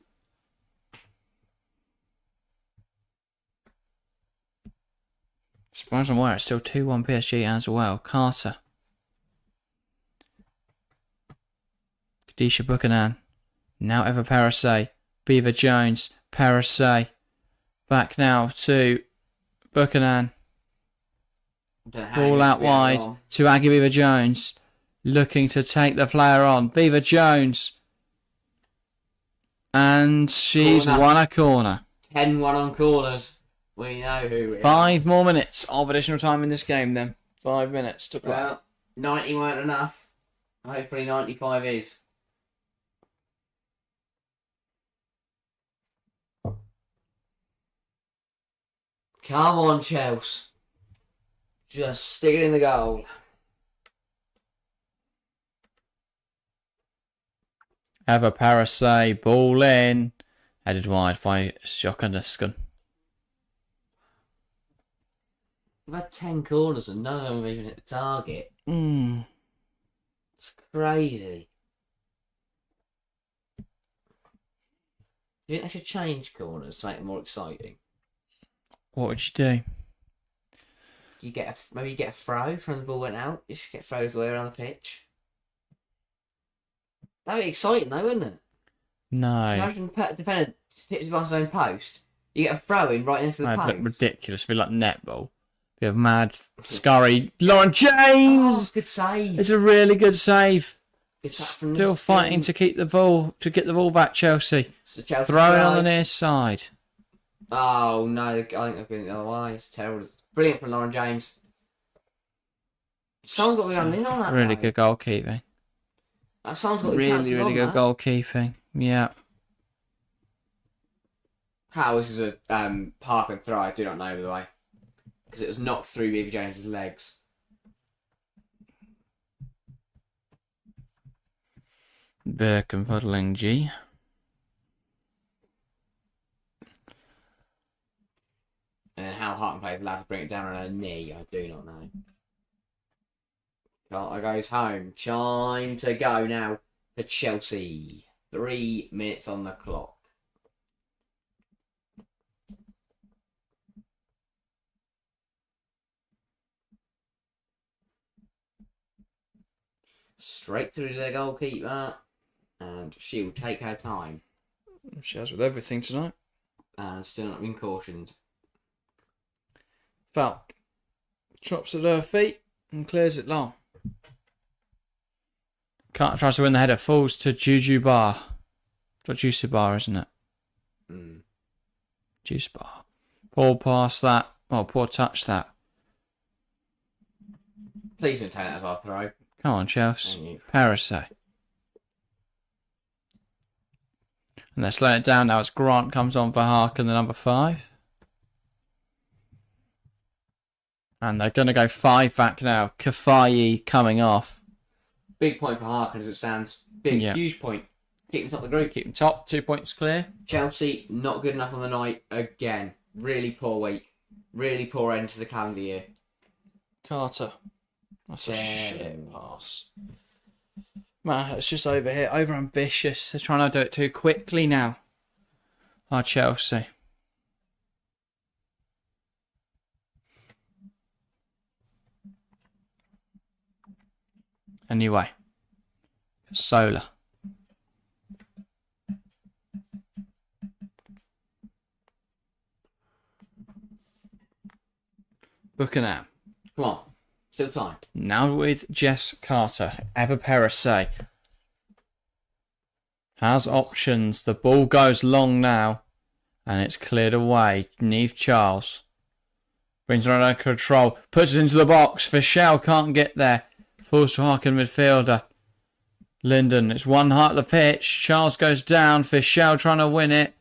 As far as I'm aware, it's still 2-1 PSG as well. Carter. Kadisha Buchanan. Now Eva Parasay. Beaver Jones. Parasay. Back now to Buchanan. Ball out wide to Aggie Beaver Jones. Looking to take the flare on. Beaver Jones. And she's won a corner. 10-1 on corners. We know who we are. 5 more minutes of additional time in this game then. 5 minutes to play. Well, 90 weren't enough. Hopefully 95 is. Come on, Chelsea. Just stick it in the goal. Eva Parasay, ball in. Headed wide by Nusken. We've had 10 corners and none of them have even hit the target. It's crazy. Do you think they should change corners to make it more exciting? What would you do? Maybe you get a throw from the ball went out. You should get throws all the way around the pitch. That'd be exciting though, wouldn't it? No. Imagine the defender tips it past his own post. You get a throw in right next to the post. It'd look ridiculous. It'd be like netball. Be a mad, scurry. Lauren James! Oh, good save. It's a really good save. Good Still fighting to keep the ball, to get the ball back, Chelsea. So Chelsea throwing on the near side. Oh no, I think they've been the other way. It's terrible. Brilliant from Lauren James. Someone's got to be on in on that. Really good goalkeeping. Someone's got to be really good goalkeeping. Yeah. How this is a park and throw, I do not know, by the way. Because it was knocked through Beaver Jones's legs. Birkenfuddling G. And how Harton plays allowed to bring it down on her knee, I do not know. Carter goes home. Time to go now for Chelsea. 3 minutes on the clock. Straight through to their goalkeeper. And she'll take her time. She has with everything tonight. And still not been cautioned. Falk chops at her feet and clears it long. Carter tries to win the header. Falls to Juju Bar. It's Juicy Bar, isn't it? Juice Bar. Poor pass that. Oh, poor touch that. Please don't take that as our throw. Come on, Chelsea. Parasite. And they're slowing it down now as Grant comes on for Harkin, the number 5. And they're going to go 5 back now. Kafai coming off. Big point for Harkin as it stands. Big, huge point. Keep them top of the group. Keep them top. 2 points clear. Chelsea, not good enough on the night again. Really poor week. Really poor end to the calendar year. Carter. That's a shit pass. Man, it's just over here. Over ambitious. They're trying to do it too quickly now. Oh, Chelsea. Anyway. Solar. Buchanan. Come on. Still time. Now with Jess Carter. Eva Perisse. Has options. The ball goes long now. And it's cleared away. Neve Charles. Brings it under control. Puts it into the box. Fischel can't get there. Falls to Harkin midfielder. Linden. It's one heart of the pitch. Charles goes down. Fischel trying to win it.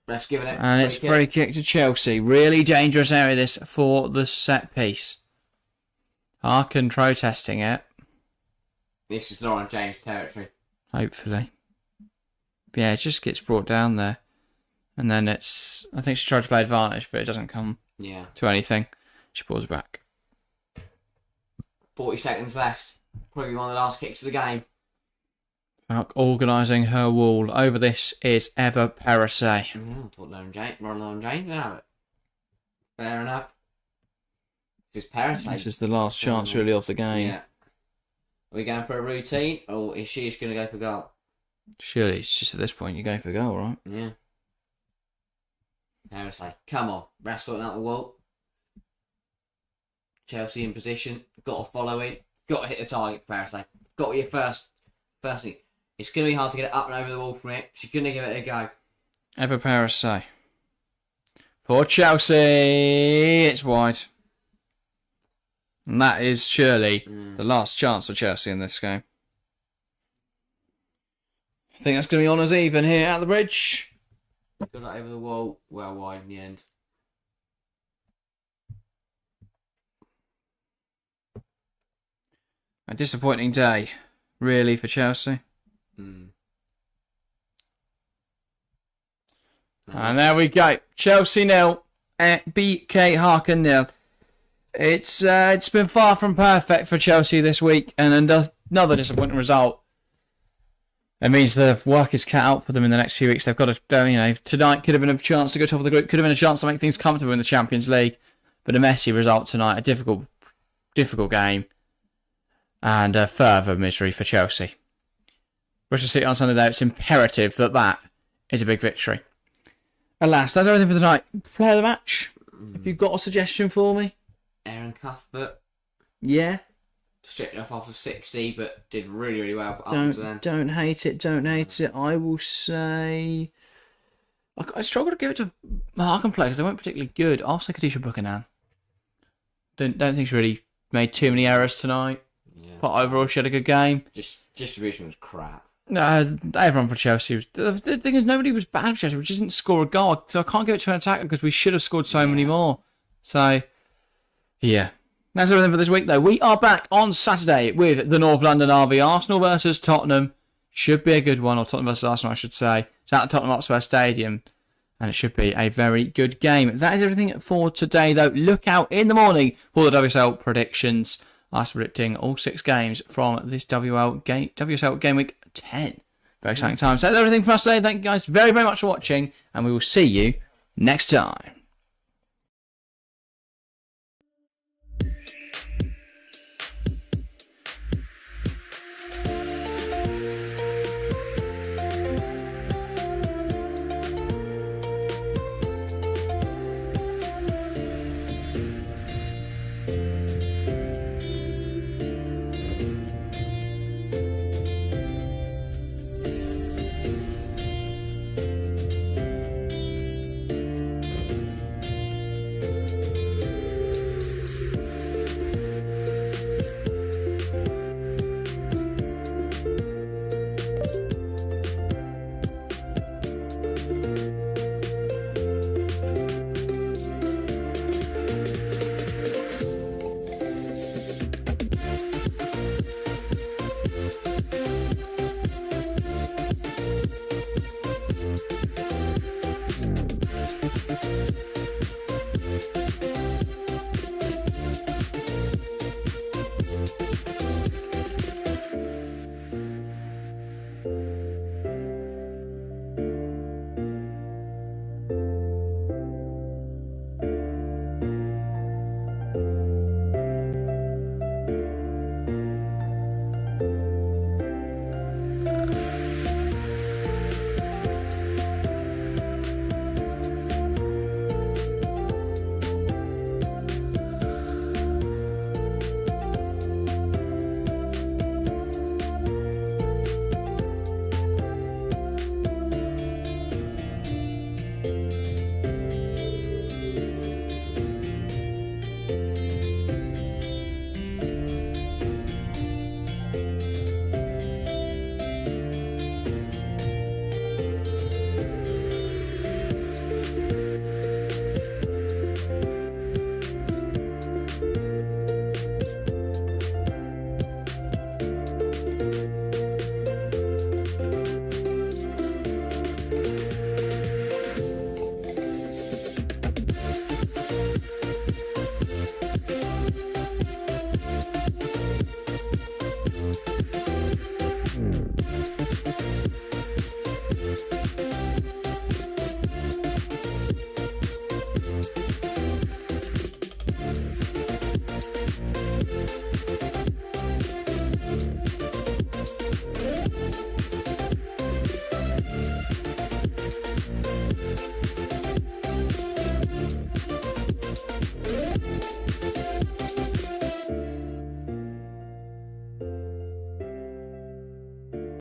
Let's give it. And it's free kick to Chelsea. Really dangerous area this for the set piece. Harkin protesting it. This is Lauren James territory. Hopefully. Yeah, it just gets brought down there. And then it's... I think she tried to play advantage, but it doesn't come to anything. She pulls back. 40 seconds left. Probably one of the last kicks of the game. Falk organising her wall. Over this is Eva Perisse. I thought Lauren James would have it. Fair enough. This is Perisse. This is the last chance really of the game. Yeah. Are we going for a routine, or is she just going to go for goal? Surely it's just at this point you go for goal, right? Yeah. Perisse, come on. Rest sorting out the wall. Chelsea in position. Got to follow it. Got to hit the target for Perisse. Got to be your first thing. It's going to be hard to get it up and over the wall from it. She's going to give it a go. Eva Perisse. For Chelsea. It's wide. And that is surely the last chance for Chelsea in this game. I think that's going to be honours even here at the bridge. Got it over the wall. Well wide in the end. A disappointing day, really, for Chelsea. And there we go. Chelsea 0, BK Häcken 0. It's been far from perfect for Chelsea this week, and another disappointing result. It means the work is cut out for them in the next few weeks. They've got to, tonight could have been a chance to go top of the group, could have been a chance to make things comfortable in the Champions League, but a messy result tonight, a difficult game, and a further misery for Chelsea. Bristol City on Sunday, though, it's imperative that is a big victory. Alas, that's everything for tonight. Player of the match. Have you got a suggestion for me? Aaron Cuthbert. Yeah. Stripped it off of 60, but did really, really well up to then. Don't hate it. I will say... I struggle to give it to Harkin players. They weren't particularly good. I'll say Khadija Buchanan. Don't think she really made too many errors tonight. Yeah. But overall, she had a good game. Just distribution was crap. No, everyone for Chelsea was... The thing is, nobody was bad for Chelsea. We just didn't score a goal. So I can't give it to an attacker because we should have scored so many more. So, yeah. That's everything for this week, though. We are back on Saturday with the North London RV. Arsenal versus Tottenham. Should be a good one. Or Tottenham versus Arsenal, I should say. It's at the Tottenham Hotspur Stadium. And it should be a very good game. That is everything for today, though. Look out in the morning for the WSL predictions. Us predicting all 6 games from this WSL Game Week 10. Very exciting time. So that's everything for us today. Thank you guys very, very much for watching. And we will see you next time.